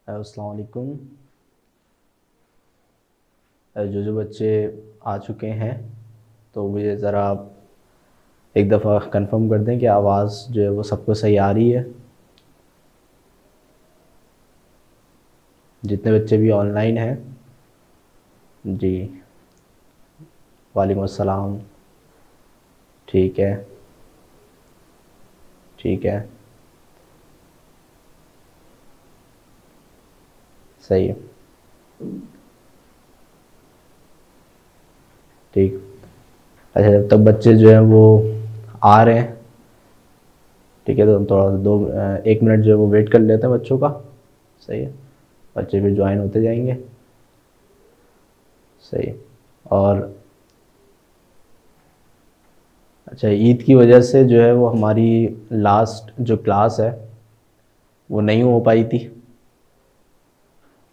अस्सलाम वालेकुम। जो बच्चे आ चुके हैं तो मुझे ज़रा आप एक दफ़ा कंफर्म कर दें कि आवाज़ जो है वो सबको सही आ रही है। जितने बच्चे भी ऑनलाइन हैं। जी, वालेकुम अस्सलाम। ठीक है, ठीक है, सही है, ठीक। अच्छा, जब तक बच्चे जो हैं वो आ रहे हैं, ठीक है, तो हम थोड़ा 1 मिनट जो है वो वेट कर लेते हैं बच्चों का। सही है, बच्चे फिर ज्वाइन होते जाएंगे। सही। और अच्छा, ईद की वजह से जो है वो हमारी लास्ट जो क्लास है वो नहीं हो पाई थी,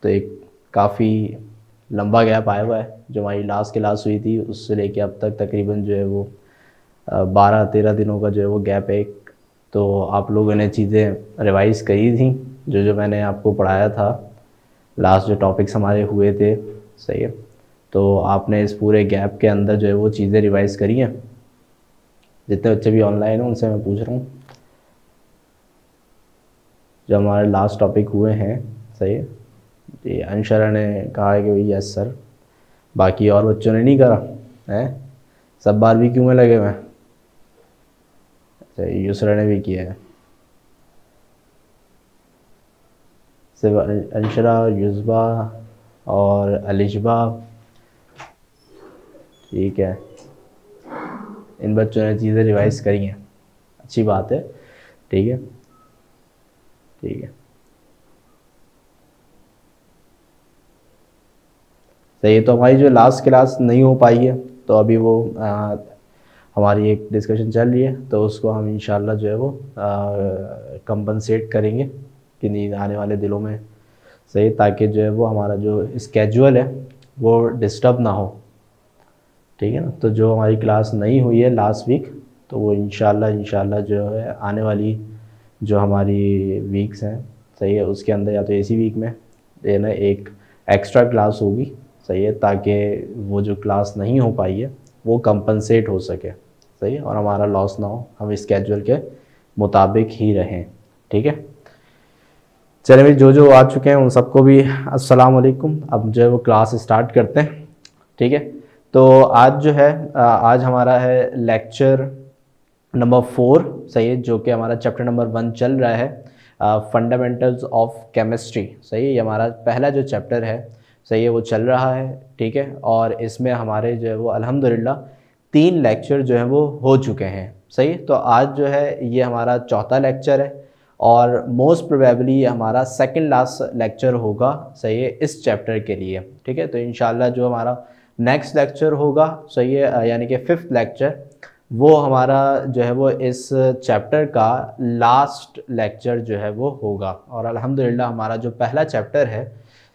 तो एक काफ़ी लंबा गैप आया हुआ है। जो हमारी लास्ट क्लास हुई थी उससे लेके अब तक तकरीबन जो है वो 12-13 दिनों का जो है वो गैप है एक। तो आप लोगों ने चीज़ें रिवाइज़ करी थी, जो जो मैंने आपको पढ़ाया था, लास्ट जो टॉपिक्स हमारे हुए थे। सही है, तो आपने इस पूरे गैप के अंदर जो है वो चीज़ें रिवाइज़ करी हैं? जितने बच्चे भी ऑनलाइन हैं उनसे मैं पूछ रहा हूँ, जो हमारे लास्ट टॉपिक हुए हैं। सही है जी, अंशरा ने कहा है कि भाई यस सर। बाकी और बच्चों ने नहीं करा है? सब बार भी क्यों में लगे हुए हैं? अच्छा, यूसरा ने भी किया है। सिर्फ अंशरा, युज़बा और अलिशबा। ठीक है, इन बच्चों ने चीज़ें रिवाइज करी हैं, अच्छी बात है। ठीक है, ठीक है, सही है। तो हमारी जो लास्ट क्लास नहीं हो पाई है, तो अभी वो हमारी एक डिस्कशन चल रही है, तो उसको हम इंशाल्लाह जो है वो कंपनसेट करेंगे कि नहीं आने वाले दिनों में। सही, ताकि जो है वो हमारा जो स्केजुअल है वो डिस्टर्ब ना हो। ठीक है ना, तो जो हमारी क्लास नहीं हुई है लास्ट वीक, तो वो इंशाल्लाह जो है आने वाली जो हमारी वीक्स हैं, सही है, उसके अंदर या तो इसी वीक में ना एक एक्स्ट्रा क्लास होगी। सही है, ताकि वो जो क्लास नहीं हो पाई है वो कंपनसेट हो सके। सही है, और हमारा लॉस ना हो, हम स्केजुअल के मुताबिक ही रहें। ठीक है, चलिए भाई, जो जो आ चुके हैं उन सबको भी अस्सलाम वालेकुम। अब जो है वो क्लास स्टार्ट करते हैं। ठीक है, तो आज जो है आज हमारा है लेक्चर नंबर 4। सही है, जो कि हमारा चैप्टर नंबर 1 चल रहा है, फंडामेंटल्स ऑफ केमिस्ट्री। सही है, ये हमारा पहला जो चैप्टर है, सही है, वो चल रहा है। ठीक है, और इसमें हमारे जो है वो अल्हम्दुलिल्लाह 3 लेक्चर जो है वो हो चुके हैं। सही, तो आज जो है ये हमारा चौथा लेक्चर है, और मोस्ट प्रोबेबली ये हमारा सेकंड लास्ट लेक्चर होगा। सही है, इस चैप्टर के लिए। ठीक है, तो इंशाल्लाह जो हमारा नेक्स्ट लेक्चर होगा, सही है, यानी कि 5th लेक्चर, वो हमारा जो है वो इस चैप्टर का लास्ट लेक्चर जो है वो होगा। और अल्हम्दुलिल्लाह हमारा जो पहला चैप्टर है,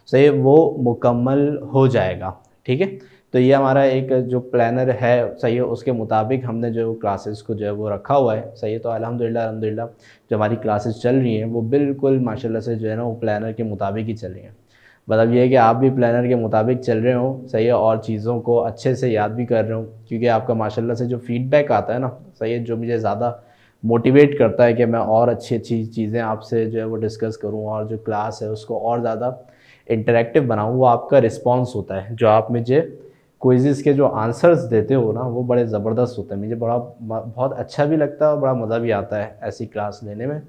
सही, वो मुकम्मल हो जाएगा। ठीक है, तो ये हमारा एक जो प्लानर है, सही है, उसके मुताबिक हमने जो क्लासेस को जो है वो रखा हुआ है। सही है, तो अल्हम्दुलिल्लाह जो हमारी क्लासेस चल रही हैं वो बिल्कुल माशाल्लाह से जो है ना वो प्लानर के मुताबिक ही चल रही हैं। मतलब ये है कि आप भी प्लानर के मुताबिक चल रहे हो, सही है, और चीज़ों को अच्छे से याद भी कर रहे हो, क्योंकि आपका माशाल्लाह से जो फीडबैक आता है ना, सही है, जो मुझे ज़्यादा मोटिवेट करता है कि मैं और अच्छी अच्छी चीज़ें आपसे जो है वो डिस्कस करूँ, और जो क्लास है उसको और ज़्यादा इंटरेक्टिव बनाऊँ, वो आपका रिस्पॉन्स होता है। जो आप मुझे क्विज़ेज़ के जो आंसर्स देते हो ना, वो बड़े ज़बरदस्त होते हैं। मुझे बहुत अच्छा भी लगता है और बड़ा मज़ा भी आता है ऐसी क्लास लेने में।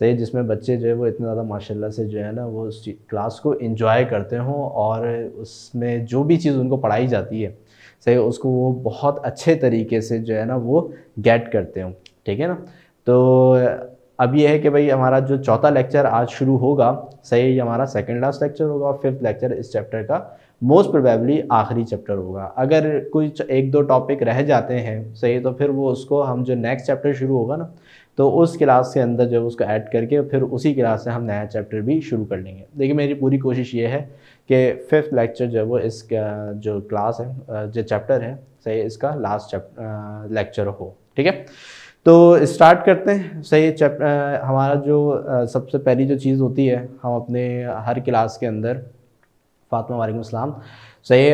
सही, जिसमें बच्चे जो है वो इतना ज़्यादा माशाल्लाह से जो है ना वो उस क्लास को एंजॉय करते हों, और उसमें जो भी चीज़ उनको पढ़ाई जाती है, सही, उसको वो बहुत अच्छे तरीके से जो है ना वो गेट करते हों। ठीक है ना, तो अब ये है कि भाई हमारा जो चौथा लेक्चर आज शुरू होगा, सही, ये हमारा सेकंड लास्ट लेक्चर होगा, और 5th लेक्चर इस चैप्टर का मोस्ट प्रोबेबली आखिरी चैप्टर होगा। अगर कुछ 1-2 टॉपिक रह जाते हैं, सही, तो फिर वो उसको हम जो नेक्स्ट चैप्टर शुरू होगा ना, तो उस क्लास के अंदर जो है उसको ऐड करके फिर उसी क्लास से हम नया चैप्टर भी शुरू कर लेंगे। देखिए, मेरी पूरी कोशिश ये है कि 5th लेक्चर जो है वो इसका जो क्लास है, जो चैप्टर है, सही, इसका लास्ट लेक्चर हो। ठीक है, तो स्टार्ट करते हैं। सही, हमारा जो सबसे पहली जो चीज़ होती है, हम अपने हर क्लास के अंदर, फातिमा वालेकुम सलाम, सही,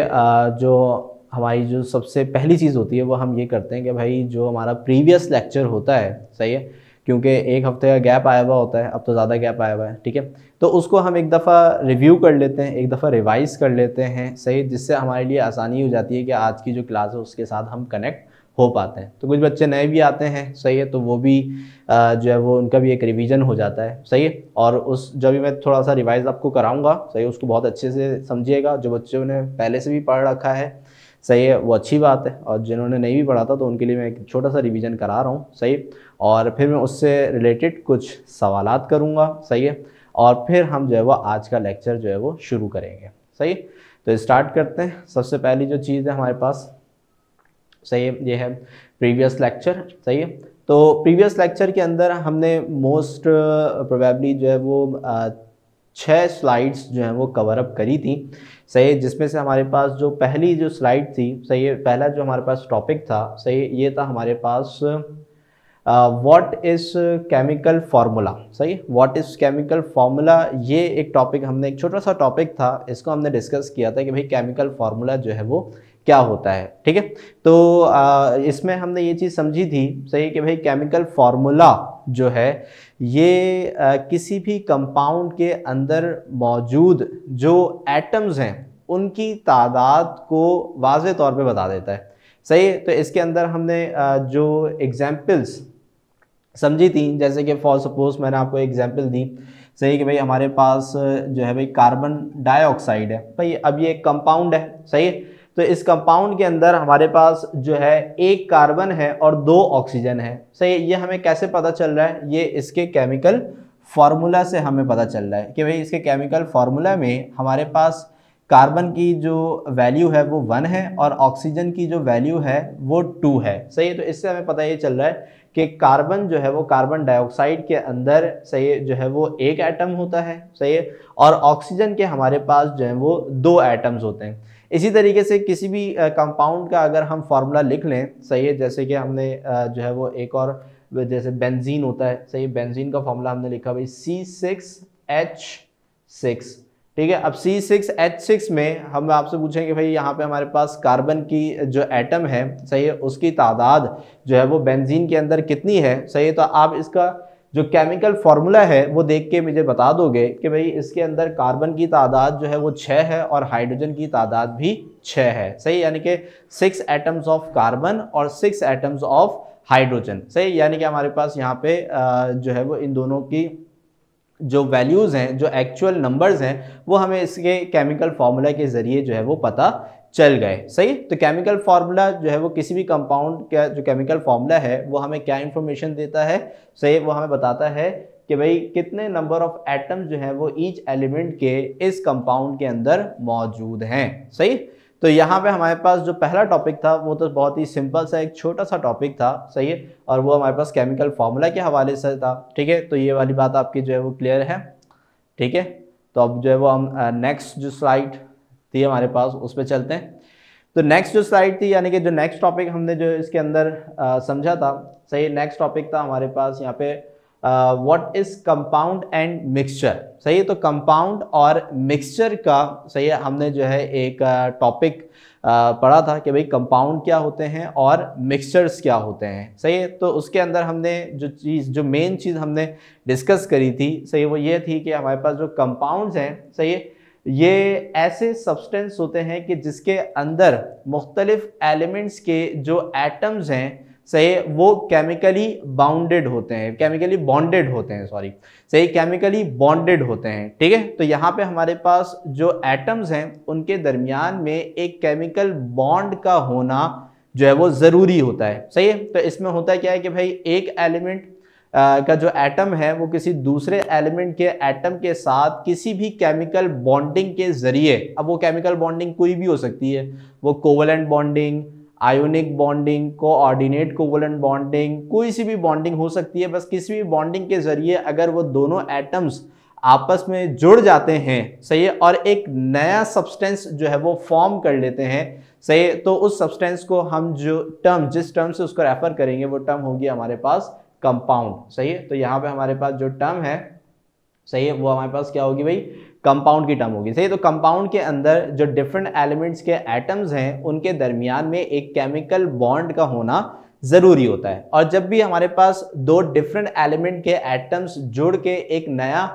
जो हमारी जो सबसे पहली चीज़ होती है वो हम ये करते हैं कि भाई जो हमारा प्रीवियस लेक्चर होता है, सही है, क्योंकि एक हफ्ते का गैप आया हुआ होता है, अब तो ज़्यादा गैप आया हुआ है, ठीक है, तो उसको हम एक दफ़ा रिव्यू कर लेते हैं, एक दफ़ा रिवाइज कर लेते हैं, सही, जिससे हमारे लिए आसानी हो जाती है कि आज की जो क्लास है उसके साथ हम कनेक्ट हो पाते हैं। तो कुछ बच्चे नए भी आते हैं, सही है, तो वो भी जो है वो उनका भी एक रिवीजन हो जाता है, सही है। और उस जब भी मैं थोड़ा सा रिवाइज आपको कराऊंगा, सही है, उसको बहुत अच्छे से समझिएगा। जो बच्चों ने पहले से भी पढ़ रखा है, सही है, वो अच्छी बात है, और जिन्होंने नहीं भी पढ़ा था तो उनके लिए मैं एक छोटा सा रिवीजन करा रहा हूँ, सही। और फिर मैं उससे रिलेटेड कुछ सवालात करूँगा, सही है, और फिर हम जो है वो आज का लेक्चर जो है वो शुरू करेंगे, सही। तो स्टार्ट करते हैं। सबसे पहली जो चीज़ है हमारे पास, सही है, ये है प्रीवियस लेक्चर, सही है। तो प्रीवियस लेक्चर के अंदर हमने मोस्ट प्रोबेबली जो है वो 6 स्लाइड्स जो हैं वो कवर अप करी थी, सही है, जिसमें से हमारे पास जो पहली जो स्लाइड थी, सही है, पहला जो हमारे पास टॉपिक था, सही है, ये था हमारे पास व्हाट इज़ केमिकल फार्मूला, सही, व्हाट इज़ केमिकल फार्मूला। ये एक टॉपिक हमने, एक छोटा सा टॉपिक था, इसको हमने डिस्कस किया था कि भाई केमिकल फार्मूला जो है वो क्या होता है, ठीक है। तो इसमें हमने ये चीज़ समझी थी, सही, कि भाई केमिकल फार्मूला जो है ये किसी भी कंपाउंड के अंदर मौजूद जो एटम्स हैं उनकी तादाद को वाज़े तौर पे बता देता है, सही। तो इसके अंदर हमने जो एग्जाम्पल्स समझी थी, जैसे कि फॉर सपोज मैंने आपको एग्जाम्पल दी, सही, कि भाई हमारे पास जो है भाई कार्बन डाइऑक्साइड है, भाई अब ये एक कंपाउंड है, सही। तो इस कंपाउंड के अंदर हमारे पास जो है एक कार्बन है और 2 ऑक्सीजन है, सही। ये हमें कैसे पता चल रहा है? ये इसके केमिकल फार्मूला से हमें पता चल रहा है कि भाई इसके केमिकल फार्मूला में हमारे पास कार्बन की जो वैल्यू है वो 1 है और ऑक्सीजन की जो वैल्यू है वो 2 है, सही। तो इससे हमें पता ये चल रहा है कि कार्बन जो है वो कार्बन डाइऑक्साइड के अंदर, सही, जो है वो एक एटम होता है, सही, और ऑक्सीजन के हमारे पास जो है वो 2 एटम्स होते हैं। इसी तरीके से किसी भी कंपाउंड का अगर हम फार्मूला लिख लें, सही है, जैसे कि हमने जो है वो एक और, जैसे बेंजीन होता है, सही, बेंजीन का फार्मूला हमने लिखा भाई C6H6, ठीक है। अब C6H6 में हम आपसे पूछेंगे भाई यहाँ पे हमारे पास कार्बन की जो एटम है, सही है, उसकी तादाद जो है वो बेंजीन के अंदर कितनी है, सही है। तो आप इसका जो केमिकल फार्मूला है वो देख के मुझे बता दोगे कि भाई इसके अंदर कार्बन की तादाद जो है वो 6 है और हाइड्रोजन की तादाद भी 6 है, सही, यानी कि 6 एटम्स ऑफ कार्बन और 6 एटम्स ऑफ हाइड्रोजन, सही। यानी कि हमारे पास यहाँ पे जो है वो इन दोनों की जो वैल्यूज़ हैं, जो एक्चुअल नंबर्स हैं, वो हमें इसके केमिकल फार्मूला के ज़रिए जो है वो पता चल गए, सही। तो केमिकल फार्मूला जो है वो किसी भी कंपाउंड का जो केमिकल फार्मूला है वो हमें क्या इंफॉर्मेशन देता है, सही, वो हमें बताता है कि भाई कितने नंबर ऑफ एटम जो है वो ईच एलिमेंट के इस कंपाउंड के अंदर मौजूद हैं, सही। तो यहाँ पे हमारे पास जो पहला टॉपिक था वो तो बहुत ही सिंपल सा एक छोटा सा टॉपिक था, सही है, और वो हमारे पास केमिकल फार्मूला के हवाले से था, ठीक है। तो ये वाली बात आपकी जो है वो क्लियर है, ठीक है। तो अब जो है वो हम नेक्स्ट जो स्लाइड थी हमारे पास उस पर चलते हैं। तो नेक्स्ट जो स्लाइड थी, यानी कि जो नेक्स्ट टॉपिक हमने जो इसके अंदर समझा था, सही, नेक्स्ट टॉपिक था हमारे पास यहाँ पे what is compound and mixture, सही है। तो कंपाउंड और मिक्सचर का, सही है, हमने जो है एक टॉपिक पढ़ा था कि भाई कंपाउंड क्या होते हैं और मिक्सचर्स क्या होते हैं, सही है। तो उसके अंदर हमने जो मेन चीज़ हमने डिस्कस करी थी, सही, वो ये थी कि हमारे पास जो कंपाउंड्स हैं, सही है, ये ऐसे सब्सटेंस होते हैं कि जिसके अंदर मुख्तलिफ एलिमेंट्स के जो एटम्स हैं, सही, वो केमिकली बाउंडेड होते हैं, केमिकली बॉन्डेड होते हैं, सॉरी, सही, केमिकली बॉन्डेड होते हैं, ठीक है। तो यहाँ पे हमारे पास जो एटम्स हैं उनके दरमियान में एक केमिकल बॉन्ड का होना जो है वो ज़रूरी होता है, सही है। तो इसमें होता क्या है कि भाई एक एलिमेंट का जो एटम है वो किसी दूसरे एलिमेंट के एटम के साथ किसी भी केमिकल बॉन्डिंग के ज़रिए, अब वो केमिकल बॉन्डिंग कोई भी हो सकती है, वो covalent bonding, ionic bonding, coordinate covalent bonding, कोई सी भी बॉन्डिंग हो सकती है, बस किसी भी बॉन्डिंग के ज़रिए अगर वो दोनों एटम्स आपस में जुड़ जाते हैं, सही है, और एक नया सब्सटेंस जो है वो फॉर्म कर लेते हैं, सही है। तो उस सब्सटेंस को हम जो टर्म, जिस टर्म से उसको रेफर करेंगे वो टर्म होगी हमारे पास कंपाउंड। सही है। तो यहाँ पे हमारे पास जो टर्म है, सही है, वो हमारे पास क्या होगी भाई, कंपाउंड की टर्म होगी। सही है। तो कंपाउंड के अंदर जो डिफरेंट एलिमेंट्स के एटम्स हैं उनके दरमियान में एक केमिकल बॉन्ड का होना जरूरी होता है। और जब भी हमारे पास दो डिफरेंट एलिमेंट के एटम्स जुड़ के एक नया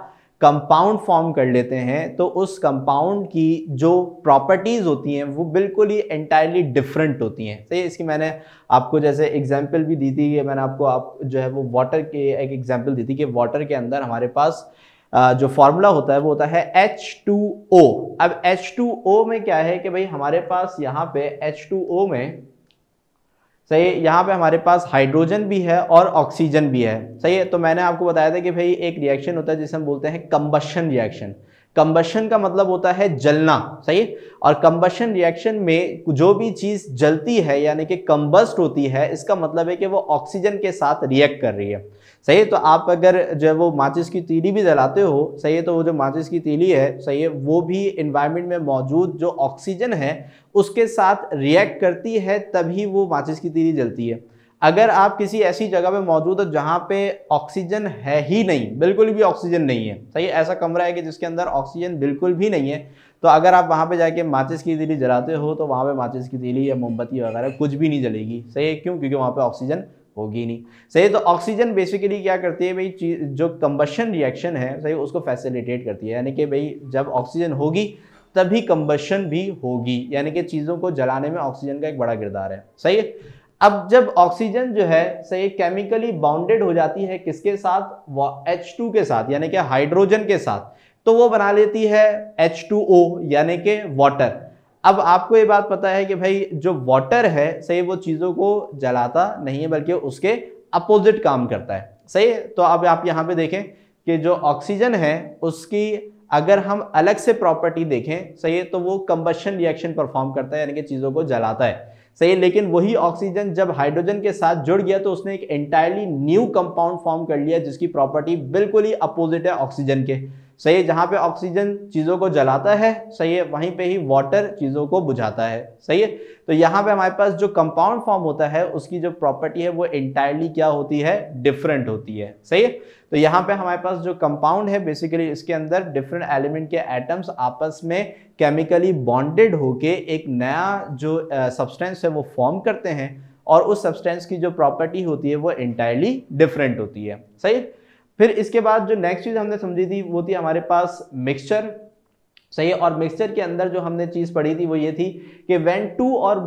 कंपाउंड फॉर्म कर लेते हैं तो उस कंपाउंड की जो प्रॉपर्टीज होती हैं वो बिल्कुल ही एंटायरली डिफरेंट होती हैं। सही है। इसकी मैंने आपको जैसे एग्जांपल भी दी थी कि मैंने आपको जो है वो वाटर के एक एग्जांपल दी थी कि वाटर के अंदर हमारे पास जो फॉर्मूला होता है वो होता है H2O। अब H2O में क्या है कि भाई हमारे पास यहाँ पे H2O में, सही है, यहाँ पे हमारे पास हाइड्रोजन भी है और ऑक्सीजन भी है। सही है। तो मैंने आपको बताया था कि भाई एक रिएक्शन होता है जिसे हम बोलते हैं कंबशन रिएक्शन। कंबशन का मतलब होता है जलना। सही है। और कंबशन रिएक्शन में जो भी चीज जलती है यानी कि कंबस्ट होती है, इसका मतलब है कि वो ऑक्सीजन के साथ रिएक्ट कर रही है। सही है। तो आप अगर जो है वो माचिस की तीली भी जलाते हो, सही है, तो वो जो माचिस की तीली है, सही है, वो भी इन्वायरमेंट में मौजूद जो ऑक्सीजन है उसके साथ रिएक्ट करती है तभी वो माचिस की तीली जलती है। अगर आप किसी ऐसी जगह पे मौजूद हो जहां पे ऑक्सीजन है ही नहीं, बिल्कुल भी ऑक्सीजन नहीं है, सही है, ऐसा कमरा है कि जिसके अंदर ऑक्सीजन बिल्कुल भी नहीं है, तो अगर आप वहां पे जाके माचिस की तीली जलाते हो तो वहां पे माचिस की तीली या मोमबत्ती वगैरह कुछ भी नहीं जलेगी। सही है। क्यों? क्योंकि वहां पे ऑक्सीजन होगी नहीं। सही है। तो ऑक्सीजन बेसिकली क्या करती है भाई, जो कंबशन रिएक्शन है, सही, उसको फैसिलिटेट करती है। यानी कि भाई जब ऑक्सीजन होगी तभी कंबशन भी होगी, यानी कि चीजों को जलाने में ऑक्सीजन का एक बड़ा किरदार है। सही है। अब जब ऑक्सीजन जो है, सही, केमिकली बाउंडेड हो जाती है किसके साथ, H2 के साथ, यानी कि हाइड्रोजन के साथ, तो वो बना लेती है H2O यानी कि वाटर। अब आपको ये बात पता है कि भाई जो वाटर है, सही, वो चीजों को जलाता नहीं है बल्कि उसके अपोजिट काम करता है। सही है। तो अब आप यहाँ पे देखें कि जो ऑक्सीजन है उसकी अगर हम अलग से प्रॉपर्टी देखें, सही है, तो वो कंबशन रिएक्शन परफॉर्म करता है यानी कि चीजों को जलाता है। सही है। लेकिन वही ऑक्सीजन जब हाइड्रोजन के साथ जुड़ गया तो उसने एक एंटायरली न्यू कंपाउंड फॉर्म कर लिया जिसकी प्रॉपर्टी बिल्कुल ही अपोजिट है ऑक्सीजन के। सही है। जहां पे ऑक्सीजन चीजों को जलाता है, सही है, वहीं पे ही वाटर चीजों को बुझाता है। सही है। तो यहाँ पे हमारे पास जो कंपाउंड फॉर्म होता है उसकी जो प्रॉपर्टी है वो एंटायरली क्या होती है, डिफरेंट होती है। सही है। तो यहाँ पे हमारे पास जो कंपाउंड है बेसिकली इसके अंदर डिफरेंट एलिमेंट के एटम्स आपस में केमिकली बॉन्डेड होके एक नया जो सब्सटेंस है वो फॉर्म करते हैं और उस सब्सटेंस की जो प्रॉपर्टी होती है वो एंटायरली डिफरेंट होती है। सही। फिर इसके बाद जो नेक्स्ट चीज हमने समझी थी वो थी हमारे पास मिक्सचर। सही है। और मिक्सचर के अंदर जो हमने चीज पढ़ी थी वो ये थी कि when two or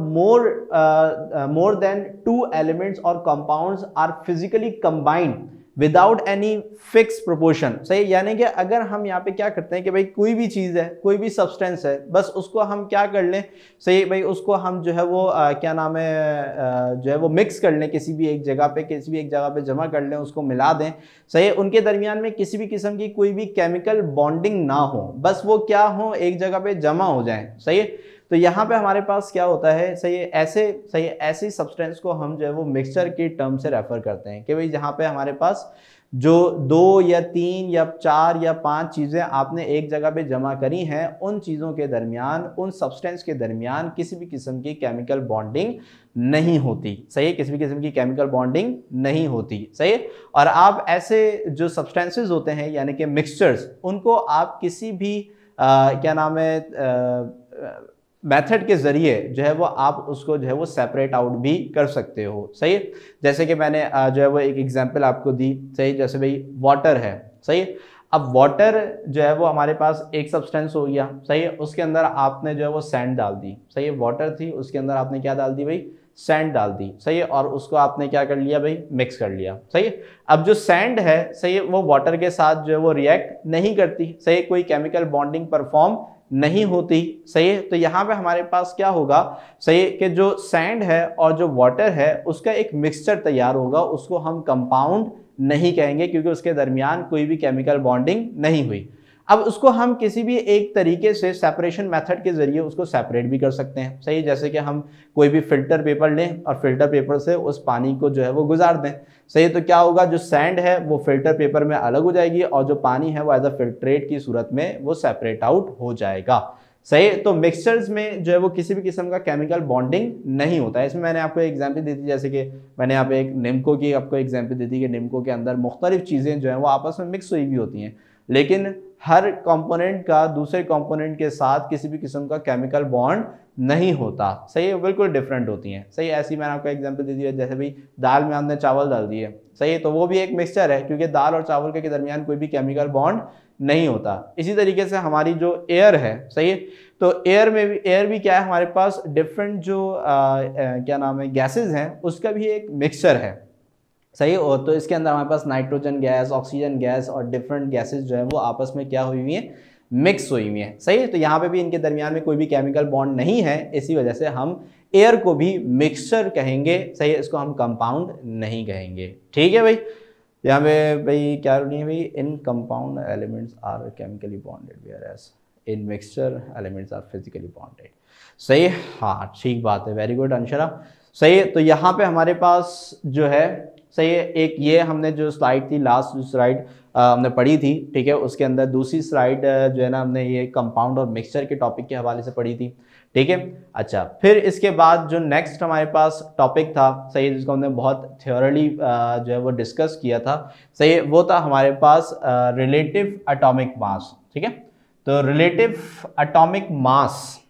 more than two elements or compounds are physically combined without any fix proportion. सही। यानी कि अगर हम यहाँ पे क्या करते हैं कि भाई कोई भी चीज है, कोई भी सब्सटेंस है, बस उसको हम क्या कर लें, सही भाई, उसको हम जो है वो क्या नाम है, जो है वो मिक्स कर लें किसी भी एक जगह पे, किसी भी एक जगह पे जमा कर लें, उसको मिला दें। सही। उनके दरमियान में किसी भी किस्म की कोई भी केमिकल बॉन्डिंग ना हो, बस वो क्या हो, एक जगह पे जमा हो जाए। सही है। तो यहाँ पे हमारे पास क्या होता है, सही है, ऐसी सब्सटेंस को हम जो है वो मिक्सचर की टर्म से रेफर करते हैं कि भाई जहाँ पे हमारे पास जो 2 या 3 या 4 या 5 चीज़ें आपने एक जगह पे जमा करी हैं, उन चीज़ों के दरमियान, उन सब्सटेंस के दरमियान किसी भी किस्म की केमिकल बॉन्डिंग नहीं होती। सही है। किसी भी किस्म की केमिकल बॉन्डिंग नहीं होती। सही है। और आप ऐसे जो सब्सटेंसेस होते हैं यानी कि मिक्सचर्स, उनको आप किसी भी क्या नाम है मेथड के जरिए जो है वो आप उसको जो है वो सेपरेट आउट भी कर सकते हो। सही है। जैसे कि मैंने जो है वो एक एग्जांपल आपको दी। सही। जैसे भाई वाटर है। सही है। अब वाटर जो है वो हमारे पास एक सब्सटेंस हो गया। सही है। उसके अंदर आपने जो है वो सैंड डाल दी। सही है। वाटर थी, उसके अंदर आपने क्या डाल दी भाई, सैंड डाल दी। सही है। और उसको आपने क्या कर लिया भाई, मिक्स कर लिया। सही है। अब जो सैंड है, सही है, वो वाटर के साथ जो है वो रिएक्ट नहीं करती। सही है। कोई केमिकल बॉन्डिंग परफॉर्म नहीं होती। सही है। तो यहाँ पे हमारे पास क्या होगा, सही है, कि जो सैंड है और जो वाटर है उसका एक मिक्सचर तैयार होगा, उसको हम कंपाउंड नहीं कहेंगे क्योंकि उसके दरमियान कोई भी केमिकल बॉन्डिंग नहीं हुई। अब उसको हम किसी भी एक तरीके से सेपरेशन मेथड के जरिए उसको सेपरेट भी कर सकते हैं। सही। जैसे कि हम कोई भी फिल्टर पेपर लें और फिल्टर पेपर से उस पानी को जो है वो गुजार दें। सही। तो क्या होगा, जो सैंड है वो फिल्टर पेपर में अलग हो जाएगी और जो पानी है वो एज अ फिल्ट्रेट की सूरत में वो सेपरेट आउट हो जाएगा। सही। तो मिक्सचर्स में जो है वो किसी भी किस्म का केमिकल बॉन्डिंग नहीं होता है। इसमें मैंने आपको एक एग्जांपल दी थी, जैसे कि मैंने यहाँ पे एक निम्को की आपको एग्जांपल दी थी कि निम्को के अंदर मुख्तलिफ चीज़ें जो हैं वो आपस में मिक्स हुई भी होती हैं, लेकिन हर कंपोनेंट का दूसरे कंपोनेंट के साथ किसी भी किस्म का केमिकल बॉन्ड नहीं होता। सही है, बिल्कुल डिफरेंट होती हैं। सही, ऐसी मैंने आपको एग्जांपल दी थी, जैसे भाई दाल में हमने चावल डाल दिए, सही है, तो वो भी एक मिक्सचर है क्योंकि दाल और चावल के दरमियान कोई भी केमिकल बॉन्ड नहीं होता। इसी तरीके से हमारी जो एयर है, सही है, तो एयर भी क्या है, हमारे पास डिफरेंट जो क्या नाम है गैसेज हैं उसका भी एक मिक्सचर है। सही है, और तो इसके अंदर हमारे पास नाइट्रोजन गैस, ऑक्सीजन गैस और डिफरेंट गैसेज जो है वो आपस में क्या हुई हुई हैं, मिक्स हुई हुई हैं। सही है, तो यहाँ पे भी इनके दरमियान में कोई भी केमिकल बॉन्ड नहीं है, इसी वजह से हम एयर को भी मिक्सचर कहेंगे। सही है, इसको हम कंपाउंड नहीं कहेंगे। ठीक है भाई, यहाँ पे भाई क्या नहीं है भाई, in compound elements are chemically bonded whereas in mixture elements are physically bonded. सही है, हाँ ठीक बात है, वेरी गुड अंशरा। सही है, तो यहाँ पे हमारे पास जो है, सही है, एक ये हमने जो स्लाइड थी, लास्ट जो स्लाइड हमने पढ़ी थी, ठीक है, उसके अंदर दूसरी स्लाइड जो है ना हमने ये कंपाउंड और मिक्सचर के टॉपिक के हवाले से पढ़ी थी। ठीक है, अच्छा, फिर इसके बाद जो नेक्स्ट हमारे पास टॉपिक था, सही, जिसको हमने बहुत थ्योरली जो है वो डिस्कस किया था, सही, वो था हमारे पास रिलेटिव एटॉमिक मास। ठीक है, तो रिलेटिव एटॉमिक मास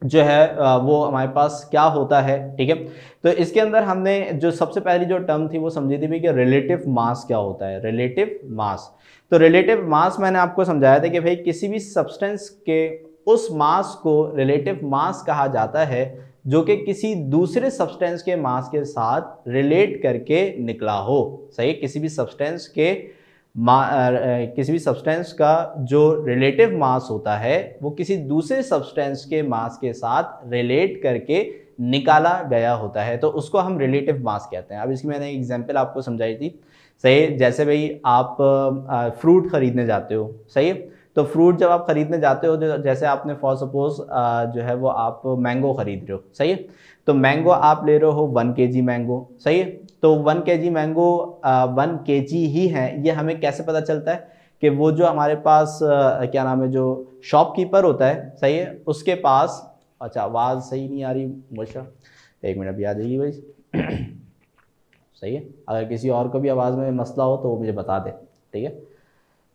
जो है वो हमारे पास क्या होता है। ठीक है, तो इसके अंदर हमने जो सबसे पहली जो टर्म थी वो समझी थी भी कि रिलेटिव मास क्या होता है। रिलेटिव मास, तो रिलेटिव मास मैंने आपको समझाया था कि भाई किसी भी सब्सटेंस के उस मास को रिलेटिव मास कहा जाता है जो कि किसी दूसरे सब्सटेंस के मास के साथ रिलेट करके निकला हो। सही, किसी भी सब्सटेंस का जो रिलेटिव मास होता है वो किसी दूसरे सब्सटेंस के मास के साथ रिलेट करके निकाला गया होता है, तो उसको हम रिलेटिव मास कहते हैं। अब इसकी मैंने एग्जांपल आपको समझाई थी। सही, जैसे भाई आप फ्रूट खरीदने जाते हो, सही है, तो फ्रूट जब आप खरीदने जाते हो, जैसे आपने फॉर सपोज जो है वो आप मैंगो खरीद रहे हो, सही है, तो मैंगो आप ले रहे हो 1 kg मैंगो, सही है, तो 1 kg मैंगो 1 kg ही है, ये हमें कैसे पता चलता है कि वो जो हमारे पास क्या नाम है जो शॉपकीपर होता है, सही है, उसके पास, अच्छा आवाज़ सही नहीं आ रही मुझे, एक मिनट अभी आ जाएगी भाई। सही है, अगर किसी और को भी आवाज़ में मसला हो तो वो मुझे बता दे। ठीक है,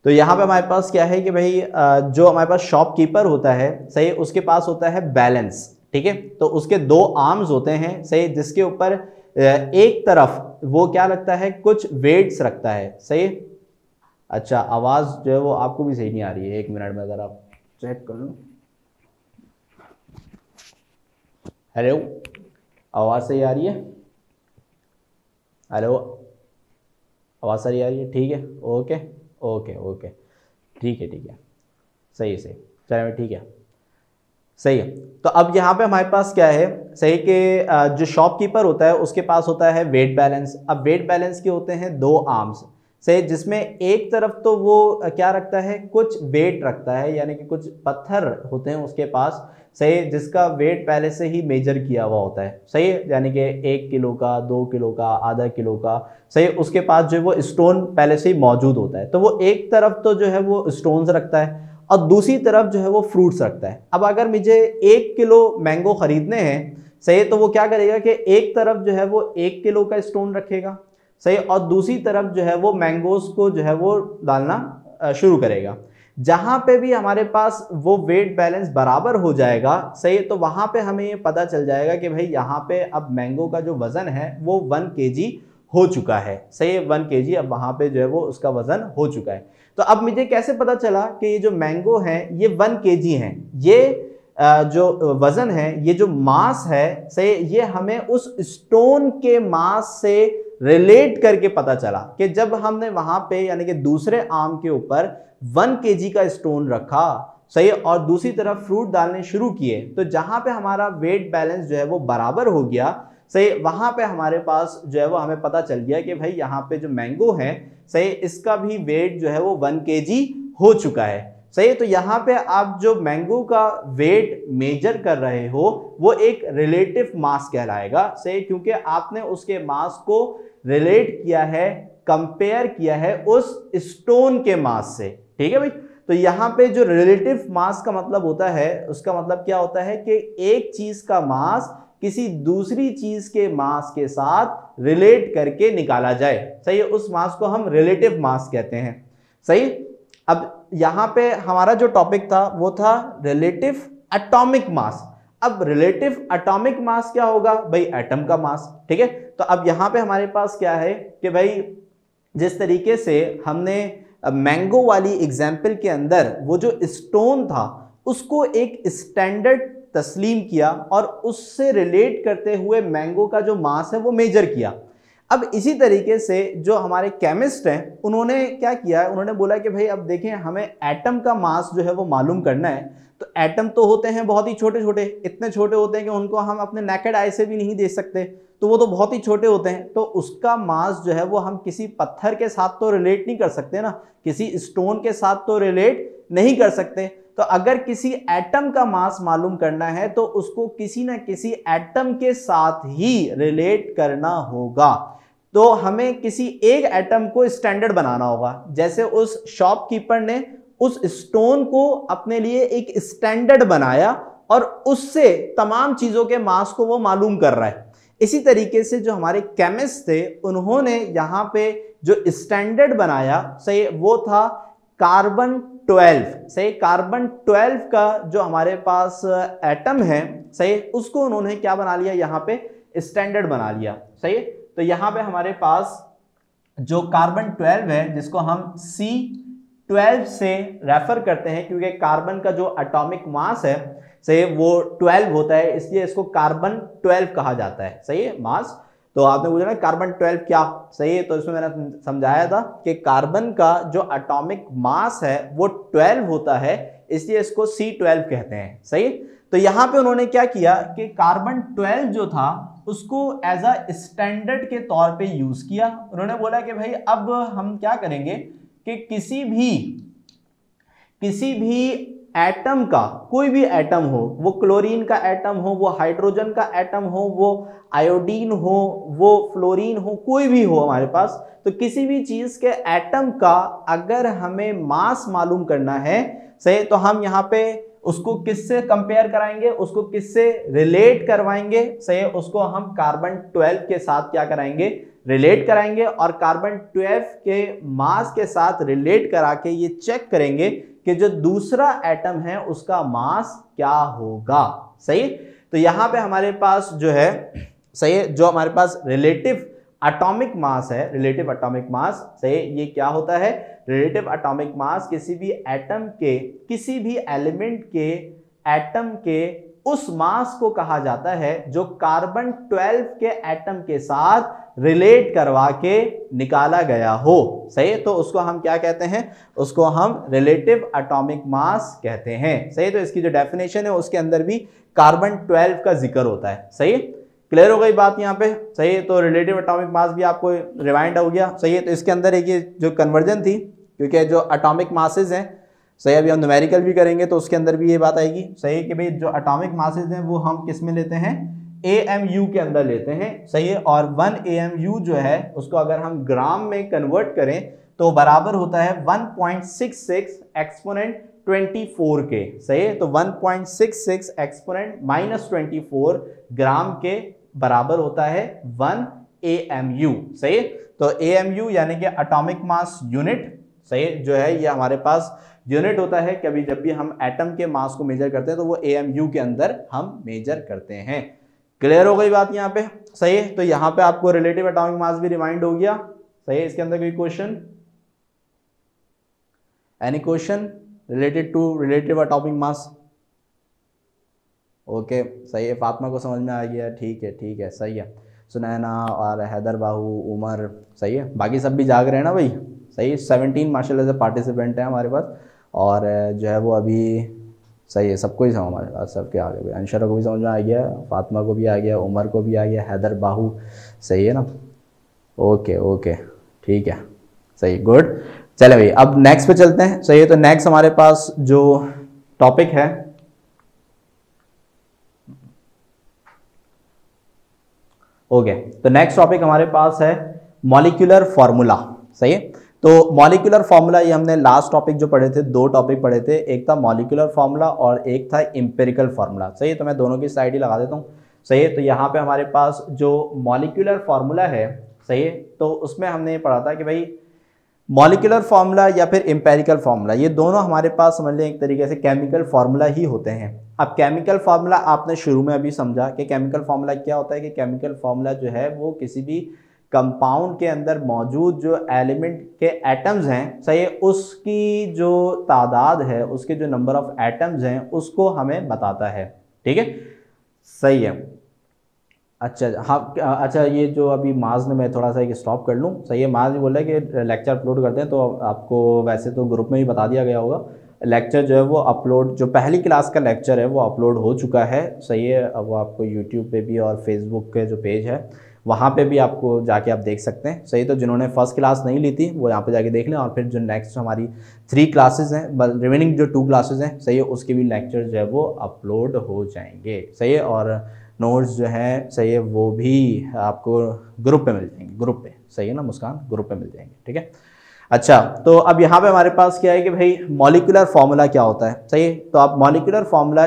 तो यहाँ पे हमारे पास क्या है कि भाई जो हमारे पास शॉपकीपर होता है, सही, उसके पास होता है बैलेंस। ठीक है, तो उसके 2 आर्म्स होते हैं, सही, जिसके ऊपर एक तरफ वो क्या रखता है, कुछ वेट्स रखता है। सही, अच्छा आवाज़ जो है वो आपको भी सही नहीं आ रही है, 1 मिनट में अगर आप चेक कर लो। हेलो, आवाज़ सही आ रही है? हेलो, आवाज़ सही आ रही है? ठीक है, ओके ओके ओके, ठीक है सही सही, चलो ठीक है, सही है। तो अब यहाँ पे हमारे पास क्या है, सही, कि जो शॉपकीपर होता है उसके पास होता है वेट बैलेंस। अब वेट बैलेंस के होते हैं 2 आर्म्स, सही, जिसमें एक तरफ तो वो क्या रखता है, कुछ वेट रखता है, यानी कि कुछ पत्थर होते हैं उसके पास, सही, जिसका वेट पहले से ही मेजर किया हुआ होता है। सही, यानी कि 1 किलो का, 2 किलो का, आधा किलो का, सही, उसके पास जो है वो स्टोन पहले से ही मौजूद होता है। तो वो एक तरफ तो जो है वो स्टोन्स रखता है और दूसरी तरफ जो है वो फ्रूट्स रखता है। अब अगर मुझे 1 किलो मैंगो खरीदने हैं, सही, तो वो क्या करेगा कि एक तरफ जो है वो 1 किलो का स्टोन रखेगा, सही, और दूसरी तरफ जो है वो मैंगोज को जो है वो डालना शुरू करेगा। जहां पे भी हमारे पास वो वेट बैलेंस बराबर हो जाएगा, सही, तो वहां पे हमें ये पता चल जाएगा कि भाई यहाँ पे अब मैंगो का जो वजन है वो 1 kg हो चुका है। सही, 1 kg अब वहां पे जो है वो उसका वजन हो चुका है। तो अब मुझे कैसे पता चला कि ये जो मैंगो है ये 1 kg है, ये जो वजन है, ये जो मास है, सही, ये हमें उस स्टोन के मास से रिलेट करके पता चला कि जब हमने वहां पे यानी कि दूसरे आर्म के ऊपर 1 kg का स्टोन रखा, सही, और दूसरी तरफ फ्रूट डालने शुरू किए, तो जहां पे हमारा वेट बैलेंस जो है वो बराबर हो गया, सही, वहां पे हमारे पास जो है वो हमें पता चल गया कि भाई यहाँ पे जो मैंगो है, सही, इसका भी वेट जो है वो 1 kg हो चुका है। सही, तो यहाँ पे आप जो मैंगो का वेट मेजर कर रहे हो वो एक रिलेटिव मास कहलाएगा। सही, क्योंकि आपने उसके मास को रिलेट किया है, कंपेयर किया है उस स्टोन के मास से। ठीक है भाई, तो यहाँ पे जो रिलेटिव मास का मतलब होता है, उसका मतलब क्या होता है कि एक चीज का मास किसी दूसरी चीज के मास के साथ रिलेट करके निकाला जाए, सही है, उस मास को हम रिलेटिव मास कहते हैं, सही। अब यहाँ पे हमारा जो टॉपिक था वो था रिलेटिव एटॉमिक मास। अब रिलेटिव एटॉमिक मास क्या होगा भाई, एटम का मास, ठीक है। तो अब यहाँ पे हमारे पास क्या है कि भाई जिस तरीके से हमने मैंगो वाली एग्जाम्पल के अंदर वो जो स्टोन था उसको एक स्टैंडर्ड तस्लीम किया और उससे रिलेट करते हुए मैंगो का जो मास है वो मेजर किया। अब इसी तरीके से जो हमारे केमिस्ट हैं उन्होंने क्या किया है, उन्होंने बोला कि भाई अब देखें हमें एटम का मास जो है वो मालूम करना है। तो एटम तो होते हैं बहुत ही छोटे छोटे, इतने छोटे होते हैं कि उनको हम अपने नेकेड आई से भी नहीं देख सकते, तो वो तो बहुत ही छोटे होते हैं। तो उसका मास जो है वो हम किसी पत्थर के साथ तो रिलेट नहीं कर सकते ना, किसी स्टोन के साथ तो रिलेट नहीं कर सकते। तो अगर किसी एटम का मास मालूम करना है तो उसको किसी ना किसी एटम के साथ ही रिलेट करना होगा। तो हमें किसी एक एटम को स्टैंडर्ड बनाना होगा। जैसे उस शॉपकीपर ने उस स्टोन को अपने लिए एक स्टैंडर्ड बनाया और उससे तमाम चीजों के मास को वो मालूम कर रहा है। इसी तरीके से जो हमारे केमिस्ट थे उन्होंने यहाँ पे जो स्टैंडर्ड बनाया, सही, वो था कार्बन 12, सही। कार्बन 12 का जो हमारे पास एटम है, सही, उसको उन्होंने क्या बना लिया, यहाँ पे स्टैंडर्ड बना लिया, सही। तो यहाँ पे हमारे पास जो कार्बन 12 है जिसको हम C12 से रेफर करते हैं क्योंकि कार्बन का जो एटॉमिक मास है सही वो 12 होता है, इसलिए इसको कार्बन 12 कहा जाता है, सही है, मास। तो आपने पूछा ना कार्बन 12 क्या, सही है, तो इसमें मैंने समझाया था कि कार्बन का जो एटॉमिक मास है वो 12 होता है, इसलिए इसको C12 कहते हैं, सही। तो यहाँ पे उन्होंने क्या किया कि कार्बन 12 जो था उसको एज अ स्टैंडर्ड के तौर पे यूज किया। उन्होंने बोला कि भाई अब हम क्या करेंगे कि किसी भी एटम का, कोई भी एटम हो, वो क्लोरीन का एटम हो, वो हाइड्रोजन का एटम हो, वो आयोडीन हो, वो फ्लोरीन हो, कोई भी हो हमारे पास, तो किसी भी चीज के एटम का अगर हमें मास मालूम करना है, सही, तो हम यहाँ पे उसको किससे कंपेयर कराएंगे, उसको किससे रिलेट करवाएंगे, सही, उसको हम कार्बन 12 के साथ क्या कराएंगे, रिलेट कराएंगे। और कार्बन 12 के मास के साथ रिलेट करा के ये चेक करेंगे कि जो दूसरा एटम है उसका मास क्या होगा, सही। तो यहां पे हमारे पास जो है, सही, जो हमारे पास रिलेटिव एटॉमिक मास है, रिलेटिव एटॉमिक मास, सही, ये क्या होता है, रिलेटिव एटॉमिक मास किसी भी एटम के, किसी भी एलिमेंट के एटम के उस मास को कहा जाता है जो कार्बन 12 के एटम के साथ रिलेट करवा के निकाला गया हो, सही। तो उसको हम क्या कहते हैं, उसको हम रिलेटिव एटॉमिक मास कहते हैं, सही। तो इसकी जो डेफिनेशन है उसके अंदर भी कार्बन 12 का जिक्र होता है, सही। क्लियर हो गई बात यहाँ पे, सही है। तो रिलेटिव एटॉमिक मास भी आपको रिवाइंड हो गया, सही है। तो इसके अंदर एक ये जो कन्वर्जन थी, क्योंकि जो एटॉमिक मासेज हैं, सही, अभी हम न्यूमेरिकल भी करेंगे तो उसके अंदर भी ये बात आएगी, सही, कि भाई जो एटॉमिक मासेज हैं वो हम किस में लेते हैं, AMU के अंदर लेते हैं, सही है। और 1 AMU जो है उसको अगर हम ग्राम में कन्वर्ट करें तो बराबर होता है 1.66 एक्सपोनेंट 24 के, सही है। तो 1.66 एक्सपोनेंट -24 ग्राम के बराबर होता है 1 AMU, सही। तो AMU यानी कि एटॉमिक मास यूनिट, सही, जो है ये हमारे पास यूनिट होता है। कभी जब भी हम एटम के मास को मेजर करते हैं तो वो AMU के अंदर हम मेजर करते हैं। क्लियर हो गई बात यहाँ पे, सही है। तो यहाँ पे आपको रिलेटिव एटॉमिक मास भी रिमाइंड हो गया, सही है। इसके अंदर कोई question, any question related to relative atomic mass? Okay, सही है, फातिमा को समझ में आ गया, ठीक है, ठीक है, सही है। सुनैना और हैदर बाहू, उमर, सही है, बाकी सब भी जाग रहे हैं ना भाई, सही। 17 माशाल्लाह से पार्टिसिपेंट हैं हमारे पास, और जो है वो अभी, सही है, सबको ही समझ हमारे पास, सबके आ गए, अंशरा को भी समझ में आ गया, फातिमा को भी आ गया, उमर को भी आ गया, हैदर बाहू, सही है ना। ओके ओके, ठीक है, सही, गुड। चले भाई अब नेक्स्ट पे चलते हैं, सही है। तो नेक्स्ट हमारे पास जो टॉपिक है, ओके, तो नेक्स्ट टॉपिक हमारे पास है मॉलिक्यूलर फॉर्मूला, सही है। तो मॉलिक्यूलर फार्मूला, ये हमने लास्ट टॉपिक जो पढ़े थे, 2 टॉपिक पढ़े थे, एक था मॉलिक्यूलर फार्मूला और एक था एम्पिरिकल फार्मूला। सही है, तो मैं दोनों की साइड ही लगा देता हूँ। सही है, तो यहाँ पे हमारे पास जो मॉलिक्यूलर फार्मूला है, सही है, तो उसमें हमने ये पढ़ा था कि भाई मॉलिक्यूलर फार्मूला या फिर एम्पिरिकल फार्मूला, ये दोनों हमारे पास समझ लें एक तरीके से केमिकल फार्मूला ही होते हैं। अब केमिकल फार्मूला आपने शुरू में अभी समझा कि केमिकल फार्मूला क्या होता है, कि केमिकल फार्मूला जो है वो किसी भी कंपाउंड के अंदर मौजूद जो एलिमेंट के एटम्स हैं, सही है, उसकी जो तादाद है, उसके जो नंबर ऑफ एटम्स हैं, उसको हमें बताता है। ठीक है, सही है। अच्छा हाँ, अच्छा ये जो अभी माज ने, मैं थोड़ा सा एक स्टॉप कर लूँ। सही है, माज ने बोला कि लेक्चर अपलोड करते हैं, तो आपको वैसे तो ग्रुप में ही बता दिया गया होगा। लेक्चर जो है वो अपलोड, जो पहली क्लास का लेक्चर है वो अपलोड हो चुका है। सही है, अब वो आपको यूट्यूब पे भी और फेसबुक के जो पेज है वहाँ पे भी आपको जाके आप देख सकते हैं। सही, तो जिन्होंने फर्स्ट क्लास नहीं ली थी वो यहाँ पे जाके देख लें, और फिर जो नेक्स्ट हमारी 3 क्लासेस हैं, रिमेनिंग जो 2 क्लासेस हैं, सही है, उसके भी लेक्चर जो है वो अपलोड हो जाएंगे। सही है, और नोट्स जो हैं, सही है, वो भी आपको ग्रुप पे मिल जाएंगे, ग्रुप पे। सही है ना मुस्कान, ग्रुप पे मिल जाएंगे। ठीक है, अच्छा तो अब यहाँ पे हमारे पास क्या है कि भाई मॉलिक्यूलर फार्मूला क्या होता है। सही है, तो आप मॉलिक्यूलर फार्मूला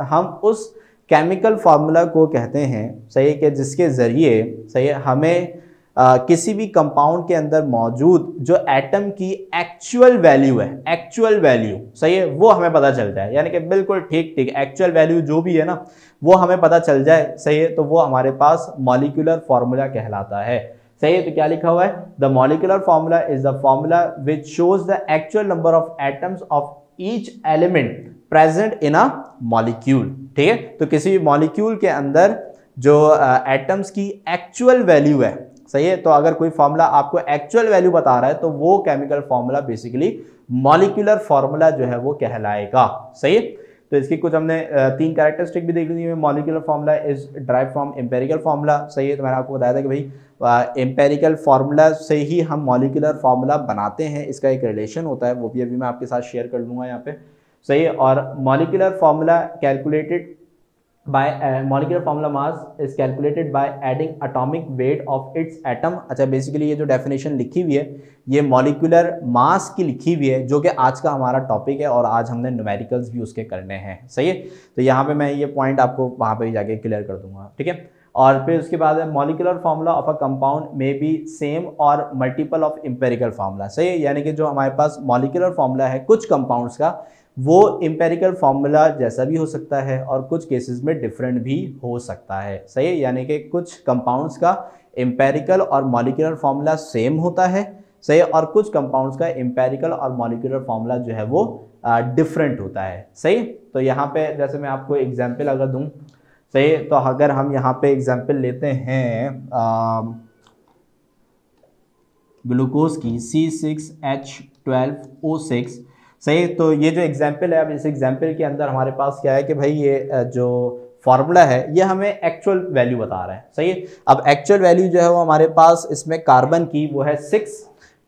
हम उस केमिकल फार्मूला को कहते हैं, सही है, कि जिसके ज़रिए, सही है, हमें किसी भी कंपाउंड के अंदर मौजूद जो एटम की एक्चुअल वैल्यू है, एक्चुअल वैल्यू, सही है, वो हमें पता चल जाए। यानी कि बिल्कुल ठीक ठीक एक्चुअल वैल्यू जो भी है ना, वो हमें पता चल जाए। सही है, तो वो हमारे पास मॉलिक्यूलर फार्मूला कहलाता है। सही है, तो क्या लिखा हुआ है, the molecular formula is the formula which shows the actual number of atoms of each element present in a molecule. ठीक है, तो किसी भी मॉलिक्यूल के अंदर जो एटम्स की एक्चुअल वैल्यू है, सही है, तो अगर कोई फार्मूला आपको एक्चुअल वैल्यू बता रहा है तो वो chemical formula basically molecular formula जो है वो कहलाएगा। सही है, तो इसकी कुछ हमने 3 कैरेक्टरिस्टिक भी देख ली है। Molecular formula is drive from empirical formula. सही है, तो मैंने आपको बताया था कि भाई एम्पेरिकल फार्मूला से ही हम मॉलिक्यूलर फार्मूला बनाते हैं, इसका एक रिलेशन होता है, वो भी अभी मैं आपके साथ शेयर कर लूँगा यहाँ पे। सही है, और molecular formula calculated by molecular formula mass is calculated by adding atomic weight of its atom। अच्छा, बेसिकली ये जो डेफिनेशन लिखी हुई है ये मॉलिक्यूलर मास की लिखी हुई है, जो कि आज का हमारा टॉपिक है, और आज हमने न्यूमेरिकल्स भी उसके करने हैं। सही है, तो यहाँ पे मैं ये पॉइंट आपको वहाँ पे जाके क्लियर कर दूंगा। ठीक है, और फिर उसके बाद है molecular formula of a compound may be same और मल्टीपल ऑफ एम्पेरिकल फार्मूला। सही है, यानी कि जो हमारे पास मॉलिक्यूलर फार्मूला है कुछ कंपाउंड्स का, वो एम्पेरिकल फार्मूला जैसा भी हो सकता है और कुछ केसेस में डिफरेंट भी हो सकता है। सही है, यानी कि कुछ कंपाउंड्स का एम्पेरिकल और मॉलिक्यूलर फार्मूला सेम होता है। सही है, और कुछ कंपाउंड्स का एम्पेरिकल और मॉलिक्यूलर फार्मूला जो है वो डिफरेंट होता है। सही, तो यहाँ पे जैसे मैं आपको एग्जाम्पल अगर दूँ, सही, तो अगर हम यहाँ पे एग्जाम्पल लेते हैं ग्लूकोज की C6H12O6। सही, तो ये जो एग्जाम्पल है, अब इस एग्जाम्पल के अंदर हमारे पास क्या है कि भाई ये जो फार्मूला है ये हमें एक्चुअल वैल्यू बता रहा है। सही है, अब एक्चुअल वैल्यू जो है वो हमारे पास इसमें कार्बन की वो है 6,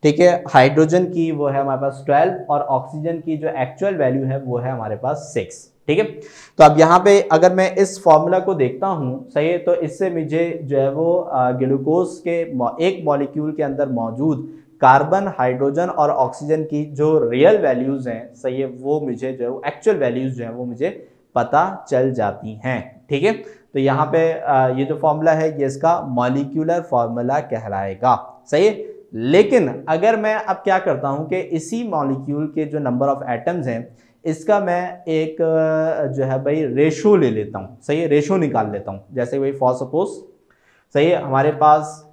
ठीक है, हाइड्रोजन की वो है हमारे पास 12, और ऑक्सीजन की जो एक्चुअल वैल्यू है वो है हमारे पास 6। ठीक है, तो अब यहाँ पे अगर मैं इस फॉर्मूला को देखता हूँ, सही है, तो इससे मुझे जो है वो ग्लूकोज के एक मॉलिक्यूल के अंदर मौजूद कार्बन, हाइड्रोजन और ऑक्सीजन की जो रियल वैल्यूज हैं, सही है, वो मुझे जो है एक्चुअल वैल्यूज जो है वो मुझे पता चल जाती हैं। ठीक है, तो यहाँ पे ये जो फॉर्मूला है ये इसका मॉलिक्यूलर फार्मूला कहलाएगा। सही है, लेकिन अगर मैं अब क्या करता हूँ कि इसी मॉलिक्यूल के जो नंबर ऑफ एटम्स हैं इसका मैं एक जो है भाई रेशो ले लेता हूँ। सही है, रेशो निकाल लेता हूँ। जैसे भाई फॉर सपोज, सही है, हमारे पास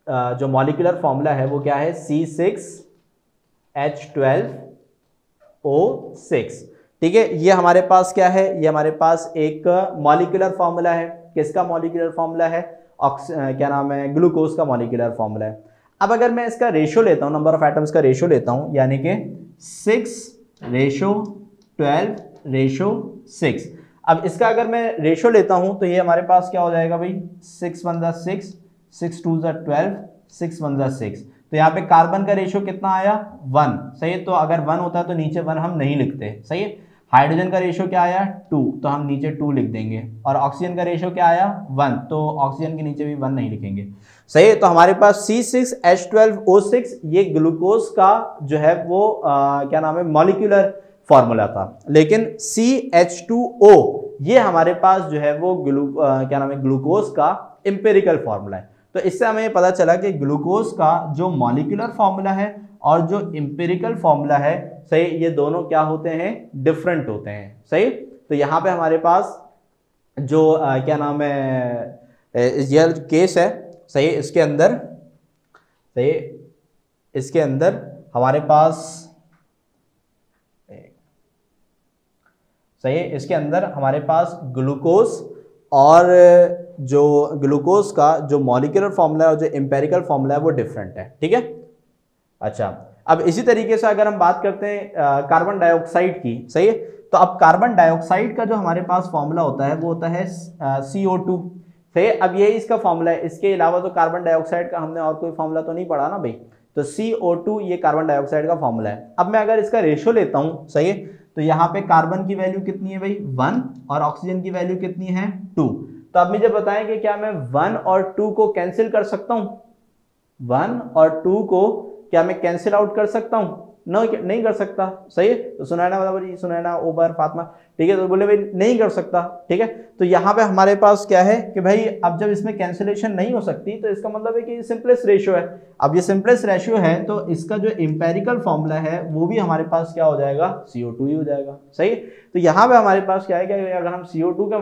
जो मॉलिक्यूलर फार्मूला है वो क्या है, C6H12O6। ठीक है, ये हमारे पास क्या है, ये हमारे पास एक मॉलिक्यूलर फार्मूला है। किसका मॉलिक्यूलर फार्मूला है, क्या नाम है, ग्लूकोज का मॉलिक्यूलर फार्मूला है। अब अगर मैं इसका रेशो लेता हूं, नंबर ऑफ एटम्स का रेशो लेता हूं, यानी कि 6:12:6। अब इसका अगर मैं रेशो लेता हूं तो ये हमारे पास क्या हो जाएगा भाई, 6 1 6, 6 2 12, 6 1 6। तो यहाँ पे कार्बन का रेशो कितना आया, 1। सही है, तो अगर 1 होता है तो नीचे 1 हम नहीं लिखते। सही है, हाइड्रोजन का रेशियो क्या आया 2, तो हम नीचे 2 लिख देंगे, और ऑक्सीजन का रेशियो क्या आया 1, तो ऑक्सीजन के नीचे भी 1 नहीं लिखेंगे। सही है, तो हमारे पास C6H12O6 ये ग्लूकोज का जो है वो क्या नाम है मॉलिक्यूलर फॉर्मूला था, लेकिन CH2O ये हमारे पास जो है वो क्या नाम है ग्लूकोज का एम्पिरिकल फॉर्मूला है। तो इससे हमें पता चला कि ग्लूकोज का जो मॉलिक्यूलर फॉर्मूला है और जो एम्पिरिकल फॉर्मूला है, सही, ये दोनों क्या होते हैं, डिफरेंट होते हैं। सही, तो यहाँ पे हमारे पास जो क्या नाम है ये केस है, सही, इसके अंदर, सही, इसके अंदर हमारे पास, सही, इसके अंदर हमारे पास ग्लूकोज और जो ग्लूकोज का जो मॉलिक्यूलर फॉर्मूला है और जो एम्पिरिकल फॉर्मूला है वो डिफरेंट है। ठीक है, अच्छा, अब इसी तरीके से अगर हम बात करते हैं कार्बन डाइऑक्साइड की, सही है, तो अब कार्बन डाइऑक्साइड का जो हमारे पास फॉर्मूला होता है वो होता है CO2। सही है, अब ये इसका फॉर्मूला है, इसके अलावा तो कार्बन डाइऑक्साइड का हमने और कोई फॉर्मूला तो नहीं पढ़ा ना भाई, तो CO2 ये कार्बन डाइऑक्साइड का फॉर्मूला है। अब मैं अगर इसका रेशियो लेता हूं, सही है, तो यहाँ पे कार्बन की वैल्यू कितनी है भाई 1 और ऑक्सीजन की वैल्यू कितनी है 2। तो अब मुझे बताएं कि क्या मैं 1 और 2 को कैंसिल कर सकता हूं, 1 और 2 को क्या मैं कैंसिल आउट कर सकता हूं, नहीं कर सकता। सही है, तो सुनैना बराबर सुनैना ओबर फातिमा, ठीक है, तो बोले भाई नहीं कर सकता। ठीक है, तो यहाँ पे हमारे पास क्या है कि भाई अब जब इसमें कैंसिलेशन नहीं हो सकती तो इसका मतलब है कि सिंपलेस्ट रेशियो है। अब ये सिंपलेस्ट रेशियो है तो इसका जो एम्पेरिकल फॉर्मूला है वो भी हमारे पास क्या हो जाएगा, CO2 ही हो जाएगा। सही, तो यहाँ पे हमारे पास क्या है कि अगर हम CO2 के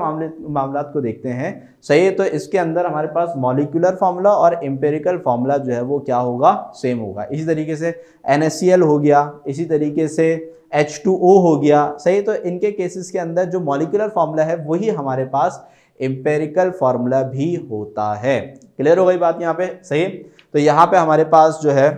मामलात को देखते हैं, सही है, तो इसके अंदर हमारे पास मॉलिक्यूलर फॉर्मूला और एम्पेरिकल फॉर्मूला जो है वो क्या होगा, सेम होगा। इसी तरीके से NaCl हो गया, इसी तरीके से H2O हो गया। सही, तो इनके केसेस के अंदर जो मॉलिक्यूलर फॉर्मूला है वही हमारे पास एम्पेरिकल फॉर्मूला भी होता है। क्लियर हो गई बात यहाँ पे। सही, तो यहाँ पे हमारे पास जो है,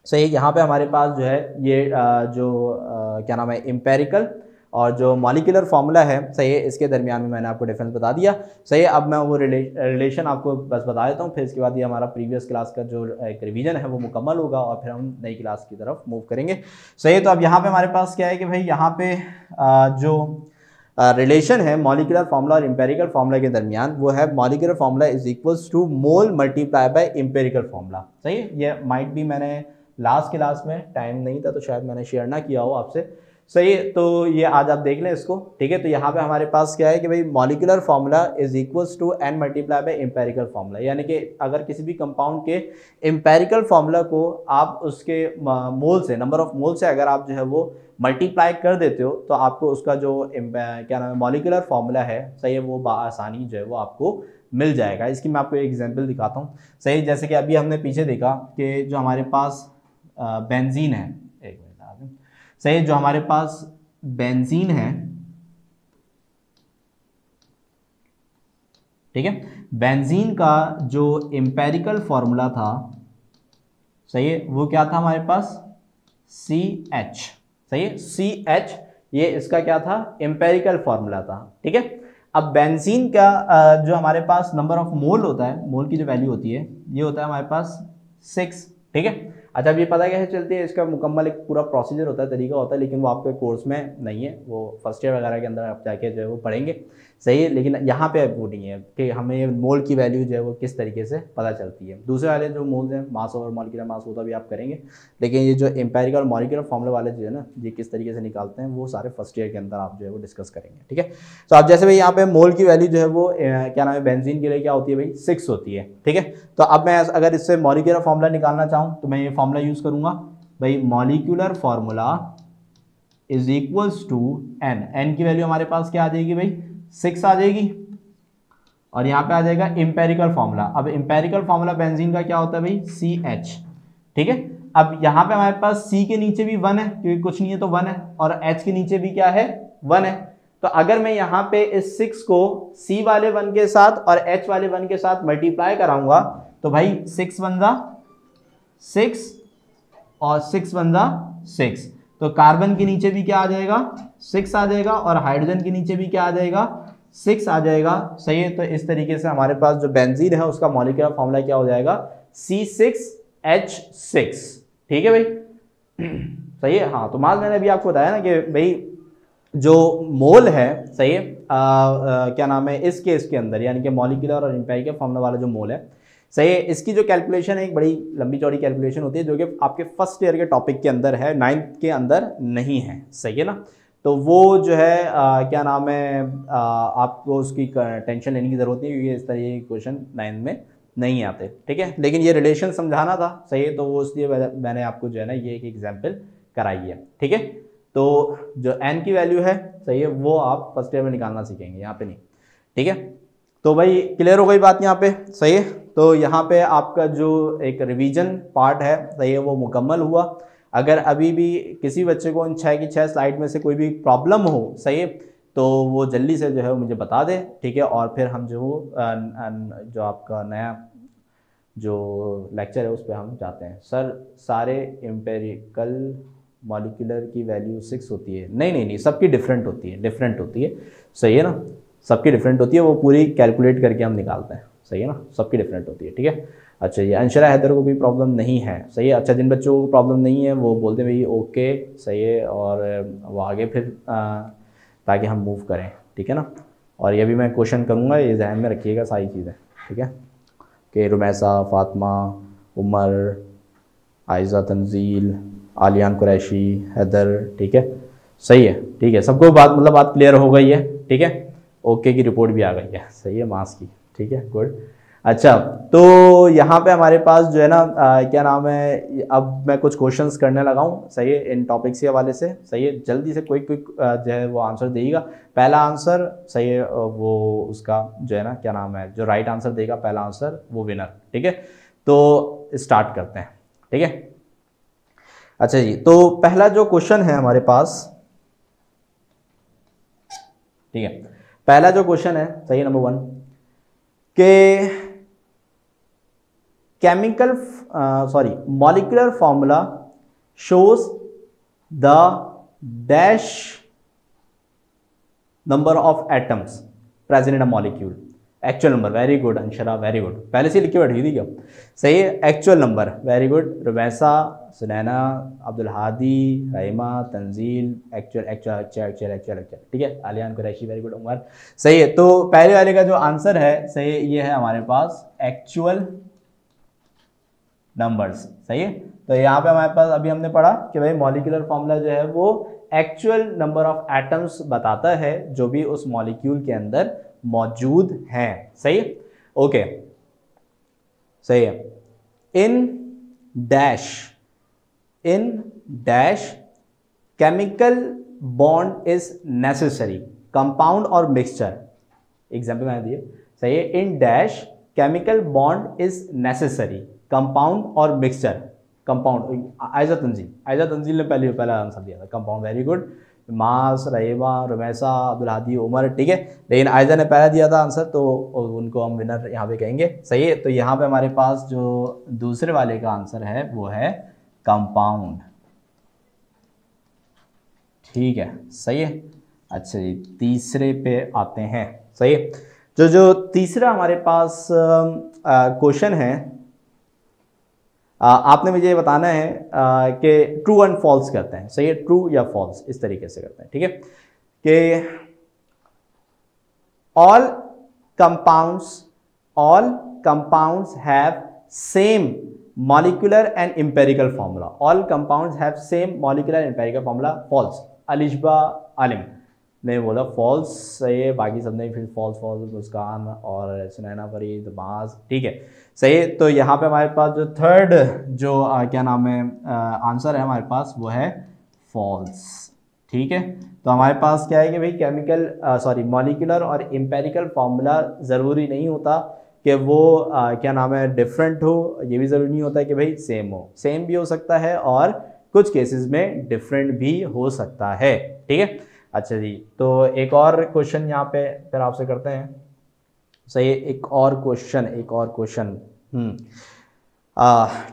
सही, यहाँ पे हमारे पास जो है ये क्या नाम है एम्पेरिकल और जो मॉलिक्यूलर फॉर्मूला है, सही है, इसके दरमियान में मैंने आपको डिफरेंस बता दिया। सही है, अब मैं वो रिलेशन आपको बस बता देता हूँ, फिर इसके बाद ये हमारा प्रीवियस क्लास का जो एक रिवीजन है वो मुकम्मल होगा और फिर हम नई क्लास की तरफ मूव करेंगे। सही है, तो अब यहाँ पे हमारे पास क्या है कि भाई यहाँ पे जो रिलेशन है मॉलिक्यूलर फॉर्मूला और एम्पेरिकल फॉर्मूला के दरमियान वो है molecular formula is equals to mole multiply by empirical formula. सही है, ये माइट भी मैंने लास्ट क्लास में टाइम नहीं था तो शायद मैंने शेयर ना किया हो आपसे। सही है, तो ये आज आप देख लें इसको। ठीक है, तो यहाँ पे हमारे पास क्या है कि भाई molecular formula is equals to n multiply by empirical formula, यानी कि अगर किसी भी कंपाउंड के एम्पेरिकल फॉर्मूला को आप उसके मोल से, नंबर ऑफ मोल से अगर आप जो है वो मल्टीप्लाई कर देते हो तो आपको उसका जो क्या नाम है मॉलिक्यूलर फॉर्मूला है, सही है, वो आसानी जो है वो आपको मिल जाएगा। इसकी मैं आपको एक एग्जांपल दिखाता हूँ। सही, जैसे कि अभी हमने पीछे देखा कि जो हमारे पास बेंजीन है, एक मिनट, सही, जो हमारे पास बेंजीन है, ठीक है, बेंजीन का जो एम्पेरिकल फॉर्मूला था, सही है, वो क्या था हमारे पास CH। सही है, CH ये इसका क्या था, एम्पेरिकल फॉर्मूला था। ठीक है, अब बेंजीन का जो हमारे पास नंबर ऑफ मोल होता है, मोल की जो वैल्यू होती है ये होता है हमारे पास 6। ठीक है, अच्छा, अब ये पता कैसे चलती है, इसका मुकम्मल एक पूरा प्रोसीजर होता है, तरीका होता है, लेकिन वो आपके कोर्स में नहीं है, वो फर्स्ट ईयर वगैरह के अंदर आप जाके जो है वो पढ़ेंगे। सही है, लेकिन यहाँ पे वो नहीं है कि हमें मोल की वैल्यू जो है वो किस तरीके से पता चलती है। दूसरे वाले जो मोल्स हैं, मास और मॉलिक्यूलर मास, वो तो भी आप करेंगे, लेकिन ये जो एम्पेरिकल और मॉलिक्यूलर फॉर्मूला वाले जो है ना, ये किस तरीके से निकालते हैं वो सारे फर्स्ट ईयर के अंदर आप जो है वो डिस्कस करेंगे। ठीक है, तो आप जैसे भाई यहाँ पे मोल की वैल्यू जो है वो क्या नाम है बेंजीन के लिए क्या होती है भाई 6 होती है। ठीक है, तो अब मैं अगर इससे मॉलिक्यूलर फॉर्मूला निकालना चाहूँ तो मैं ये फॉर्मूला यूज करूंगा भाई, molecular formula is equals to n की वैल्यू हमारे पास क्या आ जाएगी भाई 6 आ जाएगी, और यहाँ पे आ जाएगा एम्पेरिकल फॉर्मूला। अब एम्पेरिकल फॉर्मूला बेंजीन का क्या होता है भाई CH। ठीक है, अब यहाँ पे हमारे पास C के नीचे भी 1 है क्योंकि कुछ नहीं है तो 1 है, और H के नीचे भी क्या है 1 है। तो अगर मैं यहाँ पे इस 6 को C वाले 1 के साथ और H वाले 1 के साथ मल्टीप्लाई कराऊंगा तो भाई 6 1 जा 6 और 6 1 जा 6, तो कार्बन के नीचे भी क्या आ जाएगा 6 आ जाएगा, और हाइड्रोजन के नीचे भी क्या आ जाएगा 6 आ जाएगा। सही है, तो इस तरीके से हमारे पास जो बेंजीन है उसका मॉलिक्यूलर फॉर्मूला क्या हो जाएगा C6H6। ठीक है भाई, सही है। हाँ, तो मान मैंने अभी आपको बताया ना कि भाई जो मोल है, सही है, क्या नाम है, इस केस के अंदर यानी कि मॉलिक्यूलर और एम्पिरिकल फॉर्मूला वाला जो मोल है, सही है, इसकी जो कैलकुलेशन है एक बड़ी लंबी चौड़ी कैलकुलेशन होती है जो कि आपके फर्स्ट ईयर के टॉपिक के अंदर है, 9th के अंदर नहीं है, सही है ना। तो वो जो है क्या नाम है, आपको उसकी टेंशन लेने की ज़रूरत नहीं, क्योंकि इस तरह के क्वेश्चन 9th में नहीं आते, ठीक है। लेकिन ये रिलेशन समझाना था, सही है, तो वो इसलिए मैंने आपको जो है ना ये एक एग्जाम्पल कराई है, ठीक है। तो जो n की वैल्यू है, सही है, वो आप फर्स्ट ईयर में निकालना सीखेंगे, यहाँ पे नहीं, ठीक है। तो भाई क्लियर हो गई बात यहाँ पे, सही है। तो यहाँ पे आपका जो एक रिवीजन पार्ट है, सही है, वो मुकम्मल हुआ। अगर अभी भी किसी बच्चे को इन 6 की 6 स्लाइड में से कोई भी प्रॉब्लम हो, सही है, तो वो जल्दी से जो है मुझे बता दे, ठीक है। और फिर हम जो आपका नया जो लेक्चर है उस पर हम जाते हैं। सर सारे एम्पेरिकल मॉलिक्यूलर की वैल्यू 6 होती है? नहीं नहीं नहीं, सबकी डिफरेंट होती है, डिफरेंट होती है, सही है ना, सबकी डिफरेंट होती है, वो पूरी कैलकुलेट करके हम निकालते हैं, सही है ना, सबकी डिफरेंट होती है, ठीक है। अच्छा, ये अंशरा हैदर को कोई प्रॉब्लम नहीं है, सही है। अच्छा, जिन बच्चों को प्रॉब्लम नहीं है वो बोलते हैं भाई ओके, सही है, और वो आगे फिर ताकि हम मूव करें, ठीक है ना। और ये भी मैं क्वेश्चन करूँगा, ये जहन में रखिएगा सारी चीज़ें, ठीक है, कि रुमैसा, फातिमा, उमर, आयज़ा तंजील, आलियान कुरैशी, हैदर, ठीक है, सही है, ठीक है, सबको बात क्लियर हो गई है, ठीक है। ओके की रिपोर्ट भी आ गई है, सही है, मास की, ठीक है, गुड। अच्छा, तो यहाँ पे हमारे पास जो है ना क्या नाम है, अब मैं कुछ क्वेश्चंस करने लगा हूँ, सही है, इन टॉपिक्स के हवाले से, सही है, जल्दी से क्विक जो है वो आंसर देगा। पहला आंसर, सही है, वो उसका जो है ना क्या नाम है, जो राइट आंसर देगा पहला आंसर, वो विनर, ठीक है। तो स्टार्ट करते हैं, ठीक है। अच्छा जी, तो पहला जो क्वेश्चन है हमारे पास, ठीक है, पहला जो क्वेश्चन है, सही है, नंबर 1 के chemical molecular formula shows the dash number of atoms present in a molecule. Actual number, very good Anshara, very good, पहले से लिखी बैठी थी क्या, सही है, actual number, very good. Rumaisa, Sunaina, Abdul Hadi, Rahima, Tanzeel, actual actual actual actual actual actual, ठीक है, आलियान कुरैशी, वेरी गुड, उमर, सही है। तो पहले वाले का जो आंसर है, सही है, ये है हमारे पास एक्चुअल नंबर्स, सही है। तो यहाँ पे हमारे पास अभी हमने पढ़ा कि भाई मॉलिक्यूलर फॉर्मूला जो है वो एक्चुअल नंबर ऑफ एटम्स बताता है जो भी उस मॉलिक्यूल के अंदर मौजूद हैं, सही है, ओके, सही है। In dash chemical bond is necessary, compound और मिक्सचर, एग्जाम्पल मैंने दिए, सही है। In dash chemical bond is necessary, compound और मिक्सचर, कंपाउंड, आयज़ा तंजील ने पहला आंसर दिया था, कंपाउंड, वेरी गुड। मास, रहीमा, रुमैसा, अब्दुल हादी, उमर, ठीक है, लेकिन आयज़ा ने पहला दिया था आंसर, तो उनको हम विनर यहाँ पे कहेंगे, सही है। तो यहाँ पे हमारे पास जो दूसरे वाले का आंसर है वो है कंपाउंड, ठीक है, सही है। अच्छा जी, तीसरे पे आते हैं, सही है। जो तीसरा हमारे पास क्वेश्चन है, आपने मुझे ये बताना है कि ट्रू एंड फॉल्स करते हैं, सही है, ट्रू या फॉल्स, इस तरीके से करते हैं, ठीक है, कि all compounds have same molecular and empirical formula, all compounds have same molecular and empirical formula, false. Alishba Alim ने बोला फॉल्स, सही है, बाकी सब ने फिर फॉल्स, मुस्कान और सुनैना, फरीद, माज, ठीक है, सही है। तो यहाँ पे हमारे पास जो थर्ड जो क्या नाम है आंसर है हमारे पास, वो है फॉल्स, ठीक है। तो हमारे पास क्या है कि भाई मॉलिक्यूलर और एम्पेरिकल फॉर्मूला ज़रूरी नहीं होता कि वो क्या नाम है डिफरेंट हो, ये भी ज़रूरी नहीं होता कि भाई सेम हो, सेम भी हो सकता है और कुछ केसेस में डिफरेंट भी हो सकता है, ठीक है। अच्छा जी, तो एक और क्वेश्चन यहाँ पे फिर आपसे करते हैं, सही है, एक और question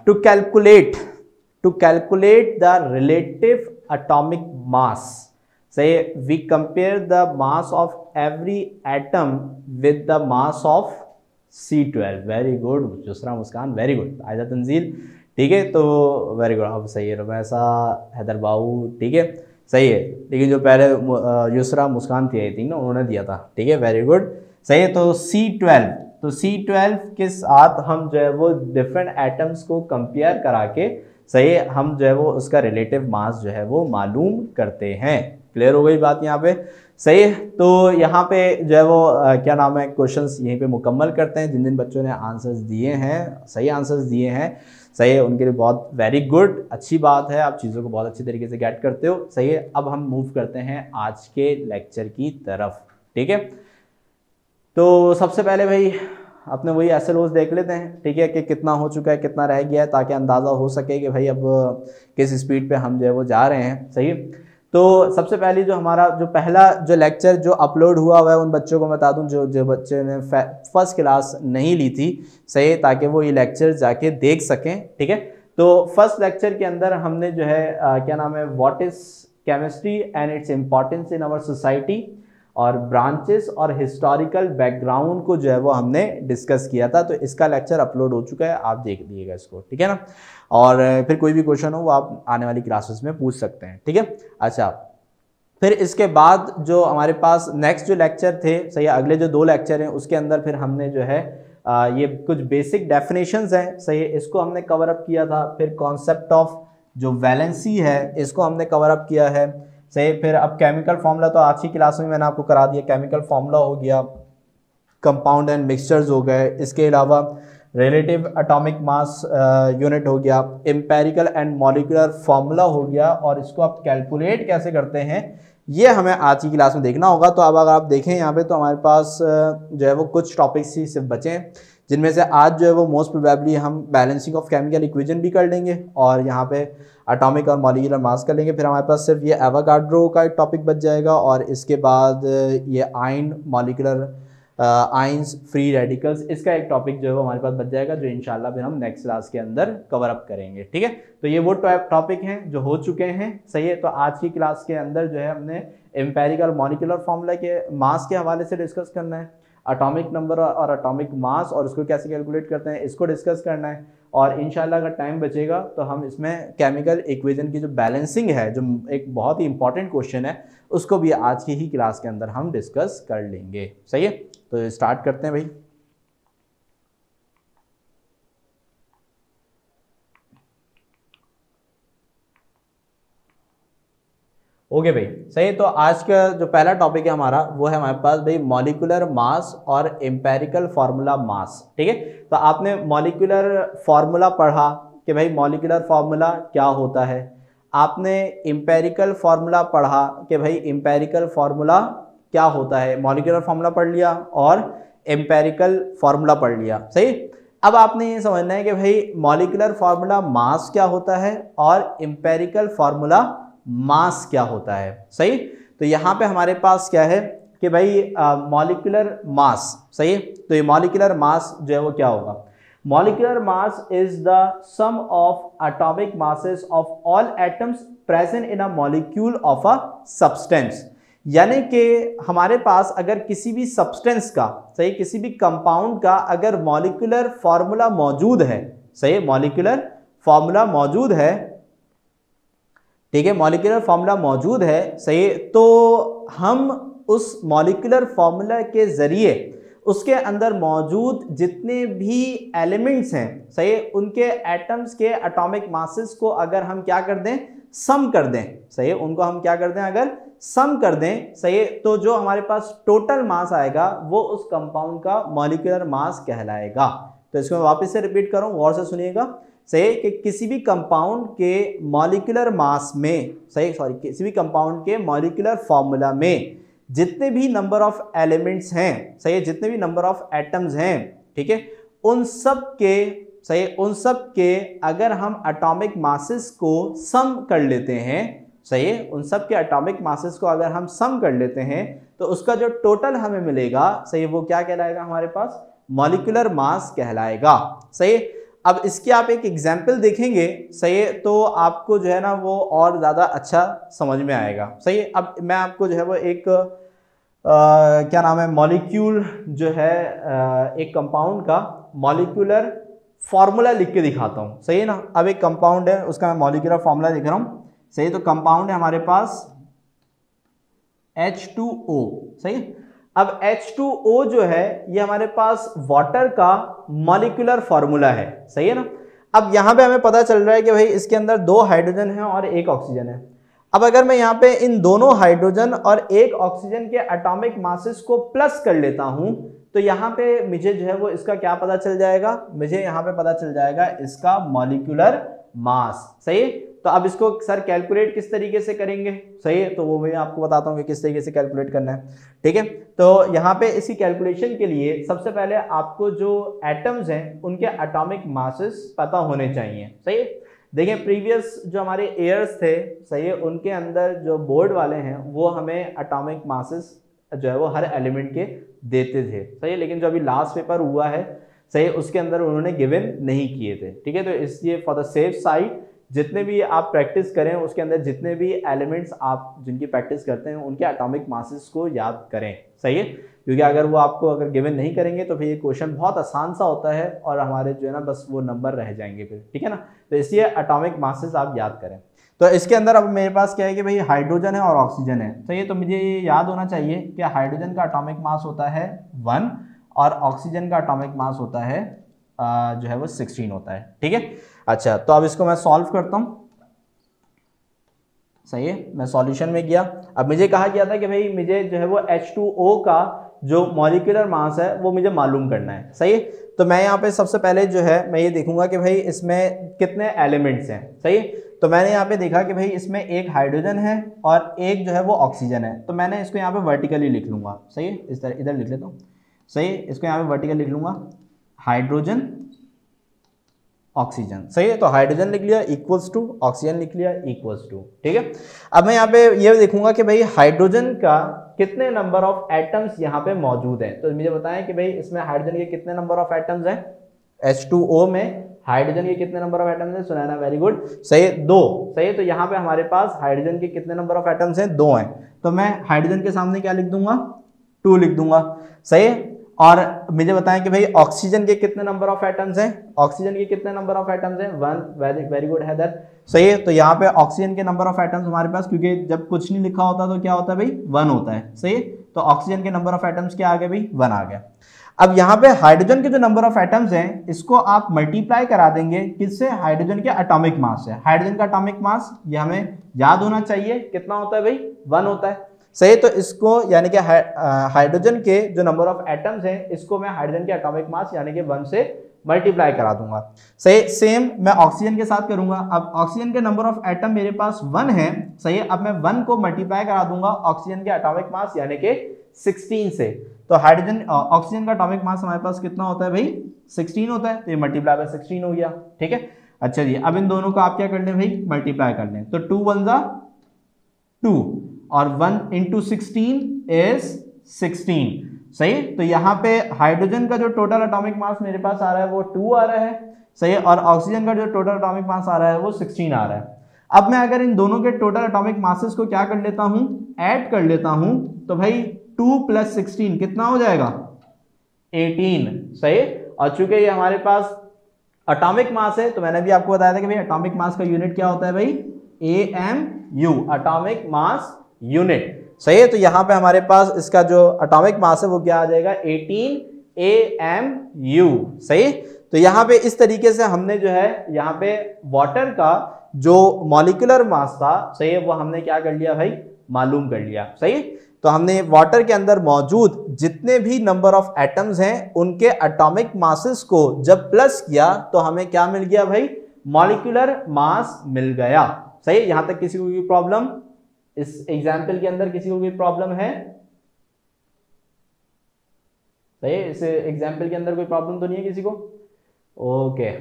to calculate the relative atomic mass, सही है, we compare the mass of every atom with the mass of C12, very good Jusra, Muskan, very good, Ayza Tanzeel, ठीक है, तो वेरी गुड, अब सही है, रुमैसा, हैदर बाऊ, ठीक है, सही है, लेकिन जो पहले युसरा मुस्कान थी आई थिंक ना, उन्होंने दिया था, ठीक है, वेरी गुड, सही है। तो C12, तो C12 के साथ हम जो है वो डिफरेंट एटम्स को कंपेयर करा के, सही है, हम जो है वो उसका रिलेटिव मास जो है वो मालूम करते हैं। क्लियर हो गई बात यहाँ पे, सही है। तो यहाँ पे जो है वो क्या नाम है, क्वेश्चंस यहीं पे मुकम्मल करते हैं। जिन जिन बच्चों ने आंसर्स दिए हैं, सही आंसर्स दिए हैं, सही है, उनके लिए बहुत वेरी गुड, अच्छी बात है, आप चीज़ों को बहुत अच्छी तरीके से गेट करते हो, सही है। अब हम मूव करते हैं आज के लेक्चर की तरफ, ठीक है। तो सबसे पहले भाई अपने वही SLOs देख लेते हैं, ठीक है, कि कितना हो चुका है, कितना रह गया है, ताकि अंदाज़ा हो सके कि भाई अब किस स्पीड पे हम जो है वो जा रहे हैं, सही। तो सबसे पहले जो हमारा जो पहला जो लेक्चर जो अपलोड हुआ है उन बच्चों को बता दूं जो बच्चे ने फर्स्ट क्लास नहीं ली थी, सही, ताकि वो ये लेक्चर जाके देख सकें, ठीक है। तो फर्स्ट लेक्चर के अंदर हमने जो है क्या नाम है, what is chemistry and its importance in our society और ब्रांचेस और हिस्टोरिकल बैकग्राउंड को जो है वो हमने डिस्कस किया था। तो इसका लेक्चर अपलोड हो चुका है, आप देख लीजिएगा इसको, ठीक है ना। और फिर कोई भी क्वेश्चन हो वो आप आने वाली क्लासेस में पूछ सकते हैं, ठीक है। अच्छा, फिर इसके बाद जो हमारे पास नेक्स्ट जो लेक्चर थे, सही, अगले जो 2 लेक्चर हैं उसके अंदर फिर हमने जो है ये कुछ बेसिक डेफिनेशंस हैं, सही, इसको हमने कवर अप किया था। फिर कॉन्सेप्ट ऑफ जो वैलेंसी है इसको हमने कवर अप किया है, सही। फिर अब केमिकल फार्मूला तो आज की क्लास में मैंने आपको करा दिया, केमिकल फार्मूला हो गया, कंपाउंड एंड मिक्सचर्स हो गए, इसके अलावा रिलेटिव एटॉमिक मास यूनिट हो गया, एम्पेरिकल एंड मॉलिक्यूलर फार्मूला हो गया, और इसको आप कैलकुलेट कैसे करते हैं ये हमें आज की क्लास में देखना होगा। तो अब अगर आप देखें यहाँ पे तो हमारे पास जो है वो कुछ टॉपिक्स ही सिर्फ बचे हैं, जिनमें से आज जो है वो मोस्ट प्रोबेबली हम बैलेंसिंग ऑफ केमिकल इक्वेशन भी कर लेंगे और यहाँ पे एटॉमिक और मॉलिक्यूलर मास कर लेंगे। फिर हमारे पास सिर्फ ये एवोगाड्रो का एक टॉपिक बच जाएगा, और इसके बाद ये ion molecular ions free radicals, इसका एक टॉपिक जो है वो हमारे पास बच जाएगा, जो इंशाल्लाह फिर हम नेक्स्ट क्लास के अंदर कवर अप करेंगे, ठीक है। तो ये वो टॉपिक हैं जो हो चुके हैं, सही है। तो आज की क्लास के अंदर जो है हमने एम्पेरिकल मॉलिक्यूलर फार्मूला के मास के हवाले से डिस्कस करना है, एटॉमिक नंबर और एटॉमिक मास और उसको कैसे कैलकुलेट करते हैं इसको डिस्कस करना है, और इंशाल्लाह अगर टाइम बचेगा तो हम इसमें केमिकल इक्वेशन की जो बैलेंसिंग है, जो एक बहुत ही इंपॉर्टेंट क्वेश्चन है, उसको भी आज की ही क्लास के अंदर हम डिस्कस कर लेंगे, सही है। तो स्टार्ट करते हैं भाई। ओके भाई, सही। तो आज का जो पहला टॉपिक है हमारा वो है हमारे पास भाई मॉलिक्यूलर मास और एम्पेरिकल फार्मूला मास, ठीक है। तो आपने मॉलिक्यूलर फार्मूला पढ़ा कि भाई मॉलिक्यूलर फार्मूला क्या होता है, आपने एम्पेरिकल फार्मूला पढ़ा कि भाई एम्पेरिकल फार्मूला क्या होता है, मॉलिक्यूलर फार्मूला पढ़ लिया और एम्पेरिकल फार्मूला पढ़ लिया, सही। अब आपने ये समझना है कि भाई मॉलिक्यूलर फार्मूला मास क्या होता है और एम्पेरिकल फार्मूला मास क्या होता है, सही। तो यहाँ पे हमारे पास क्या है कि भाई मॉलिक्यूलर मास, सही। तो ये मॉलिक्यूलर मास जो है वो क्या होगा, molecular mass is the sum of atomic masses of all atoms present in a molecule of a substance. यानी कि हमारे पास अगर किसी भी सब्सटेंस का, सही, किसी भी कंपाउंड का अगर मॉलिक्यूलर फार्मूला मौजूद है, सही, मॉलिक्यूलर फार्मूला मौजूद है, ठीक है, मॉलिक्यूलर फार्मूला मौजूद है, सही, तो हम उस मॉलिक्यूलर फार्मूला के जरिए उसके अंदर मौजूद जितने भी एलिमेंट्स हैं, सही, उनके एटम्स के एटॉमिक मासेस को अगर हम क्या कर दें, सम कर दें, सही, उनको हम क्या कर दें, अगर सम कर दें, सही, तो जो हमारे पास टोटल मास आएगा वो उस कंपाउंड का मॉलिक्यूलर मास कहलाएगा। तो इसको मैं वापस से रिपीट करूं, गौर से सुनिएगा, सही, कि किसी भी कंपाउंड के मॉलिक्यूलर मास में, सही, सॉरी, किसी भी कंपाउंड के मॉलिक्यूलर फार्मूला में जितने भी नंबर ऑफ एलिमेंट्स हैं, सही, जितने भी नंबर ऑफ एटम्स हैं, ठीक है, उन सब के, सही, उन सब के अगर हम एटॉमिक मासेस को सम कर लेते हैं, सही, उन सब के एटॉमिक मासेस को अगर हम सम कर लेते हैं तो उसका जो टोटल हमें मिलेगा, सही, वो क्या कहलाएगा, हमारे पास मॉलिक्यूलर मास कहलाएगा, सही। अब इसकी आप एक एग्जाम्पल देखेंगे, सही, तो आपको जो है ना वो और ज़्यादा अच्छा समझ में आएगा, सही। अब मैं आपको जो है वो एक क्या नाम है, मॉलिक्यूल जो है एक कंपाउंड का मॉलिक्यूलर फार्मूला लिख के दिखाता हूँ, सही है ना। अब एक कंपाउंड है, उसका मैं मॉलिक्यूलर फार्मूला लिख रहा हूँ, सही, तो कंपाउंड है हमारे पास H2O, सही। अब H2O जो है ये हमारे पास वाटर का मॉलिक्यूलर फॉर्मूला है, सही है ना। अब यहां पे हमें पता चल रहा है कि भाई इसके अंदर 2 हाइड्रोजन है और 1 ऑक्सीजन है। अब अगर मैं यहाँ पे इन दोनों हाइड्रोजन और 1 ऑक्सीजन के एटॉमिक मासेस को प्लस कर लेता हूं तो यहाँ पे मुझे जो है वो इसका क्या पता चल जाएगा, मुझे यहाँ पे पता चल जाएगा इसका मॉलिक्यूलर मास, सही। तो अब इसको सर कैलकुलेट किस तरीके से करेंगे, सही है, तो वो मैं आपको बताता हूँ कि किस तरीके से कैलकुलेट करना है, ठीक है। तो यहाँ पे इसी कैलकुलेशन के लिए सबसे पहले आपको जो एटम्स हैं उनके एटॉमिक मासेस पता होने चाहिए, सही है। देखिए प्रीवियस जो हमारे एयर्स थे, सही है, उनके अंदर जो बोर्ड वाले हैं वो हमें एटॉमिक मासेस जो है वो हर एलिमेंट के देते थे, सही है, लेकिन जो अभी लास्ट पेपर हुआ है, सही, उसके अंदर उन्होंने गिवन नहीं किए थे, ठीक है। तो इसलिए फॉर द सेफ साइड जितने भी आप प्रैक्टिस करें उसके अंदर जितने भी एलिमेंट्स आप जिनकी प्रैक्टिस करते हैं उनके एटॉमिक मासेस को याद करें, सही है, क्योंकि अगर वो आपको अगर गिवन नहीं करेंगे तो फिर ये क्वेश्चन बहुत आसान सा होता है और हमारे जो है ना बस वो नंबर रह जाएंगे फिर, ठीक है ना। तो इसलिए एटॉमिक मासेस आप याद करें। तो इसके अंदर अब मेरे पास क्या है कि भाई हाइड्रोजन है और ऑक्सीजन है, सही है। तो मुझे ये याद होना चाहिए कि हाइड्रोजन का एटॉमिक मास होता है 1 और ऑक्सीजन का एटॉमिक मास होता है जो है वो 16 होता है, ठीक है। अच्छा, तो अब इसको मैं सॉल्व करता हूं, सही है, मैं सॉल्यूशन में गया। अब मुझे कहा गया था कि भाई मुझे जो है वो H2O का जो मॉलिक्यूलर मास है वो मुझे मालूम करना है, सही है। तो मैं यहाँ पे सबसे पहले जो है मैं ये देखूंगा कि भाई इसमें कितने एलिमेंट्स हैं, सही है। तो मैंने यहाँ पे देखा कि भाई इसमें 1 हाइड्रोजन है और 1 जो है वो ऑक्सीजन है, तो मैंने इसको यहाँ पे वर्टिकली लिख लूंगा, सही है, इस तरह इधर लिख लेता हूँ, सही, इसको यहाँ पे वर्टिकल लिख लूंगा, हाइड्रोजन ऑक्सीजन, सही है। तो हाइड्रोजन लिख लिया इक्वल्स टू, ऑक्सीजन लिख लिया इक्वल्स टू, ठीक है। अब मैं यहाँ पे ये देखूंगा कि भाई हाइड्रोजन का कितने नंबर ऑफ एटम्स यहाँ पे मौजूद हैं। तो मुझे बताएं कि भाई इसमें हाइड्रोजन के कितने नंबर ऑफ एटम्स हैं, H2O में हाइड्रोजन के कितने नंबर ऑफ एटम्स हैं, सुना ना, वेरी गुड, सही है, 2, सही है। तो यहाँ पे हमारे पास हाइड्रोजन के कितने नंबर ऑफ एटम्स हैं, 2 हैं। तो मैं हाइड्रोजन के सामने क्या लिख दूंगा, 2 लिख दूंगा, सही है। और मुझे बताएं कि भाई ऑक्सीजन के कितने नंबर ऑफ एटम्स हैं, ऑक्सीजन के कितने नंबर ऑफ एटम्स हैं, 1, वेरी गुड हैदर, सही है। तो यहाँ पे ऑक्सीजन के नंबर ऑफ एटम्स हमारे पास, क्योंकि जब कुछ नहीं लिखा होता तो क्या होता है भाई 1 होता है, सही है। तो ऑक्सीजन के नंबर ऑफ एटम्स क्या आ गए भाई, 1 आ गया। अब यहाँ पे हाइड्रोजन के जो नंबर ऑफ एटम्स हैं इसको आप मल्टीप्लाई करा देंगे किससे, हाइड्रोजन के एटॉमिक मास से। हाइड्रोजन का एटॉमिक मास ये हमें याद होना चाहिए कितना होता है भाई, 1 होता है, सही। तो इसको यानी कि हाइड्रोजन के जो नंबर ऑफ एटम्स हैं इसको मैं हाइड्रोजन के एटॉमिक मास यानी कि 1 से मल्टीप्लाई करा दूंगा, सही। सेम मैं ऑक्सीजन के साथ करूंगा। अब ऑक्सीजन के नंबर ऑफ एटम मेरे पास 1 है, सही है। अब मैं 1 को मल्टीप्लाई करा दूंगा ऑक्सीजन के एटॉमिक मास यानी कि 16 से। तो हाइड्रोजन ऑक्सीजन का एटॉमिक मास हमारे पास कितना होता है भाई, 16 होता है। तो ये मल्टीप्लाई बाय 16 हो गया, ठीक है। अच्छा जी, अब इन दोनों को आप क्या कर लें भाई, मल्टीप्लाई कर लें। तो 2 1 जा 2 और 1 into 16 is 16, सही। तो यहाँ पे हाइड्रोजन का जो टोटल एटॉमिक मास मेरे पास आ रहा है वो 2 आ रहा है, सही, और ऑक्सीजन का जो टोटल एटॉमिक मास आ रहा है वो 16 आ रहा है। अब मैं अगर इन दोनों के टोटल एटॉमिक मासेस को क्या कर लेता हूं, ऐड कर लेता हूं, तो भाई 2 + 16 कितना हो जाएगा, 18, सही। और चूंकि ये हमारे पास एटॉमिक मास है तो मैंने भी आपको बताया था कि भाई एटॉमिक मास का यूनिट क्या होता है भाई, AMU, एटॉमिक मास यूनिट, सही है। तो यहां पे हमारे पास इसका जो एटॉमिक मास है वो क्या आ जाएगा, 18 AMU, सही। तो यहां पे इस तरीके से हमने जो है यहाँ पे वाटर का जो मॉलिक्यूलर मास था, सही है, वो हमने क्या कर लिया भाई, मालूम कर लिया, सही। तो हमने वाटर के अंदर मौजूद जितने भी नंबर ऑफ एटम्स हैं उनके एटॉमिक मासेस को जब प्लस किया तो हमें क्या मिल गया भाई, मॉलिक्यूलर मास मिल गया, सही। यहां तक किसी को कोई प्रॉब्लम, इस एग्जाम्पल के अंदर किसी को कोई प्रॉब्लम है, सही। इस एग्जाम्पल के अंदर कोई प्रॉब्लम तो नहीं है किसी को, ओके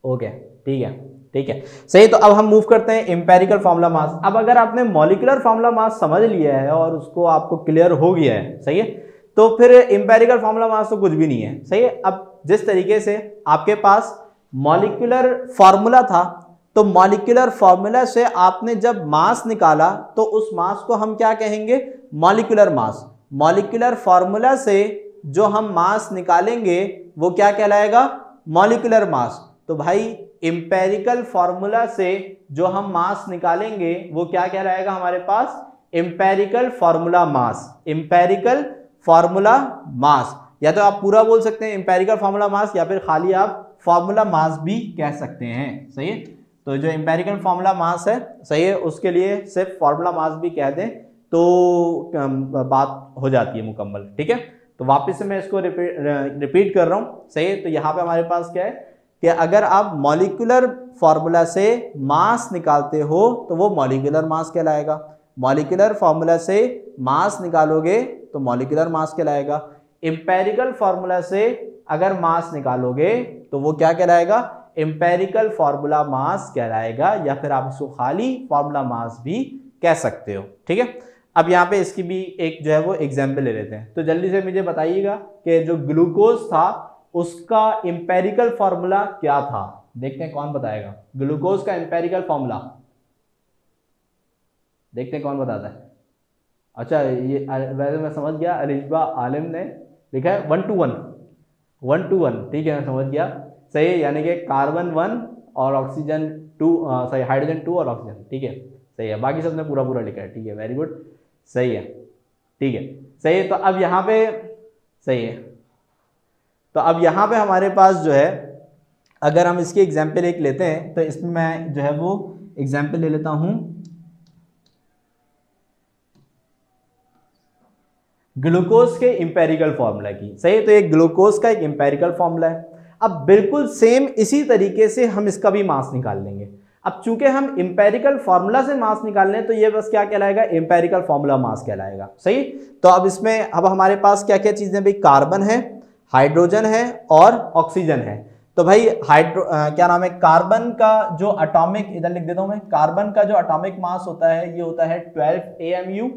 ओके, ठीक है ठीक है, सही। तो अब हम मूव करते हैं एम्पेरिकल फार्मूला मास। अब अगर आपने मॉलिक्यूलर फार्मूला मास समझ लिया है और उसको आपको क्लियर हो गया है, सही है, तो फिर एम्पेरिकल फार्मूला मास तो कुछ भी नहीं है, सही है। अब जिस तरीके से आपके पास मॉलिक्यूलर फार्मूला था तो मॉलिक्यूलर फार्मूला से आपने जब मास निकाला तो उस मास को हम क्या कहेंगे, मॉलिक्यूलर मास। मॉलिक्यूलर फार्मूला से जो हम मास निकालेंगे वो क्या कहलाएगा, मॉलिक्यूलर मास। तो भाई इंपेरिकल फॉर्मूला से जो हम मास निकालेंगे वो क्या कहलाएगा हमारे पास, empirical formula mass, empirical formula mass, या तो आप पूरा बोल सकते हैं इंपेरिकल फॉर्मूला मास, या फिर खाली आप फॉर्मूला मास भी कह सकते हैं, सही है। तो जो इंपेरिकल फॉर्मूला मास है, सही है, उसके लिए सिर्फ फॉर्मूला मास भी कह दें तो बात हो जाती है मुकम्मल, ठीक है। तो वापस से मैं इसको रिपीट कर रहा हूँ, सही है। तो यहाँ पे हमारे पास क्या है कि अगर आप मॉलिक्यूलर फॉर्मूला से मास निकालते हो तो वो मॉलिक्यूलर मास कहलाएगा, मॉलिक्यूलर फॉर्मूला से मास निकालोगे तो मॉलिक्यूलर मास कहलाएगा, इंपेरिकल फॉर्मूला से अगर मास निकालोगे तो वो क्या कहलाएगा, इंपेरिकल फॉर्मूला मास कहलाएगा, या फिर आप इसको खाली फॉर्मूला मास भी कह सकते हो, ठीक है। अब यहाँ पे इसकी भी एक जो है वो एग्जाम्पल ले लेते हैं। तो जल्दी से मुझे बताइएगा कि जो ग्लूकोज था उसका इंपेरिकल फॉर्मूला क्या था, देखते हैं कौन बताएगा। ग्लूकोज का इंपेरिकल फॉर्मूला देखते हैं कौन बताता है। अच्छा, ये वैसे मैं समझ गया, अरिशबा आलिम ने लिखा है 1 to 1, 1 to 1, ठीक है, मैं समझ गया, सही है। यानी कि कार्बन 1 और ऑक्सीजन 2, सही, हाइड्रोजन 2 और ऑक्सीजन, ठीक है, सही है। बाकी सबने पूरा पूरा लिखा है, ठीक है, वेरी गुड, सही है, ठीक है, सही है। तो अब यहाँ पे सही है, तो अब यहाँ पे हमारे पास जो है, अगर हम इसकी एग्जाम्पल एक लेते हैं तो इसमें मैं जो है वो एग्जाम्पल ले लेता हूँ ग्लूकोज के इंपेरिकल फॉर्मूला की, सही। तो ये ग्लूकोज का एक इंपेरिकल फॉर्मूला है। अब बिल्कुल सेम इसी तरीके से हम इसका भी मास निकाल लेंगे। अब चूंकि हम इंपेरिकल फॉर्मूला से मास निकाल लें तो ये बस क्या कहलाएगा, इंपेरिकल फॉर्मूला मास कहलाएगा, सही। तो अब इसमें अब हमारे पास क्या क्या चीजें भाई, कार्बन है, हाइड्रोजन है और ऑक्सीजन है। तो भाई क्या नाम है, कार्बन का जो एटॉमिक, इधर लिख देता हूं मैं, कार्बन का जो एटॉमिक मास होता है ये होता है 12 AMU,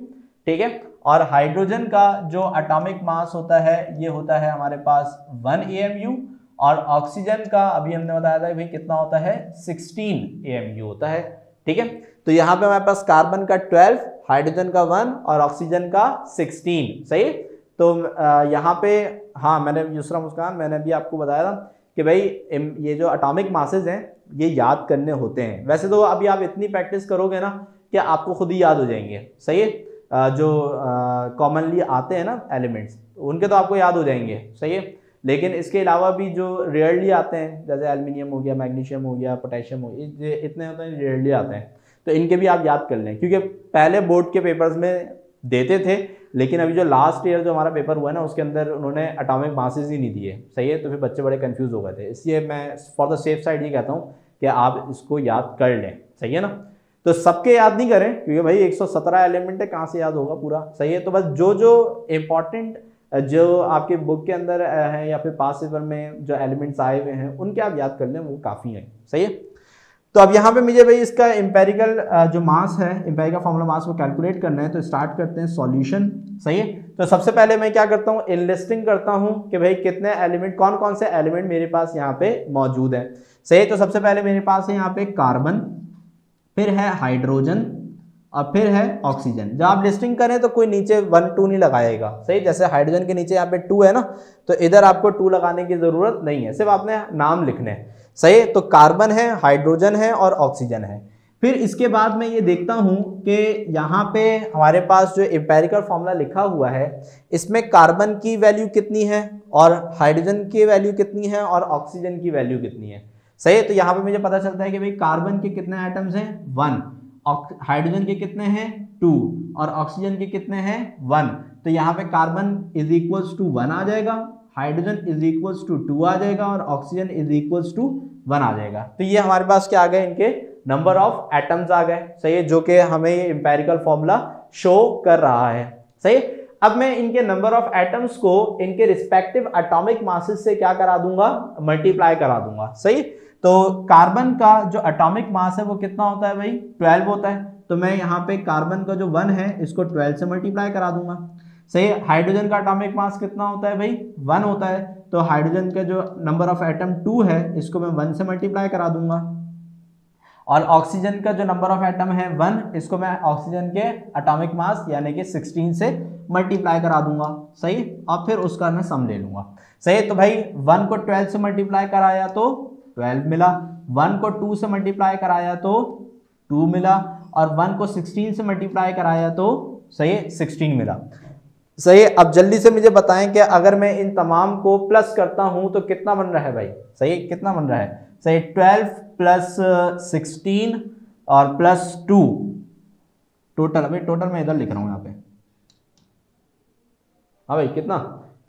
ठीक है। और हाइड्रोजन का जो एटॉमिक मास होता है ये होता है हमारे पास 1 AMU, और ऑक्सीजन का अभी हमने बताया था भाई कितना होता है, 16 AMU होता है, ठीक है। तो यहाँ पे हमारे पास कार्बन का 12, हाइड्रोजन का 1 और ऑक्सीजन का 16, सही। तो यहाँ पे हाँ, मैंने दूसरा मुस्कान मैंने भी आपको बताया था कि भाई ये जो एटॉमिक मासेज हैं ये याद करने होते हैं। वैसे तो अभी आप इतनी प्रैक्टिस करोगे ना कि आपको खुद ही याद हो जाएंगे, सही है। जो कॉमनली आते हैं ना एलिमेंट्स, उनके तो आपको याद हो जाएंगे, सही है। लेकिन इसके अलावा भी जो रेयरली आते हैं, जैसे एल्युमिनियम हो गया, मैग्नीशियम हो गया, पोटेशियम हो गया, इतने होते हैं रेयरली आते हैं, तो इनके भी आप याद कर लें, क्योंकि पहले बोर्ड के पेपर्स में देते थे, लेकिन अभी जो लास्ट ईयर जो हमारा पेपर हुआ है ना उसके अंदर उन्होंने एटॉमिक मासेस ही नहीं दिए, सही है। तो फिर बच्चे बड़े कंफ्यूज हो गए थे, इसलिए मैं फॉर द सेफ साइड ये कहता हूँ कि आप इसको याद कर लें, सही है ना। तो सबके याद नहीं करें, क्योंकि भाई 117 एलिमेंट है, कहाँ से याद होगा पूरा, सही है। तो बस जो जो इम्पॉर्टेंट जो आपके बुक के अंदर है या फिर पास पेपर में जो एलिमेंट्स आए हुए हैं उनके आप याद कर लें, वो काफ़ी है, सही है। तो अब यहाँ पे मुझे भाई इसका इंपेरिकल जो मास है, इंपेरिकल फॉर्मूला मास को कैलकुलेट करना है। तो स्टार्ट करते हैं सॉल्यूशन, सही है। तो सबसे पहले मैं क्या करता हूँ, इनलिस्टिंग करता हूँ कि भाई कितने एलिमेंट, कौन कौन से एलिमेंट मेरे पास यहाँ पे मौजूद है, सही है। तो सबसे पहले मेरे पास है यहाँ पे कार्बन, फिर है हाइड्रोजन और फिर है ऑक्सीजन। जब आप लिस्टिंग करें तो कोई नीचे 1 2 नहीं लगाएगा, सही। जैसे हाइड्रोजन के नीचे यहाँ पे 2 है ना, तो इधर आपको 2 लगाने की जरूरत नहीं है, सिर्फ आपने नाम लिखने हैं, सही। तो कार्बन है, हाइड्रोजन है और ऑक्सीजन है। फिर इसके बाद मैं ये देखता हूँ कि यहाँ पे हमारे पास जो एम्पेरिकल फॉर्मूला लिखा हुआ है इसमें कार्बन की वैल्यू कितनी है और हाइड्रोजन की वैल्यू कितनी है और ऑक्सीजन की वैल्यू कितनी है, सही। तो यहाँ पे मुझे पता चलता है कि भाई कार्बन के कितने एटम्स हैं, 1, हाइड्रोजन के कितने हैं, 2 और ऑक्सीजन के कितने हैं, 1। तो यहाँ पे कार्बन इज इक्वल्स टू 1 आ जाएगा, हाइड्रोजन इज इक्वल्स टू 2 आ जाएगा और ऑक्सीजन इज इक्वल्स टू 1 आ जाएगा। तो ये हमारे पास क्या आ गए, इनके नंबर ऑफ एटम्स आ गए, सही है, जो कि हमें ये इंपेरिकल फॉर्मूला शो कर रहा है, सही। अब मैं इनके नंबर ऑफ एटम्स को इनके रिस्पेक्टिव एटॉमिक मासेस से क्या करा दूंगा, मल्टीप्लाई करा दूंगा, सही। तो कार्बन का जो एटॉमिक मास है वो कितना होता है भाई, 12 होता है। तो मैं यहाँ पे कार्बन का जो 1 है इसको 12 से मल्टीप्लाई करा दूंगा, सही। हाइड्रोजन का एटॉमिक मास कितना होता है भाई, 1 होता है। तो हाइड्रोजन का जो नंबर ऑफ एटम 2 है इसको मैं 1 से मल्टीप्लाई करा दूंगा, और ऑक्सीजन का जो नंबर ऑफ एटम है 1, इसको मैं ऑक्सीजन के एटॉमिक मास यानी कि 16 से मल्टीप्लाई करा दूंगा, सही। और फिर उसका मैं सम ले लूंगा, सही। तो भाई 1 को 12 से मल्टीप्लाई कराया तो 12 मिला, 1 को 2 से मल्टीप्लाई कराया तो 2 मिला, और 1 को 16 से मल्टीप्लाई कराया तो सही 16 मिला। सही, अब जल्दी से मुझे बताएं कि अगर मैं इन तमाम को प्लस करता हूं तो कितना बन रहा है भाई? सही, कितना बन रहा है? सही, 12 प्लस 16 और प्लस 2 टोटल, अभी टोटल मैं इधर लिख रहा हूं यहाँ पे। हाँ भाई, कितना?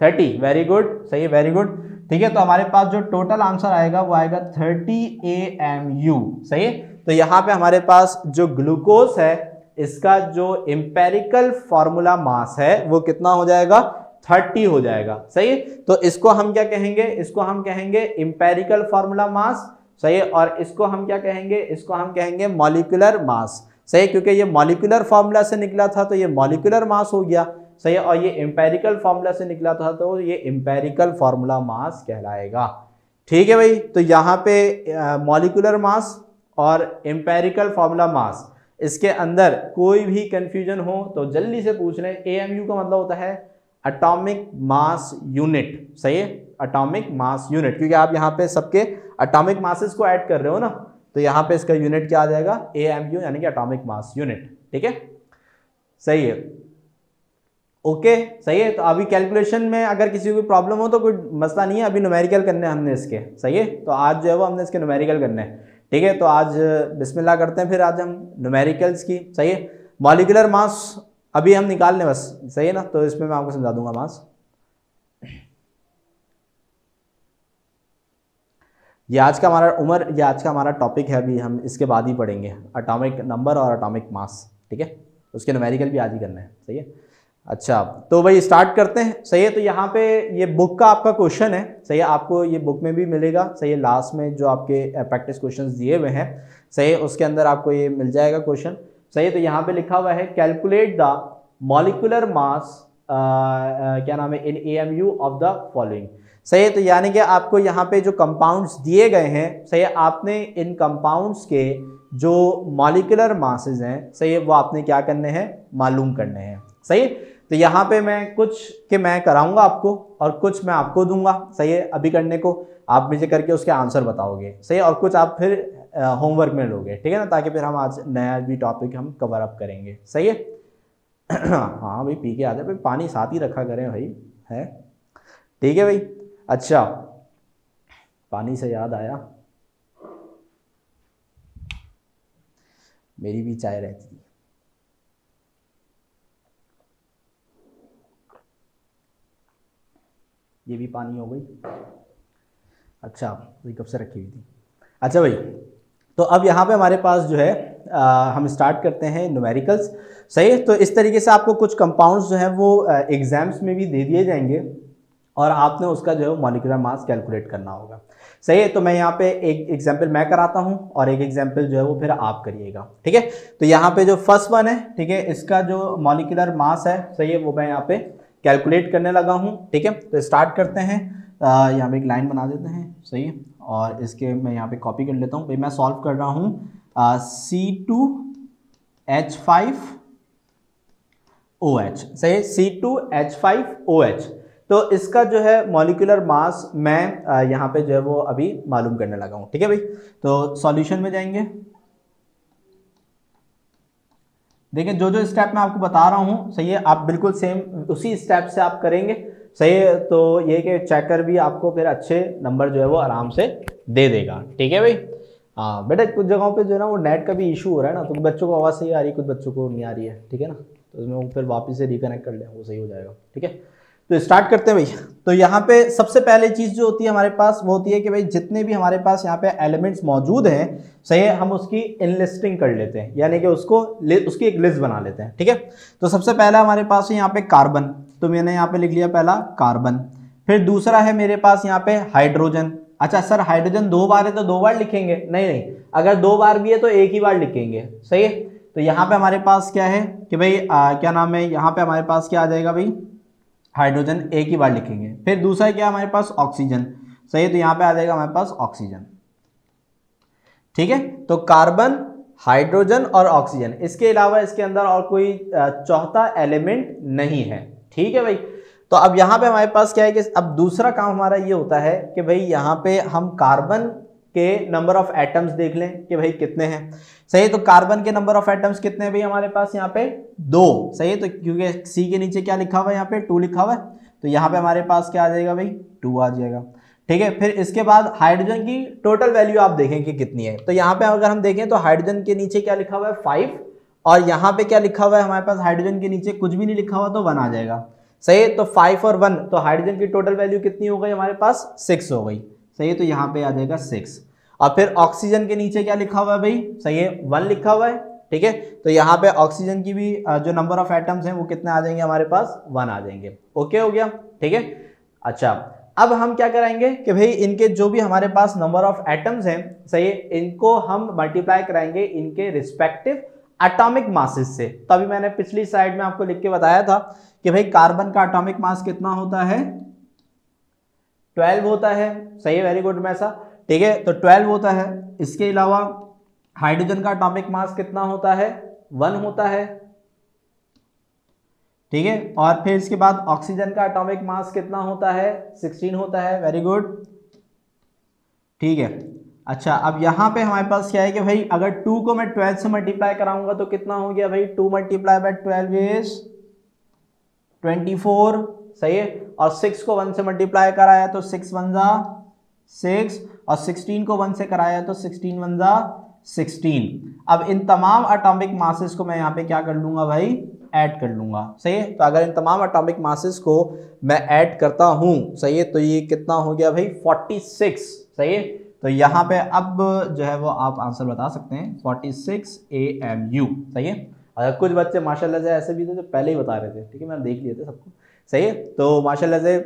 30। वेरी गुड, सही है, वेरी गुड। ठीक है, तो हमारे पास जो टोटल आंसर आएगा वो आएगा 30 AMU। सही है, तो यहाँ पे हमारे पास जो ग्लूकोज है इसका जो एम्पेरिकल फॉर्मूला मास है वो कितना हो जाएगा? 30 हो जाएगा। सही है, तो इसको हम क्या कहेंगे? इसको हम कहेंगे एम्पेरिकल फॉर्मूला मास। सही है, और इसको हम क्या कहेंगे? इसको हम कहेंगे मॉलिक्यूलर मास। सही, क्योंकि ये मॉलिक्यूलर फॉर्मूला से निकला था तो ये मॉलिक्यूलर मास हो गया। सही है, और ये एम्पेरिकल फॉर्मूला से निकला था तो ये एम्पेरिकल फॉर्मूला मास कहलाएगा। ठीक है भाई, तो यहाँ पे मॉलिक्यूलर मास और एम्पेरिकल फॉर्मूला मास, इसके अंदर कोई भी कंफ्यूजन हो तो जल्दी से पूछ लें। AMU का मतलब होता है एटॉमिक मास यूनिट। सही है, एटॉमिक मास यूनिट, क्योंकि आप यहाँ पे सबके एटॉमिक मासेस को ऐड कर रहे हो ना, तो यहाँ पे इसका यूनिट क्या आ जाएगा? AMU, यानी कि एटॉमिक मास यूनिट। ठीक है, सही है, ओके, सही है। तो अभी कैलकुलेशन में अगर किसी को प्रॉब्लम हो तो कोई मसला नहीं है, अभी न्यूमेरिकल करने हैं हमने इसके। सही है, तो आज जो है वो हमने इसके न्यूमेरिकल करने हैं। ठीक है, तो आज बिस्मिल्लाह करते हैं फिर आज हम न्यूमेरिकल्स की। सही है, मॉलिक्यूलर मास अभी हम निकाल लें बस। सही है ना, तो इसमें मैं आपको समझा दूंगा मास। ये आज का हमारा टॉपिक है, अभी हम इसके बाद ही पढ़ेंगे एटॉमिक नंबर और एटॉमिक मास। ठीक है, उसके न्यूमेरिकल भी आज ही करना है। सही है, अच्छा तो भाई स्टार्ट करते हैं। सही है, तो यहाँ पे ये बुक का आपका क्वेश्चन है। सही है, आपको ये बुक में भी मिलेगा। सही है, लास्ट में जो आपके प्रैक्टिस क्वेश्चंस दिए हुए हैं, सही है, उसके अंदर आपको ये मिल जाएगा क्वेश्चन। सही है, तो यहाँ पे लिखा हुआ है कैलकुलेट द मॉलिक्यूलर मास क्या नाम है इन AMU ऑफ द फॉलोइंग। सही है, तो यानी कि आपको यहाँ पे जो कंपाउंड्स दिए गए हैं, सही है, आपने इन कंपाउंड्स के जो मॉलिक्यूलर मासेस हैं, सही है, वो आपने क्या करने हैं? मालूम करने हैं। सही है, तो यहाँ पे मैं कुछ के मैं कराऊंगा आपको और कुछ मैं आपको दूंगा। सही है, अभी करने को आप मुझे करके उसके आंसर बताओगे। सही है, और कुछ आप फिर होमवर्क में लोगे। ठीक है ना, ताकि फिर हम आज नया भी टॉपिक हम कवर अप करेंगे। सही है हाँ भाई, पी के आते भाई, पानी साथ ही रखा करें भाई, है। ठीक है भाई, अच्छा पानी से याद आया, मेरी भी चाय रहती थी। ये भी पानी हो गई। अच्छा, ये कब से रखी हुई थी? अच्छा भाई, तो अब यहाँ पे हमारे पास जो है हम स्टार्ट करते हैं न्यूमेरिकल्स। सही है, तो इस तरीके से आपको कुछ कंपाउंड्स जो है वो एग्जाम्स में भी दे दिए जाएंगे और आपने उसका जो है मॉलिक्यूलर मास कैलकुलेट करना होगा। सही है, तो मैं यहाँ पे एक एग्जाम्पल मैं कराता हूँ और एक एग्जाम्पल जो है वो फिर आप करिएगा। ठीक है, तो यहाँ पे जो फर्स्ट वन है, ठीक है, इसका जो मॉलिक्यूलर मास है, सही है, वो मैं यहाँ पे कैलकुलेट करने लगा हूँ। ठीक है, तो स्टार्ट करते हैं। यहाँ पे एक लाइन बना देते हैं। सही है, और इसके मैं यहाँ पे कॉपी कर लेता हूँ। भाई मैं सॉल्व कर रहा हूँ C2H5OH। सही है, C2H5OH। तो इसका जो है मॉलिक्यूलर मास मैं यहाँ पे जो है वो अभी मालूम करने लगा हूँ। ठीक है भाई, तो सॉल्यूशन में जाएंगे। देखिए जो जो स्टेप मैं आपको बता रहा हूँ, सही है, आप बिल्कुल सेम उसी स्टेप से आप करेंगे। सही है, तो ये कि चेकर भी आपको फिर अच्छे नंबर जो है वो आराम से दे देगा। ठीक है भाई, हाँ बेटा, कुछ जगहों पे जो है ना वो नेट का भी इशू हो रहा है ना, तो बच्चों को आवाज़ सही आ रही है, कुछ बच्चों को नहीं आ रही है। ठीक है ना, तो उसमें वो फिर वापस से रिकनेक्ट कर लें, वो सही हो जाएगा। ठीक है, तो स्टार्ट करते हैं भाई। तो यहाँ पे सबसे पहले चीज़ जो होती है हमारे पास वो होती है कि भाई जितने भी हमारे पास यहाँ पे एलिमेंट्स मौजूद हैं, सही है, हम उसकी इनलिस्टिंग कर लेते हैं, यानी कि उसकी एक लिस्ट बना लेते हैं। ठीक है, तो सबसे पहला हमारे पास है यहाँ पे कार्बन, तो मैंने यहाँ पे लिख लिया पहला कार्बन। फिर दूसरा है मेरे पास यहाँ पे हाइड्रोजन। अच्छा सर, हाइड्रोजन 2 बार है तो 2 बार लिखेंगे? नहीं, अगर 2 बार भी है तो एक ही बार लिखेंगे। सही है, तो यहाँ पे हमारे पास क्या है कि भाई क्या नाम है, यहाँ पे हमारे पास क्या आ जाएगा भाई, हाइड्रोजन एक ही बार लिखेंगे। फिर दूसरा क्या हमारे पास, ऑक्सीजन। सही है, तो यहाँ पे आ जाएगा हमारे पास ऑक्सीजन। ठीक है, तो कार्बन, हाइड्रोजन और ऑक्सीजन, इसके अलावा इसके अंदर और कोई चौथा एलिमेंट नहीं है। ठीक है भाई, तो अब यहाँ पे हमारे पास क्या है कि अब दूसरा काम हमारा ये होता है कि भाई यहाँ पे हम कार्बन के नंबर ऑफ एटम्स देख लें कि भाई कितने हैं। सही है, तो कार्बन के नंबर ऑफ एटम्स कितने हैं भाई हमारे पास यहाँ पे 2। सही है, तो क्योंकि सी के नीचे क्या लिखा हुआ है यहाँ पे 2 लिखा हुआ है, तो यहाँ पे हमारे पास क्या आ जाएगा भाई 2 आ जाएगा। ठीक है, फिर इसके बाद हाइड्रोजन की टोटल वैल्यू आप देखें कि कितनी है। तो यहाँ पे अगर हम देखें तो हाइड्रोजन के नीचे क्या लिखा हुआ है 5, और यहाँ पे क्या लिखा हुआ है हमारे पास हाइड्रोजन के नीचे कुछ भी नहीं लिखा हुआ तो 1 आ जाएगा। सही है, तो 5 और 1, तो हाइड्रोजन की टोटल वैल्यू कितनी हो गई हमारे पास 6 हो गई। सही है, तो यहाँ पे आ जाएगा 6। और फिर ऑक्सीजन के नीचे क्या लिखा हुआ है भाई, सही है 1 लिखा हुआ है। ठीक है, तो यहाँ पे ऑक्सीजन की भी जो नंबर ऑफ एटम्स हैं वो कितने आ जाएंगे हमारे पास 1 आ जाएंगे। ओके हो गया। ठीक है, अच्छा अब हम क्या कराएंगे कि भाई इनके जो भी हमारे पास नंबर ऑफ एटम्स हैं, सही है, इनको हम मल्टीप्लाई कराएंगे इनके रिस्पेक्टिव एटॉमिक मासेस से। तो अभी मैंने पिछली स्लाइड में आपको लिख के बताया था कि भाई कार्बन का एटॉमिक मास कितना होता है 12 होता है। सही है, वेरी गुड मैसा। ठीक है, तो 12 होता है। इसके अलावा हाइड्रोजन का एटॉमिक मास कितना होता है 1 होता है। ठीक है, और फिर इसके बाद ऑक्सीजन का एटॉमिक मास कितना होता है 16 होता है। Very good. ठीक है, अच्छा अब यहाँ पे हमारे पास क्या है कि भाई अगर 2 को मैं 12 से मल्टीप्लाई कराऊंगा तो कितना हो गया भाई 2 मल्टीप्लाई बाय 12 इज 24। सही है, और 6 को 1 से मल्टीप्लाई कराया तो 6 1 जा 6, और 16 को 1 से कराया तो 16 1 जा 16। अब इन तमाम एटॉमिक मासेस को मैं यहाँ पे क्या कर लूंगा भाई ऐड कर लूंगा। सही है, तो अगर इन तमाम एटॉमिक मासेस को मैं ऐड करता हूं, सही है, तो ये कितना हो गया भाई 46। सही है, तो यहाँ पे अब जो है वो आप आंसर बता सकते हैं 46 AMU। सही है, अगर कुछ बच्चे माशाल्लाह से ऐसे भी थे जो पहले ही बता रहे थे। ठीक है, मैंने देख लिए थे सबको। सही है, तो माशाल्लाह से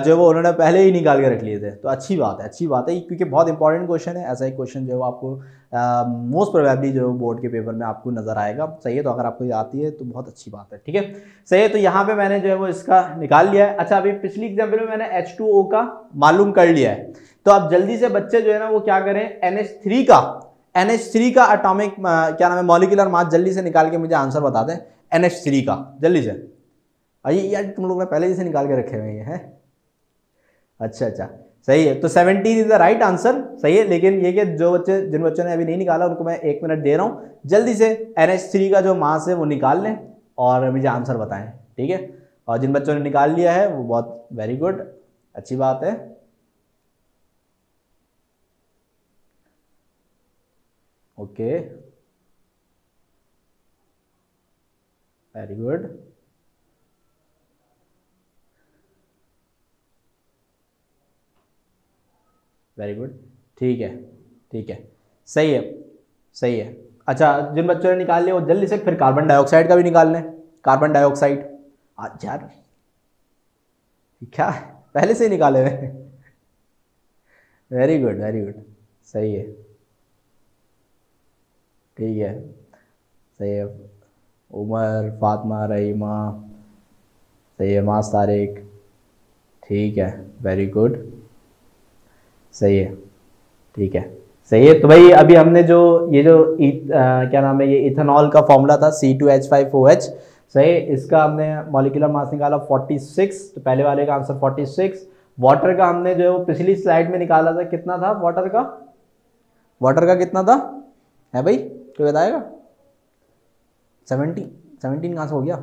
जो वो उन्होंने पहले ही निकाल के रख लिए थे, तो अच्छी बात है, अच्छी बात है, क्योंकि बहुत इंपॉर्टेंट क्वेश्चन है। ऐसा ही क्वेश्चन जो है आपको मोस्ट प्रोबेबली जो बोर्ड के पेपर में आपको नजर आएगा। सही है, तो अगर आपको ये आती है तो बहुत अच्छी बात है। ठीक है, सही है, तो यहाँ पे मैंने जो है वो इसका निकाल लिया है। अच्छा, अभी पिछली एग्जाम्पल में मैंने H2O का मालूम कर लिया है, तो अब जल्दी से बच्चे जो है ना वो क्या करें NH3 का एटॉमिक क्या नाम है मॉलिक्यूलर मास जल्दी से निकाल के मुझे आंसर बता दें NH3 का जल्दी से। अरे यार तुम लोग ने पहले ही से निकाल के रखे हुए हैं। अच्छा, सही है, तो 17 इज द राइट आंसर। सही है, लेकिन ये कि जिन बच्चों ने अभी नहीं निकाला उनको मैं 1 मिनट दे रहा हूँ, जल्दी से NH3 का जो मास है वो निकाल लें और मुझे आंसर बताएं। ठीक है, और जिन बच्चों ने निकाल लिया है वो बहुत वेरी गुड, अच्छी बात है। Okay, very good. Very good, ठीक है, ठीक है, सही है, सही है। अच्छा, जिन बच्चों ने निकाल लिया वो जल्दी से फिर कार्बन डाइऑक्साइड का भी निकाल लें। कार्बन डाइऑक्साइड आज यार क्या पहले से ही निकाले हुए। वेरी गुड, वेरी गुड, सही है, ठीक है, सही है। उमर, फातिमा, रहीमा, सही है, मास तारिक, ठीक है, वेरी गुड, सही है, ठीक है, सही है। तो भाई अभी हमने जो ये जो क्या नाम है ये इथेनॉल का फॉर्मूला था C2H5OH, सही है, इसका हमने मॉलिक्यूलर मास निकाला 46, तो पहले वाले का आंसर 46। वाटर का हमने जो पिछली स्लाइड में निकाला था, कितना था वाटर का कितना था है भाई, कोई बताएगा? 17 कहाँ से हो गया?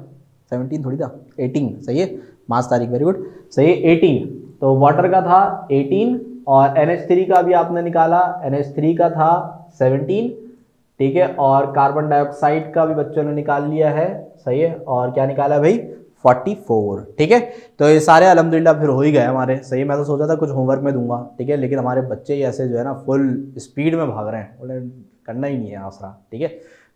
17 थोड़ी था, 18। सही है, मास तारीख, वेरी गुड, सही है, 18। तो वाटर का था 18 और NH3 का भी आपने निकाला, NH3 का था 17, ठीक है, और कार्बन डाइऑक्साइड का भी बच्चों ने निकाल लिया है, सही है, और क्या निकाला भाई 44, ठीक है। तो ये सारे अल्हम्दुलिल्लाह फिर हो ही गए हमारे, सही। मैं तो सोचा था कुछ होमवर्क में दूंगा, ठीक है, लेकिन हमारे बच्चे ही ऐसे जो है ना फुल स्पीड में भाग रहे हैं, बोले करना ही नहीं है आसरा, ठीक है,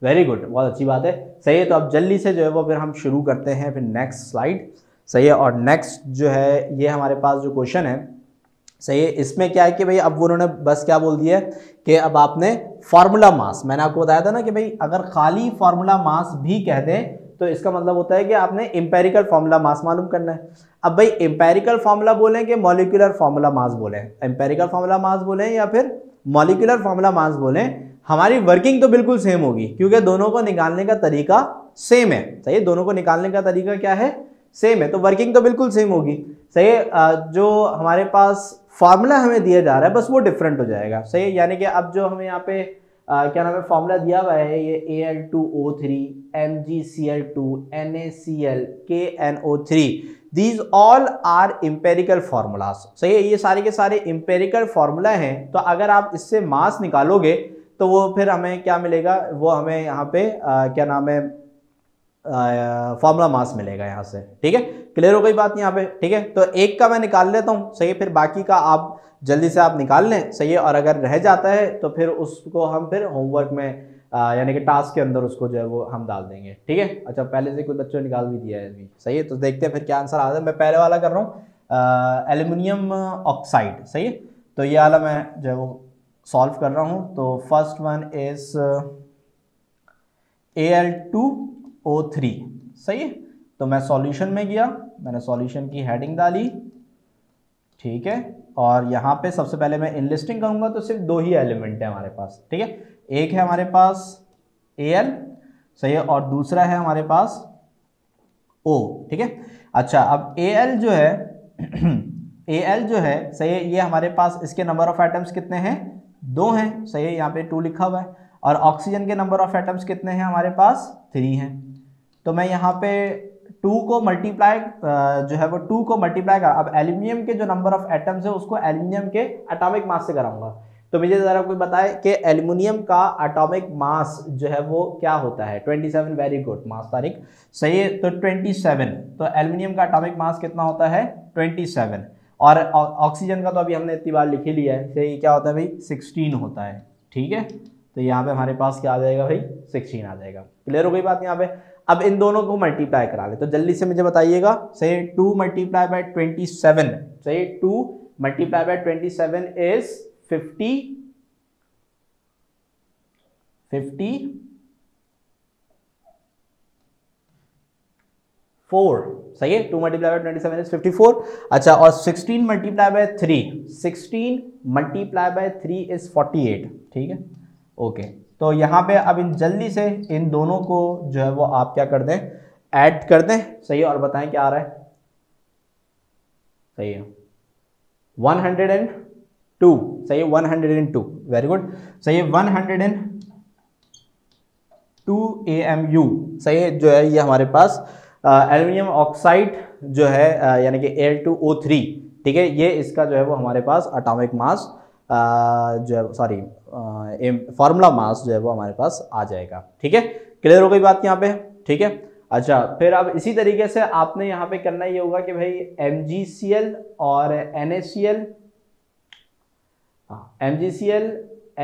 वेरी गुड, बहुत अच्छी बात है, सही है। तो अब जल्दी से जो है वो फिर हम शुरू करते हैं फिर नेक्स्ट स्लाइड, सही है। और नेक्स्ट जो है ये हमारे पास जो क्वेश्चन है, सही है, इसमें क्या है कि भाई अब उन्होंने बस क्या बोल दिया है कि अब आपने फार्मूला मास, मैंने आपको बताया था ना कि भाई अगर खाली फार्मूला मास भी कह दें तो इसका मतलब होता है कि आपने इंपेरिकल फार्मूला मास मालूम करना है। अब भाई इंपेरिकल फार्मूला बोलें कि मॉलिक्यूलर फार्मूला मास बोलें, इंपेरिकल फार्मूला मास बोलें या फिर मॉलिक्यूलर फार्मूला मास बोलें, हमारी वर्किंग तो बिल्कुल सेम होगी, क्योंकि दोनों को निकालने का तरीका सेम है, सही है, दोनों को निकालने का तरीका क्या है, सेम है, तो वर्किंग तो बिल्कुल सेम होगी। सही है, जो हमारे पास फार्मूला हमें दिया जा रहा है बस वो डिफरेंट हो जाएगा। सही है, यानी कि अब जो हमें यहाँ पे क्या नाम है फार्मूला दिया हुआ है, ये Al2O3 MgCl2 NaCl KNO3, these all are empirical formulas. सही है, ये सारे के सारे इम्पेरिकल फार्मूला हैं। तो अगर आप इससे मास निकालोगे तो वो फिर हमें क्या मिलेगा, वो हमें यहाँ पे क्या नाम है फार्मूला मास मिलेगा यहाँ से। ठीक है, क्लियर हो गई बात यहाँ पे। ठीक है, तो एक का मैं निकाल लेता हूँ। सही है, फिर बाकी का आप जल्दी से आप निकाल लें। सही है, और अगर रह जाता है तो फिर उसको हम फिर होमवर्क में यानी कि टास्क के अंदर उसको जो है वो हम डाल देंगे। ठीक है, अच्छा पहले से कुछ बच्चों ने निकाल भी दिया है अभी। सही है, तो देखते हैं फिर क्या आंसर आता है। मैं पहले वाला कर रहा हूँ एल्यूमिनियम ऑक्साइड। सही है, तो ये वाला मैं जो है वो सॉल्व कर रहा हूँ। तो फर्स्ट वन इज Al2O3। सही है, तो मैं सॉल्यूशन में गया, मैंने सॉल्यूशन की हेडिंग डाली। ठीक है, और यहाँ पे सबसे पहले मैं इनलिस्टिंग करूंगा तो सिर्फ दो ही एलिमेंट है हमारे पास। ठीक है, एक है हमारे पास Al, सही है, और दूसरा है हमारे पास O। ठीक है, अच्छा अब Al जो है Al जो है सही है, ये हमारे पास इसके नंबर ऑफ एटम्स कितने हैं, 2 हैं। सही है, यहाँ पे 2 लिखा हुआ है। और ऑक्सीजन के नंबर ऑफ एटम्स कितने हैं हमारे पास, 3 हैं। तो मैं यहाँ पे 2 को मल्टीप्लाई जो है वो 2 को मल्टीप्लाई कर, अब एल्यूमिनियम के जो नंबर ऑफ एटम्स है उसको एल्यूमिनियम के एटॉमिक मास से कराऊंगा। तो मुझे जरा कोई बताए कि एल्यूमिनियम का एटॉमिक मास जो है वो क्या होता है। 27, वेरी गुड, मास तारीख सही है, तो 27। तो एल्यूमिनियम का एटॉमिक मास कितना होता है, 27। और ऑक्सीजन का तो अभी हमने इतनी बार लिख ही लिया है, सही क्या होता है भाई, 16 होता है। ठीक है, तो यहाँ पे हमारे पास क्या आ जाएगा भाई, 16 आ जाएगा। क्लियर हो गई बात यहाँ पे। अब इन दोनों को मल्टीप्लाई करा ले, तो जल्दी से मुझे बताइएगा। सही, 2 मल्टीप्लाई बाय 27, सही 2 मल्टीप्लाई बाय 27 इज 54। सही है, 2 मल्टीप्लाई बाय 27 इज 54। अच्छा, और 16 multiply by 3, 16 multiply by 3 is 48। ठीक है, ओके। तो यहाँ पे अब इन जल्दी से इन दोनों को जो है वो आप क्या कर दें, ऐड कर दें। सही है, और बताएं क्या आ रहा है। सही है, 102। सही है, 102, वेरी गुड। सही है, 102 AMU। सही है, जो है ये हमारे पास एल्यूमिनियम ऑक्साइड जो है यानी कि Al2O3। ठीक है, ये इसका जो है वो हमारे पास एटॉमिक मास जो है सॉरी फार्मूला मास जो है वो हमारे पास आ जाएगा। ठीक है, क्लियर हो गई बात यहाँ पे। ठीक है, अच्छा फिर अब इसी तरीके से आपने यहाँ पे करना ये होगा कि भाई MgCl और NaCl, MgCl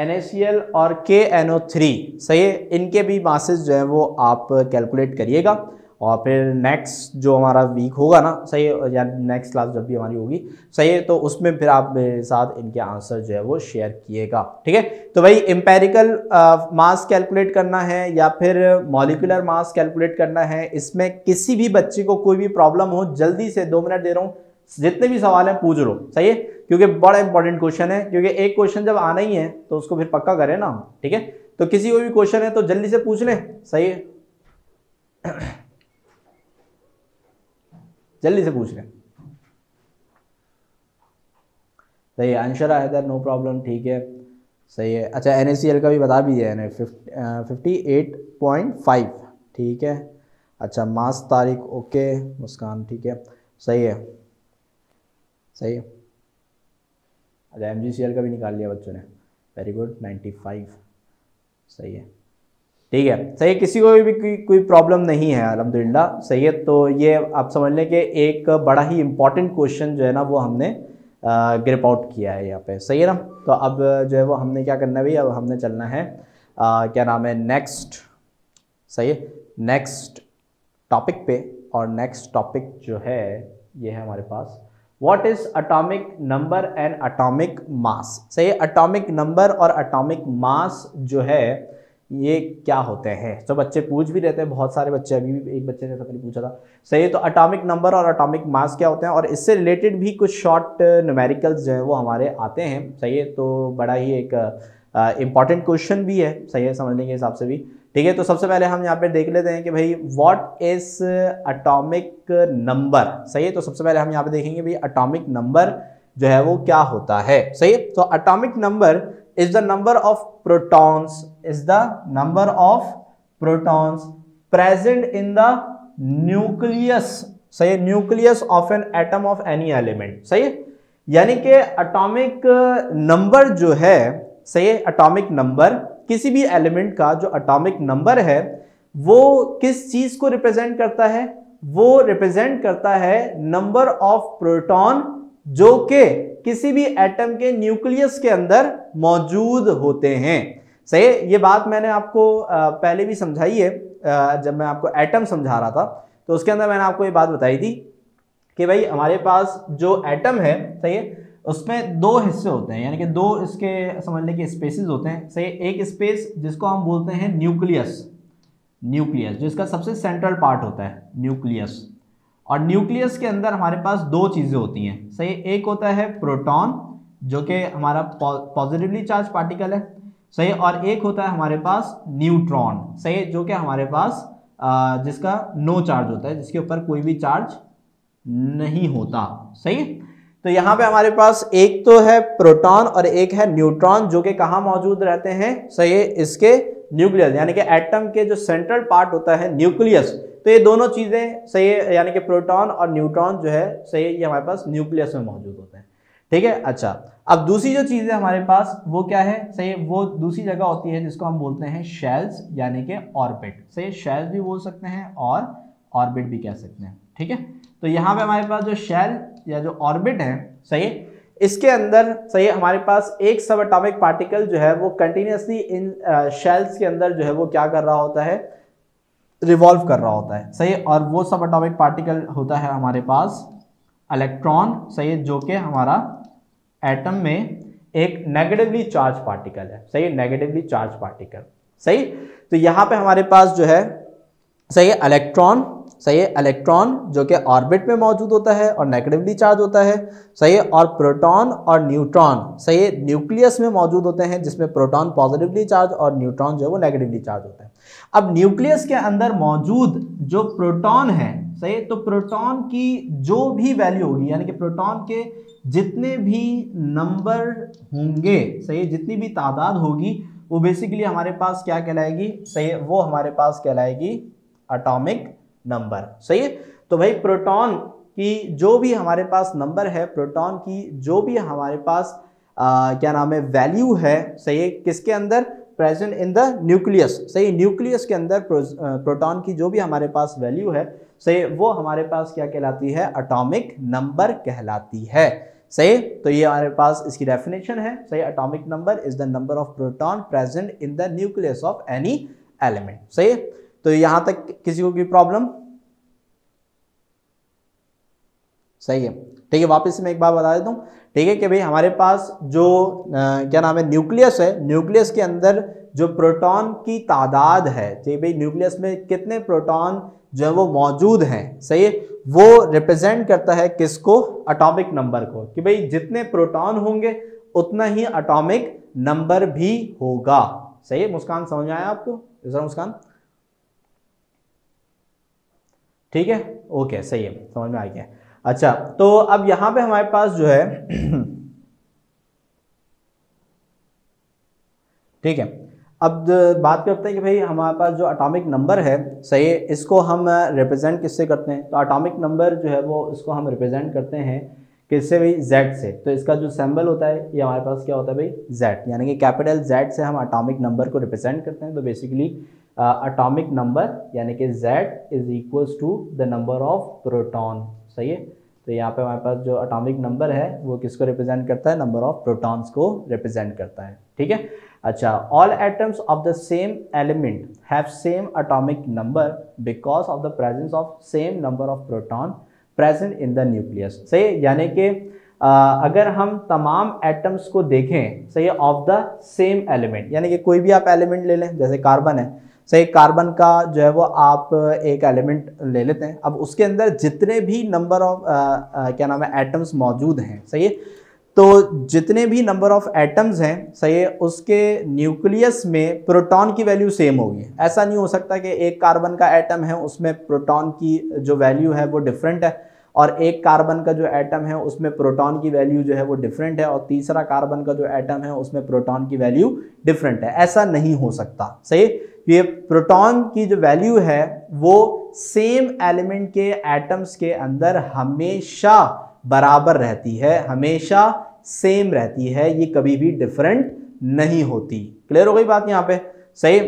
NaCl और KNO3, सही है, इनके भी मासेस जो है वो आप कैलकुलेट करिएगा। और फिर नेक्स्ट जो हमारा वीक होगा ना, सही है, या नेक्स्ट क्लास जब भी हमारी होगी, सही है, तो उसमें फिर आप मेरे साथ इनके आंसर जो है वो शेयर किएगा। ठीक है, तो भाई एम्पेरिकल मास कैलकुलेट करना है या फिर मॉलिक्यूलर मास कैलकुलेट करना है, इसमें किसी भी बच्चे को कोई भी प्रॉब्लम हो, जल्दी से 2 मिनट दे रहा हूँ, जितने भी सवाल हैं पूछ लो। सही है, क्योंकि बड़ा इंपॉर्टेंट क्वेश्चन है, क्योंकि एक क्वेश्चन जब आना ही है तो उसको फिर पक्का करें ना। ठीक है, तो किसी को भी क्वेश्चन है तो जल्दी से पूछ लें। सही है, जल्दी से पूछ लें। सही है, आंसर आया था, नो प्रॉब्लम। ठीक है, सही है। अच्छा, NaCl का भी बता भी दिया है, 58.5। ठीक है, अच्छा मास तारीख ओके, मुस्कान ठीक है, सही है, सही है। अच्छा MgCl का भी निकाल लिया बच्चों ने, वेरी गुड, 95। सही है, ठीक है, सही है, किसी को भी कोई प्रॉब्लम नहीं है अल्हम्दुलिल्लाह। सही है, तो ये आप समझ लें कि एक बड़ा ही इंपॉर्टेंट क्वेश्चन जो है ना वो हमने ग्रिप आउट किया है यहाँ पे। सही है ना, तो अब जो है वो हमने क्या करना है भाई, अब हमने चलना है क्या नाम है नेक्स्ट। सही है, नेक्स्ट टॉपिक पे, और नेक्स्ट टॉपिक जो है ये है हमारे पास, what is atomic number and atomic mass. सही है, एटॉमिक नंबर और एटॉमिक मास जो है ये क्या होते हैं, तो बच्चे पूछ भी रहते हैं, बहुत सारे बच्चे, अभी भी एक बच्चे ने पता नहीं पूछा था। सही है, तो एटॉमिक नंबर और एटॉमिक मास क्या होते हैं, और इससे रिलेटेड भी कुछ शॉर्ट न्यूमेरिकल्स जो है वो हमारे आते हैं। सही है, तो बड़ा ही एक इंपॉर्टेंट क्वेश्चन भी है, सही है, समझने के हिसाब से भी। ठीक है, तो सबसे पहले हम यहाँ पे देख लेते हैं कि भाई व्हाट इज एटॉमिक नंबर। सही है, तो सबसे पहले हम यहाँ पे देखेंगे भाई एटॉमिक नंबर जो है वो क्या होता है। सही है, तो atomic number is the number of protons, is the number of protons present in the nucleus. सही है, nucleus of an atom of any element. सही है, यानी कि एटॉमिक नंबर जो है, सही है, एटॉमिक नंबर किसी भी एलिमेंट का जो एटॉमिक नंबर है वो किस चीज को रिप्रेजेंट करता है, वो रिप्रेजेंट करता है नंबर ऑफ प्रोटॉन जो कि किसी भी एटम के न्यूक्लियस के अंदर मौजूद होते हैं। सही है, ये बात मैंने आपको पहले भी समझाई है, जब मैं आपको एटम समझा रहा था तो उसके अंदर मैंने आपको ये बात बताई थी कि भाई हमारे पास जो एटम है, सही है, उसमें दो हिस्से होते हैं, यानी कि दो इसके समझने के स्पेसेस होते हैं। सही, एक स्पेस जिसको हम बोलते हैं न्यूक्लियस, न्यूक्लियस जो इसका सबसे सेंट्रल पार्ट होता है न्यूक्लियस, और न्यूक्लियस के अंदर हमारे पास दो चीजें होती हैं। सही, एक होता है प्रोटॉन जो कि हमारा पॉजिटिवली चार्ज पार्टिकल है। सही, और एक होता है हमारे पास न्यूट्रॉन। सही, जो कि हमारे पास जिसका नो चार्ज होता है, जिसके ऊपर कोई भी चार्ज नहीं होता। सही, तो यहाँ पे हमारे पास एक तो है प्रोटॉन और एक है न्यूट्रॉन जो कि कहाँ मौजूद रहते हैं। सही है, इसके न्यूक्लियस यानी कि एटम के जो सेंट्रल पार्ट होता है न्यूक्लियस, तो ये दोनों चीजें, सही है, यानी कि प्रोटॉन और न्यूट्रॉन जो है, सही है, ये हमारे पास न्यूक्लियस में मौजूद होते हैं। ठीक है, अच्छा, अब दूसरी जो चीज है हमारे पास वो क्या है। सही है, वो दूसरी जगह होती है जिसको हम बोलते हैं शेल्स यानी कि ऑर्बिट। सही, शेल्स भी बोल सकते हैं और ऑर्बिट भी कह सकते हैं। ठीक है, तो यहाँ पे हमारे पास जो शेल या जो ऑर्बिट है, सही है, इसके अंदर, सही है, हमारे पास एक सब एटॉमिक पार्टिकल जो है वो कंटिन्यूसली इन शेल्स के अंदर जो है वो क्या कर रहा होता है, रिवॉल्व कर रहा होता है। सही है, और वो सब एटॉमिक पार्टिकल होता है हमारे पास इलेक्ट्रॉन। सही है, जो कि हमारा एटम में एक नेगेटिवली चार्ज पार्टिकल है। सही है, नेगेटिवली चार्ज पार्टिकल। सही, तो यहाँ पे हमारे पास जो है, सही है, इलेक्ट्रॉन, सही है, इलेक्ट्रॉन जो कि ऑर्बिट में मौजूद होता है और नेगेटिवली चार्ज होता है। सही है, और प्रोटॉन और न्यूट्रॉन, सही है, न्यूक्लियस में मौजूद होते हैं जिसमें प्रोटॉन पॉजिटिवली चार्ज और न्यूट्रॉन जो है वो नेगेटिवली चार्ज होता है। अब न्यूक्लियस के अंदर मौजूद जो प्रोटॉन है, सही है, तो प्रोटॉन की जो भी वैल्यू होगी, यानी कि प्रोटॉन के जितने भी नंबर होंगे, सही है, जितनी भी तादाद होगी, वो बेसिकली हमारे पास क्या कहलाएगी, सही है, वो हमारे पास कहलाएगी एटॉमिक नंबर। सही है, तो भाई प्रोटॉन की जो भी हमारे पास नंबर है, प्रोटॉन की जो भी हमारे पास क्या नाम है वैल्यू है, सही है, किसके अंदर, प्रेजेंट इन द न्यूक्लियस। सही, न्यूक्लियस के अंदर प्रोटॉन की जो भी हमारे पास वैल्यू है, सही, वो हमारे पास क्या कहलाती है, एटॉमिक नंबर कहलाती है। सही, तो ये हमारे पास इसकी डेफिनेशन है। सही, atomic number is the number of proton present in the nucleus of any element. सही, तो यहां तक किसी को कोई प्रॉब्लम? सही है, ठीक है, वापस मैं एक बार बता देता हूँ। ठीक है, कि भाई हमारे पास जो क्या नाम है न्यूक्लियस है, न्यूक्लियस के अंदर जो प्रोटॉन की तादाद है, ठीक है भाई, न्यूक्लियस में कितने प्रोटॉन जो है वो मौजूद हैं, सही है, वो रिप्रेजेंट करता है किसको, एटॉमिक नंबर को, कि भाई जितने प्रोटॉन होंगे उतना ही एटॉमिक नंबर भी होगा। सही है, मुस्कान समझ में आया आपको? जरा मुस्कान, ठीक है, ओके, सही है, समझ में आ गया। अच्छा, तो अब यहां पे हमारे पास जो है ठीक है, अब बात करते हैं कि भाई हमारे पास जो एटॉमिक नंबर है, सही है, इसको हम रिप्रेजेंट किससे करते हैं। तो एटॉमिक नंबर जो है वो इसको हम रिप्रेजेंट करते हैं किससे भाई, Z से। तो इसका जो सिंबल होता है ये हमारे पास क्या होता है भाई, Z, यानी कि कैपिटल Z से हम एटॉमिक नंबर को रिप्रेजेंट करते हैं। तो बेसिकली एटॉमिक नंबर यानी कि Z is equals to the number of proton. सही है, तो यहाँ पे हमारे पास जो एटॉमिक नंबर है वो किसको रिप्रेजेंट करता है, नंबर ऑफ प्रोटॉन्स को रिप्रेजेंट करता है। ठीक है, अच्छा, all atoms of the same element have same atomic number because of the presence of same number of proton present in the nucleus. सही, यानी कि अगर हम तमाम एटम्स को देखें, सही, ऑफ द सेम एलिमेंट, यानी कि कोई भी आप एलिमेंट ले लें, जैसे कार्बन है, सही, कार्बन का जो है वो आप एक एलिमेंट ले लेते हैं। अब उसके अंदर जितने भी नंबर ऑफ क्या नाम है एटम्स मौजूद हैं, सही है, तो जितने भी नंबर ऑफ एटम्स हैं, सही है, उसके न्यूक्लियस में प्रोटॉन की वैल्यू सेम होगी। ऐसा नहीं हो सकता कि एक कार्बन का एटम है उसमें प्रोटॉन की जो वैल्यू है वो डिफरेंट है, और एक कार्बन का जो एटम है उसमें प्रोटॉन की वैल्यू जो है वो डिफरेंट है, और तीसरा कार्बन का जो एटम है उसमें प्रोटॉन की वैल्यू डिफरेंट है। ऐसा नहीं हो सकता, सही। ये प्रोटॉन की जो वैल्यू है वो सेम एलिमेंट के एटम्स के अंदर हमेशा बराबर रहती है, हमेशा सेम रहती है, ये कभी भी डिफरेंट नहीं होती। क्लियर हो गई बात यहाँ पे, सही।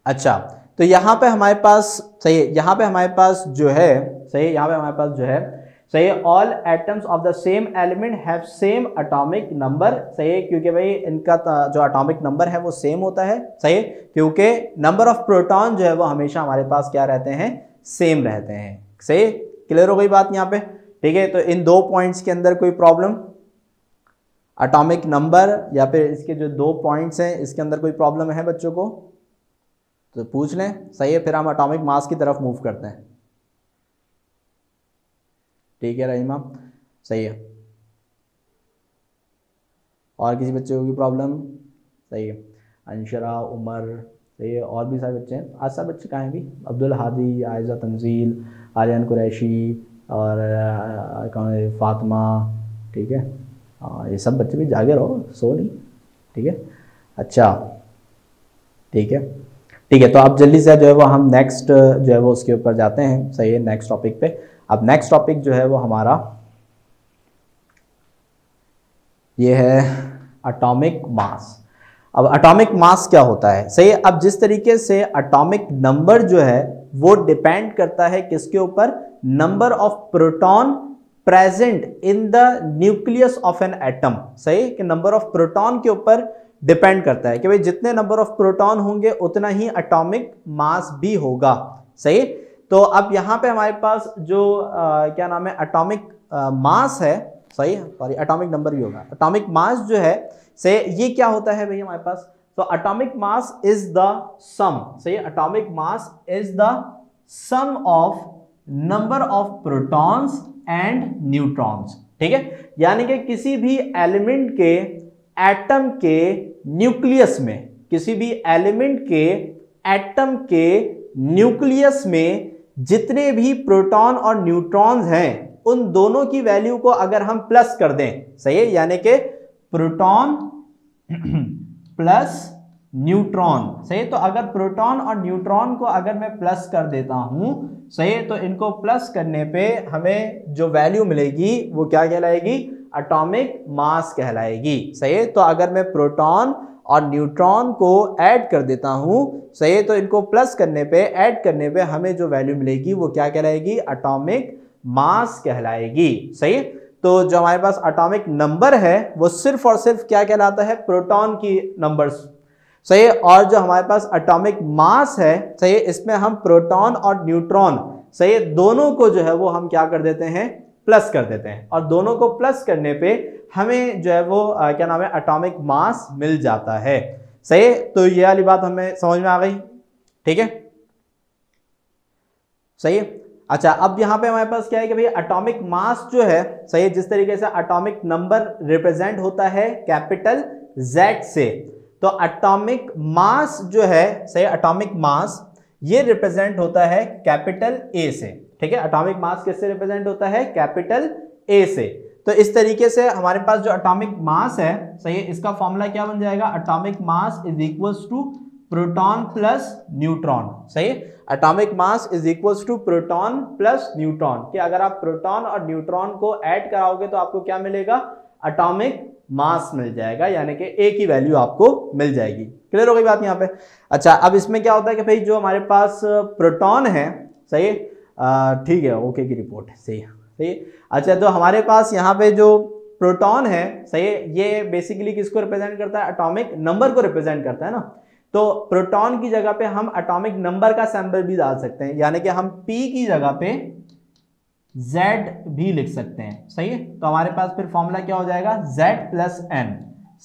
अच्छा, तो यहाँ पे हमारे पास, सही है, यहाँ पे हमारे पास जो है, सही, यहाँ पे हमारे पास जो है, सही, all atoms of the same element have same atomic number, सही है, क्योंकि भाई इनका जो एटॉमिक नंबर है वो सेम होता है, सही है, क्योंकि नंबर ऑफ प्रोटॉन जो है वो हमेशा हमारे पास क्या रहते हैं, सेम रहते हैं, सही। क्लियर हो गई बात यहाँ पे, ठीक है। तो इन दो पॉइंट्स के अंदर कोई प्रॉब्लम, एटॉमिक नंबर या फिर इसके जो दो पॉइंट्स हैं इसके अंदर कोई प्रॉब्लम है बच्चों को तो पूछ लें, सही है। फिर हम एटॉमिक मास की तरफ मूव करते हैं, ठीक है रहीमा, सही है। और किसी बच्चे को भी प्रॉब्लम, सही है, अंशरा, उमर, सही है, और भी सारे बच्चे हैं। आज सब बच्चे कहाँ हैं भी, अब्दुल हादी, आयजा तंजील, आर्यन कुरैशी और कौन है, फातिमा, ठीक है, ये सब बच्चे भी जागे रहो, सो नहीं, ठीक है। अच्छा, ठीक है, ठीक है। तो अब जल्दी से जो है वो हम नेक्स्ट जो है वो उसके ऊपर जाते हैं, सही है, नेक्स्ट टॉपिक पे। अब नेक्स्ट टॉपिक जो है वो हमारा ये है एटॉमिक मास। अब एटॉमिक मास क्या होता है, सही है। अब जिस तरीके से एटॉमिक नंबर जो है वो डिपेंड करता है किसके ऊपर, number of proton present in the nucleus of an atom, सही, कि नंबर ऑफ प्रोटॉन के ऊपर डिपेंड करता है कि भाई जितने नंबर ऑफ प्रोटॉन होंगे उतना ही एटॉमिक मास भी होगा, सही। तो अब यहाँ पे हमारे पास जो क्या नाम है, एटॉमिक मास है, सही, सॉरी एटॉमिक नंबर भी होगा, एटॉमिक मास जो है, सही, ये क्या होता है भाई हमारे पास, तो atomic mass is the sum, सही, atomic mass is the sum of number of protons and neutrons, ठीक है। यानी कि किसी भी एलिमेंट के एटम के न्यूक्लियस में, किसी भी एलिमेंट के एटम के न्यूक्लियस में जितने भी प्रोटॉन और न्यूट्रॉन्स हैं उन दोनों की वैल्यू को अगर हम प्लस कर दें, सही है, यानी कि प्रोटॉन प्लस न्यूट्रॉन, सही। तो अगर प्रोटॉन और न्यूट्रॉन को अगर मैं प्लस कर देता हूं, सही, तो इनको प्लस करने पे हमें जो वैल्यू मिलेगी वो क्या कहलाएगी, एटॉमिक मास कहलाएगी, सही। तो अगर मैं प्रोटॉन और न्यूट्रॉन को ऐड कर देता हूं, सही, तो इनको प्लस करने पे, ऐड करने पे हमें जो वैल्यू मिलेगी वो क्या कहलाएगी, एटॉमिक मास कहलाएगी, सही। तो जो हमारे पास एटॉमिक नंबर है वो सिर्फ और सिर्फ क्या कहलाता है, प्रोटॉन की नंबर्स, सही। और जो हमारे पास एटॉमिक मास है, सही, इसमें हम प्रोटॉन और न्यूट्रॉन, सही, दोनों को जो है वो हम क्या कर देते हैं, प्लस कर देते हैं, और दोनों को प्लस करने पे हमें जो है वो क्या नाम है, एटॉमिक मास मिल जाता है, सही। तो ये वाली बात हमें समझ में आ गई, ठीक है, सही है। अच्छा, अब यहां पे हमारे पास क्या है कि भाई एटॉमिक मास जो है, सही, जिस तरीके से एटॉमिक नंबर रिप्रेजेंट होता है कैपिटल Z से, तो एटॉमिक मास जो है, सही, एटॉमिक मास ये रिप्रेजेंट होता है कैपिटल A से, ठीक है। एटॉमिक मास किससे रिप्रेजेंट होता है, कैपिटल A से। तो इस तरीके से हमारे पास जो एटॉमिक मास है, सही है, इसका फॉर्मूला क्या बन जाएगा, atomic mass is equals to proton plus neutron, सही। Atomic mass is equals to proton plus neutron, कि अगर आप प्रोटॉन और न्यूट्रॉन को ऐड कराओगे तो आपको क्या मिलेगा, एटॉमिक मास मिल जाएगा, यानी कि A की वैल्यू आपको मिल जाएगी। क्लियर हो गई बात यहाँ पे। अच्छा, अब इसमें क्या होता है कि भाई जो हमारे पास प्रोटॉन है, सही, ठीक है, ओके की रिपोर्ट है, सही सही। अच्छा, तो हमारे पास यहाँ पे जो प्रोटॉन है, सही, ये बेसिकली किसको रिप्रेजेंट करता है, एटॉमिक नंबर को रिप्रेजेंट करता है ना। तो प्रोटॉन की जगह पे हम एटॉमिक नंबर का सिंबल भी डाल सकते हैं, यानी कि हम P की जगह पे Z भी लिख सकते हैं, सही है। तो हमारे पास फिर फॉर्मूला क्या हो जाएगा, Z प्लस N,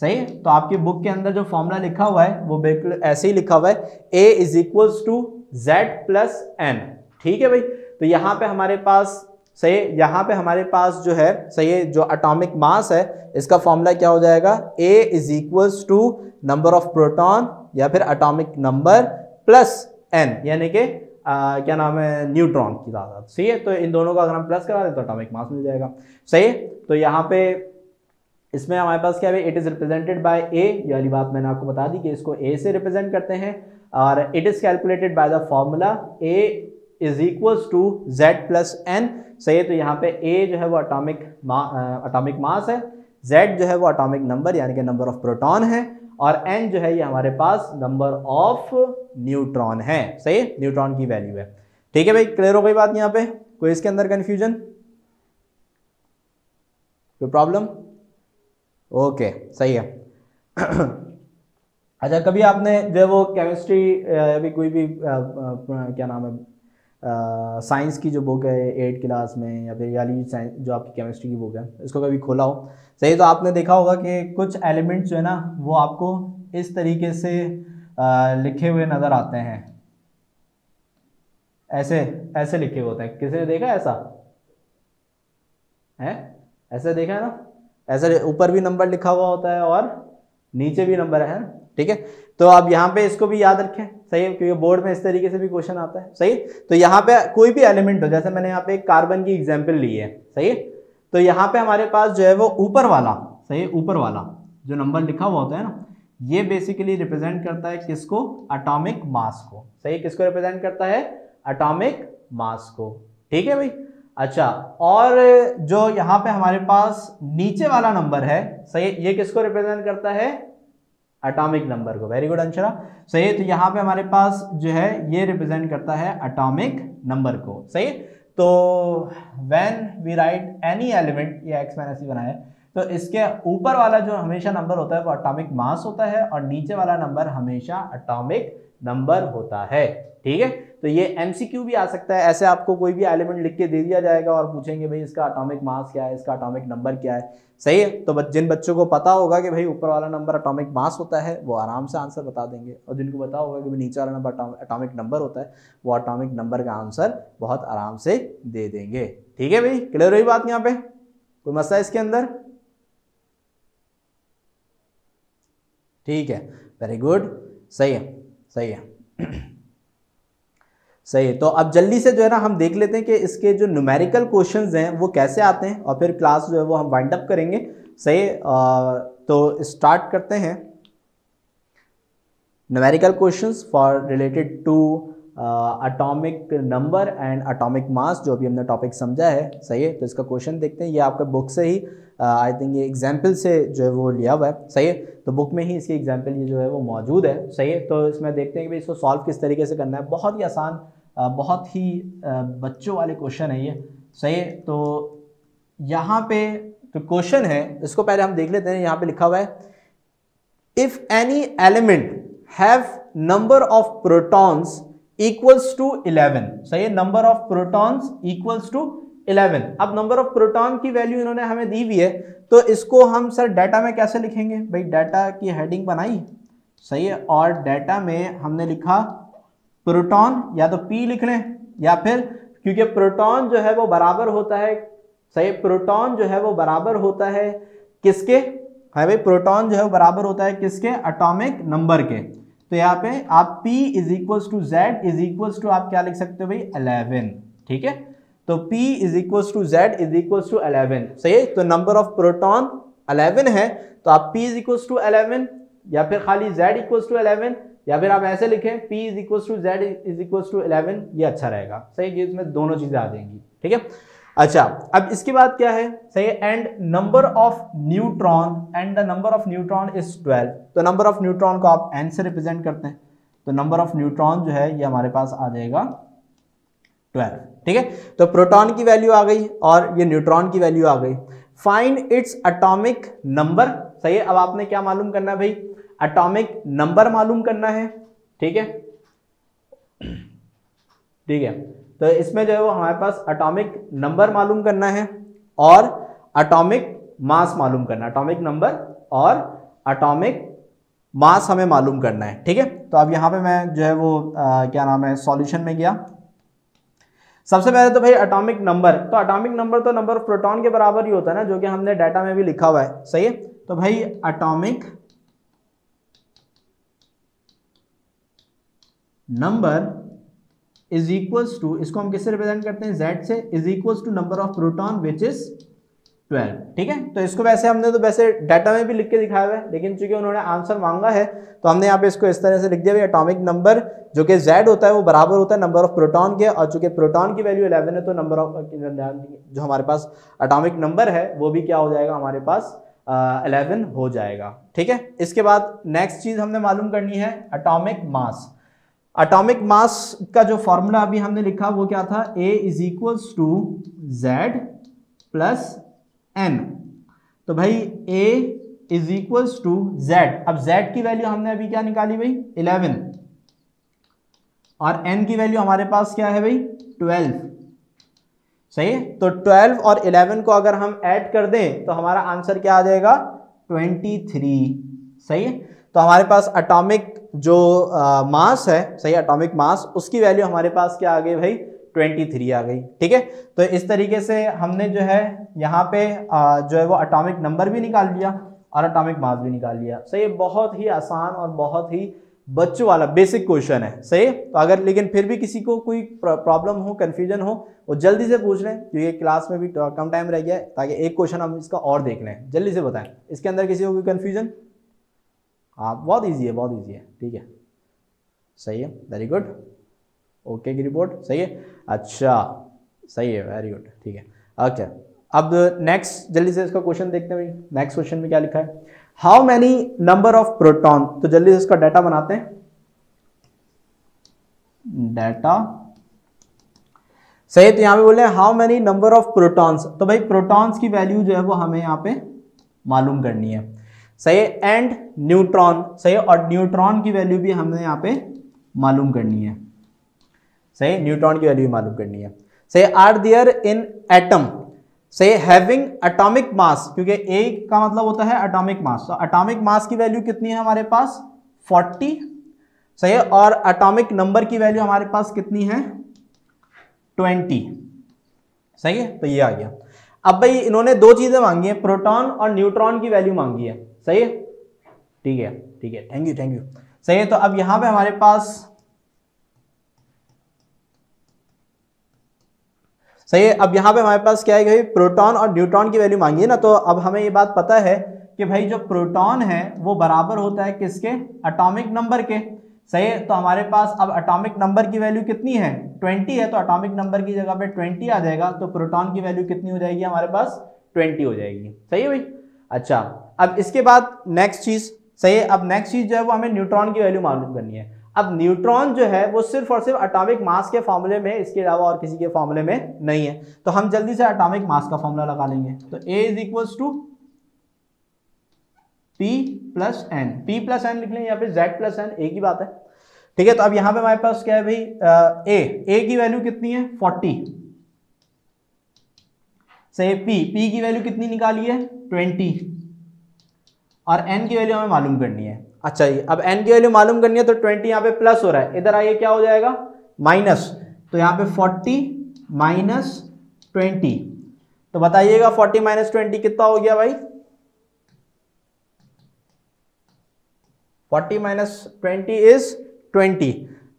सही। तो आपकी बुक के अंदर जो फॉर्मूला लिखा हुआ है वो बिल्कुल ऐसे ही लिखा हुआ है, A is equals to Z plus N, ठीक है भाई। तो यहाँ पे हमारे पास सही है। यहाँ पे हमारे पास जो है सही है, जो एटॉमिक मास है इसका फॉर्मूला क्या हो जाएगा, A is equals to number of proton या फिर एटॉमिक नंबर प्लस n, यानी कि क्या नाम है, न्यूट्रॉन की तादाद। सही है, तो इन दोनों का अगर हम प्लस करा दें तो एटॉमिक मास मिल जाएगा। सही है, तो यहाँ पे इसमें हमारे पास क्या है, इट इज रिप्रेजेंटेड बाय ए, ये वाली बात मैंने आपको बता दी कि इसको ए से रिप्रेजेंट करते हैं, और it is calculated by the formula A is equals to Z plus N. सही है, तो यहाँ पे ए जो है वो एटॉमिक मास है, जेड जो है वो एटॉमिक नंबर यानी कि नंबर ऑफ प्रोटॉन है, और एन जो है ये हमारे पास नंबर ऑफ न्यूट्रॉन है। सही है, न्यूट्रॉन की वैल्यू है। ठीक है भाई, क्लियर हो गई बात यहाँ पे, कोई इसके अंदर कंफ्यूजन, कोई प्रॉब्लम? ओके, सही है। अच्छा, कभी आपने जो है वो केमिस्ट्री अभी कोई भी क्या नाम है साइंस की जो बुक है 8th क्लास में या फिर याली साइंस जो आपकी केमिस्ट्री की बुक है, इसको कभी खोला हो, सही, तो आपने देखा होगा कि कुछ एलिमेंट्स जो है ना वो आपको इस तरीके से लिखे हुए नज़र आते हैं, ऐसे ऐसे लिखे हुए होते हैं। किसी ने देखा ऐसा है? ऐसे देखा है ना, ऐसे ऊपर भी नंबर लिखा हुआ होता है और नीचे भी नंबर है। ठीक है, तो आप यहाँ पे इसको भी याद रखें। सही है, क्योंकि बोर्ड में इस तरीके से भी क्वेश्चन आता है। सही, तो यहाँ पे कोई भी एलिमेंट हो, जैसे मैंने यहाँ पे एक कार्बन की एग्जांपल ली है। सही है, तो यहाँ पे हमारे पास जो है वो ऊपर वाला, सही है, ऊपर वाला जो नंबर लिखा हुआ होता है ना, ये बेसिकली रिप्रेजेंट करता है किसको, एटॉमिक मास को। सही, किसको रिप्रेजेंट करता है, एटॉमिक मास को। ठीक है भाई। अच्छा, और जो यहाँ पे हमारे पास नीचे वाला नंबर है, सही, ये किसको रिप्रेजेंट करता है, एटॉमिक नंबर को। वेरी गुड अंशरा, सही है, तो यहाँ पे हमारे पास जो है ये रिप्रेजेंट करता है एटॉमिक नंबर को। सही, तो when we write any element, ये एक्स मैंने ऐसे बनाया, तो इसके ऊपर वाला जो हमेशा नंबर होता है वो एटॉमिक मास होता है, और नीचे वाला नंबर हमेशा एटॉमिक नंबर होता है। ठीक है, तो ये एमसीक्यू भी आ सकता है, ऐसे आपको कोई भी एलिमेंट लिख के दे दिया जाएगा और पूछेंगे भाई इसका एटॉमिक मास क्या है, इसका एटॉमिक नंबर क्या है। सही है, तो जिन बच्चों को पता होगा कि भाई ऊपर वाला नंबर एटॉमिक मास होता है वो आराम से आंसर बता देंगे, और जिनको पता होगा कि भाई नीचे वाला नंबर एटॉमिक नंबर होता है वो एटॉमिक नंबर का आंसर बहुत आराम से दे देंगे। ठीक है भाई, क्लियर हुई बात यहाँ पे, कोई मसला है इसके अंदर? ठीक है, वेरी गुड, सही है, सही है। सही है, तो अब जल्दी से जो है ना हम देख लेते हैं कि इसके जो न्यूमेरिकल क्वेश्चंस हैं वो कैसे आते हैं, और फिर क्लास जो है वो हम वाइंड अप करेंगे। सही, तो स्टार्ट करते हैं numerical questions for related to atomic number and atomic mass, जो भी हमने टॉपिक समझा है। सही है, तो इसका क्वेश्चन देखते हैं, ये आपका बुक से ही आई थिंक ये एग्जाम्पल से जो है वो लिया हुआ है। सही है, तो बुक में ही इसकी एग्जाम्पल ये जो है वो मौजूद है। सही है, तो इसमें देखते हैं कि भाई इसको सॉल्व किस तरीके से करना है। बहुत ही आसान, बहुत ही बच्चों वाले क्वेश्चन है ये। सही है, तो यहाँ पे जो क्वेश्चन है इसको पहले हम देख लेते हैं। यहाँ पे लिखा हुआ है, if any element have number of protons equals to 11। सही है, number of protons equals to 11। अब नंबर ऑफ प्रोटॉन की वैल्यू इन्होंने हमें दी हुई है, तो इसको हम सर डाटा में कैसे लिखेंगे? भाई डाटा की हेडिंग बनाई, सही है, और डाटा में हमने लिखा प्रोटॉन, या तो P लिख लें, या फिर क्योंकि प्रोटॉन जो है वो बराबर होता है, सही, प्रोटॉन जो है वो बराबर होता है किसके, है भाई, प्रोटॉन जो है वो बराबर होता है किसके, एटॉमिक नंबर के। तो यहाँ पे आप P is equals to Z is equals to आप क्या लिख सकते हो भाई, 11। ठीक है, तो P is equals to Z is equals to 11। सही है, तो नंबर ऑफ प्रोटॉन 11 है, तो आप P इज इक्वल्स टू 11, या फिर खाली Z इक्वल्स टू 11, या फिर आप ऐसे लिखें P is equals to Z is equals to 11, ये अच्छा रहेगा। सही है, इसमें दोनों चीजें आ जाएंगी। ठीक है, अच्छा, अब इसके बाद क्या है, सही है, and number of neutron, and the number of neutron is 12। तो नंबर ऑफ न्यूट्रॉन को आप n से रिप्रेजेंट करते हैं, तो नंबर ऑफ न्यूट्रॉन जो है ये हमारे पास आ जाएगा 12। ठीक है, तो प्रोटॉन की वैल्यू आ गई और ये न्यूट्रॉन की वैल्यू आ गई। Find its atomic number. सही है, अब आपने क्या मालूम करना है भाई, एटॉमिक नंबर मालूम करना है। ठीक है, ठीक है, तो इसमें जो है वो हमारे पास एटॉमिक नंबर मालूम करना है और एटॉमिक मास मालूम करना है। एटॉमिक नंबर और एटॉमिक मास हमें मालूम करना है। ठीक है, तो अब यहाँ पे मैं जो है वो क्या नाम है, सॉल्यूशन में गया। सबसे पहले तो भाई एटॉमिक नंबर, तो एटॉमिक नंबर तो नंबर ऑफ प्रोटॉन के बराबर ही होता है ना, जो कि हमने डाटा में भी लिखा हुआ है, सही है। तो भाई atomic number is equals to, इसको हम किससे रिप्रेजेंट करते हैं, z से, is equals to number of proton which is 12, ठीक है। तो इसको वैसे हमने तो वैसे डाटा में भी लिख के दिखाया हुआ है, लेकिन चूंकि उन्होंने आंसर मांगा है तो हमने यहाँ पे इसको इस तरह से लिख दिया, एटॉमिक नंबर जो कि z होता है वो बराबर होता है नंबर ऑफ प्रोटॉन के, और चूंकि प्रोटॉन की वैल्यू 11 है तो नंबर ऑफ जो हमारे पास एटॉमिक नंबर है वो भी क्या हो जाएगा हमारे पास 11 हो जाएगा, ठीक है। इसके बाद नेक्स्ट चीज हमने मालूम करनी है एटॉमिक मास। एटॉमिक मास का जो फॉर्मूला अभी हमने लिखा वो क्या था, A is equals to Z plus N। तो भाई A is equals to Z, अब Z की वैल्यू हमने अभी क्या निकाली भाई 11, और N की वैल्यू हमारे पास क्या है भाई 12, सही है। तो 12 और 11 को अगर हम ऐड कर दें तो हमारा आंसर क्या आ जाएगा 23, सही है। तो हमारे पास एटॉमिक जो मास है, सही, एटॉमिक मास, उसकी वैल्यू हमारे पास क्या आ गई भाई 23 आ गई, ठीक है। तो इस तरीके से हमने जो है यहाँ पे जो है वो एटॉमिक नंबर भी निकाल लिया और एटॉमिक मास भी निकाल लिया, सही है। बहुत ही आसान और बहुत ही बच्चों वाला बेसिक क्वेश्चन है, सही है। तो अगर लेकिन फिर भी किसी को कोई प्रॉब्लम हो, कंफ्यूजन हो, वो जल्दी से पूछ लें, क्योंकि क्लास में भी कम टाइम रह गया है, ताकि एक क्वेश्चन हम इसका और देख लें। जल्दी से बताएं, इसके अंदर किसी को कोई कंफ्यूजन? हाँ, बहुत ईजी है, बहुत ईजी है, ठीक है, सही है, वेरी गुड, ओके की रिपोर्ट, सही है, अच्छा, सही है, वेरी गुड, ठीक है, ओके। अब नेक्स्ट जल्दी से इसका क्वेश्चन देखते हैं भाई। नेक्स्ट क्वेश्चन में क्या लिखा है, how many number of proton, तो जल्दी से इसका डाटा बनाते हैं, डाटा, सही है। तो यहां पे बोले how many number of protons, तो भाई प्रोटॉन्स की वैल्यू जो है वो हमें यहाँ पे मालूम करनी है, सही है। एंड न्यूट्रॉन, सही है, और न्यूट्रॉन की वैल्यू भी हमने यहाँ पे मालूम करनी है, सही, न्यूट्रॉन की वैल्यू मालूम करनी है, सही। आर देयर इन एटम, सही, हैविंग एटॉमिक मास, क्योंकि ए का मतलब होता है एटॉमिक मास, तो एटॉमिक मास की वैल्यू कितनी है हमारे पास 40, सही है, और एटॉमिक नंबर की वैल्यू हमारे पास कितनी है 20, सही है। तो ये आ गया। अब भाई इन्होंने दो चीजें मांगी है, प्रोटॉन और न्यूट्रॉन की वैल्यू मांगी है, सही है, ठीक है, ठीक है, थैंक यू, थैंक यू, सही है। तो अब यहां पे हमारे पास, सही है, अब यहां पे हमारे पास क्या है भाई प्रोटॉन और न्यूट्रॉन की वैल्यू मांगी है ना, तो अब हमें ये बात पता है कि भाई जो प्रोटॉन है वो बराबर होता है किसके, एटॉमिक नंबर के, सही है। तो हमारे पास अब एटॉमिक नंबर की वैल्यू कितनी है 20 है, तो एटॉमिक नंबर की जगह पे 20 आ जाएगा, तो प्रोटॉन की वैल्यू कितनी हो जाएगी हमारे पास 20 हो जाएगी, सही है भाई। अच्छा, अब इसके बाद नेक्स्ट चीज, सही है, अब नेक्स्ट चीज जो है वो हमें न्यूट्रॉन की वैल्यू मालूम करनी है। अब न्यूट्रॉन जो है वो सिर्फ और सिर्फ एटॉमिक मास के फॉर्मूले में, इसके अलावा और किसी के फॉर्मूले में नहीं है, तो हम जल्दी से एटॉमिक मास का फॉर्मूला लगा लेंगे। तो A is equals to P plus N, P plus N लिख लेंगे, यहाँ पे Z प्लस N, एक ही बात है, ठीक है। तो अब यहां पे हमारे पास क्या है भाई A की वैल्यू कितनी है 40, सही, P की वैल्यू कितनी निकाली है 20, और N की वैल्यू हमें मालूम करनी है। अच्छा, ये अब N की वैल्यू मालूम करनी है, तो 20 यहाँ पे प्लस हो रहा है, इधर आइए क्या हो जाएगा माइनस, तो यहाँ पे 40 माइनस 20, तो बताइएगा 40 माइनस 20 कितना हो गया भाई 40 माइनस 20 इज 20,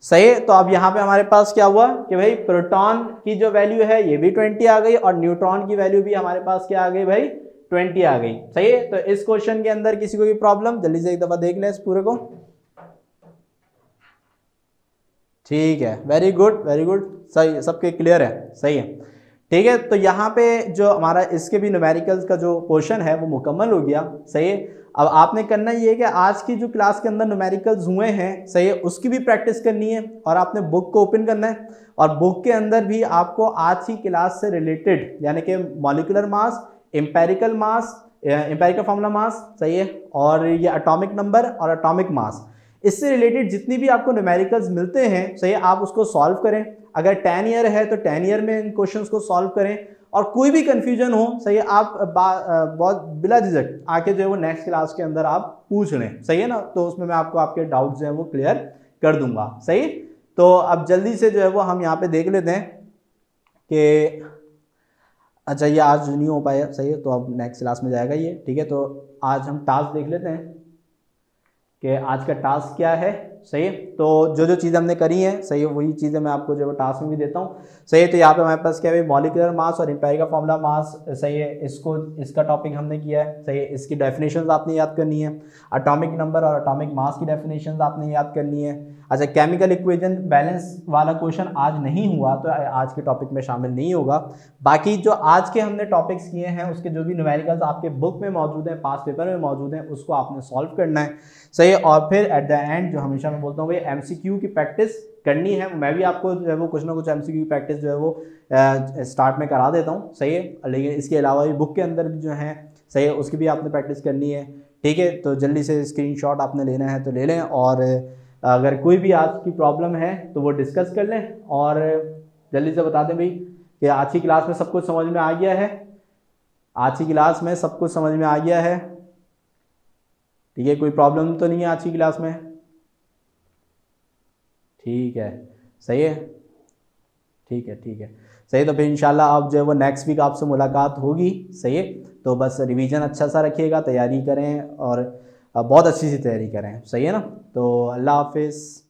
सही है। तो अब यहाँ पे हमारे पास क्या हुआ कि भाई प्रोटॉन की जो वैल्यू है ये भी 20 आ गई, और न्यूट्रॉन की वैल्यू भी हमारे पास क्या आ गई भाई 20 आ गई, सही है। तो इस क्वेश्चन के अंदर किसी को भी प्रॉब्लम, जल्दी से एक दफा देख लें इस पूरे को, ठीक है, वेरी गुड, वेरी गुड, सही, सबके क्लियर है, सही है, ठीक है। तो यहाँ पे जो हमारा इसके भी न्यूमेरिकल्स का जो पोर्शन है वो मुकम्मल हो गया, सही है। अब आपने करना ये है कि आज की जो क्लास के अंदर न्यूमेरिकल्स हुए हैं, सही है, उसकी भी प्रैक्टिस करनी है, और आपने बुक को ओपन करना है, और बुक के अंदर भी आपको आज की क्लास से रिलेटेड, यानी कि मॉलिक्यूलर मास, एम्पेरिकल मास, एम्पेरिकल फार्मूला मास, सही है, और ये एटॉमिक नंबर और एटॉमिक मास, इससे रिलेटेड जितनी भी आपको न्यूमेरिकल्स मिलते हैं, सही है, आप उसको सॉल्व करें। अगर 10 ईयर है तो 10 ईयर में इन क्वेश्चंस को सॉल्व करें, और कोई भी कंफ्यूजन हो, सही है, आप बहुत बिला झिझक आके जो है वो नेक्स्ट क्लास के अंदर आप पूछ लें, सही है ना, तो उसमें मैं आपको आपके डाउट्स जो है वो क्लियर कर दूंगा, सही। तो अब जल्दी से जो है वो हम यहाँ पे देख लेते हैं कि अच्छा ये आज नहीं हो पाया, सही है, तो अब नेक्स्ट क्लास में जाएगा ये, ठीक है। तो आज हम टास्क देख लेते हैं कि आज का टास्क क्या है, सही है। तो जो जो चीज़ें हमने करी हैं, सही है, वही चीज़ें मैं आपको जो है टास्क में भी देता हूँ, सही है। तो यहाँ पे हमारे पास क्या है, मॉलिक्यूलर मास और एम्पिरिकल फॉर्मूला मास, सही है, इसका टॉपिक हमने किया है, सही है। इसकी डेफिनेशंस आपने याद करनी है, एटॉमिक नंबर और एटॉमिक मास की डेफिनेशंस आपने याद करनी है। अच्छा, केमिकल इक्वेशन बैलेंस वाला क्वेश्चन आज नहीं हुआ तो आज के टॉपिक में शामिल नहीं होगा। बाकी जो आज के हमने टॉपिक्स किए हैं उसके जो भी न्यूमेरिकल्स आपके बुक में मौजूद हैं, पास पेपर में मौजूद हैं, उसको आपने सॉल्व करना है, सही है। और फिर एट द एंड जो हमेशा मैं बोलता हूँ MCQ की प्रैक्टिस करनी है। मैं भी आपको जो है वो कुछ ना कुछ MCQ की प्रैक्टिस जो है वो स्टार्ट में करा देता हूँ, सही है। लेकिन इसके अलावा भी बुक के अंदर भी जो है, सही है, उसकी भी आपने प्रैक्टिस करनी है, ठीक है। तो जल्दी से स्क्रीनशॉट आपने लेना है तो ले लें, और अगर कोई भी आज की प्रॉब्लम है तो वो डिस्कस कर लें, और जल्दी से बता दें भाई कि आज की क्लास में सब कुछ समझ में आ गया है, आज की क्लास में सब कुछ समझ में आ गया है, ठीक है। कोई प्रॉब्लम तो नहीं है आज की क्लास में, ठीक है, सही है, ठीक है, ठीक है, सही। तो फिर इंशाल्लाह अब जो है वो नेक्स्ट वीक आपसे मुलाकात होगी, सही है। तो बस रिवीजन अच्छा सा रखिएगा, तैयारी करें, और बहुत अच्छी सी तैयारी करें, सही है ना। तो अल्लाह हाफिज़।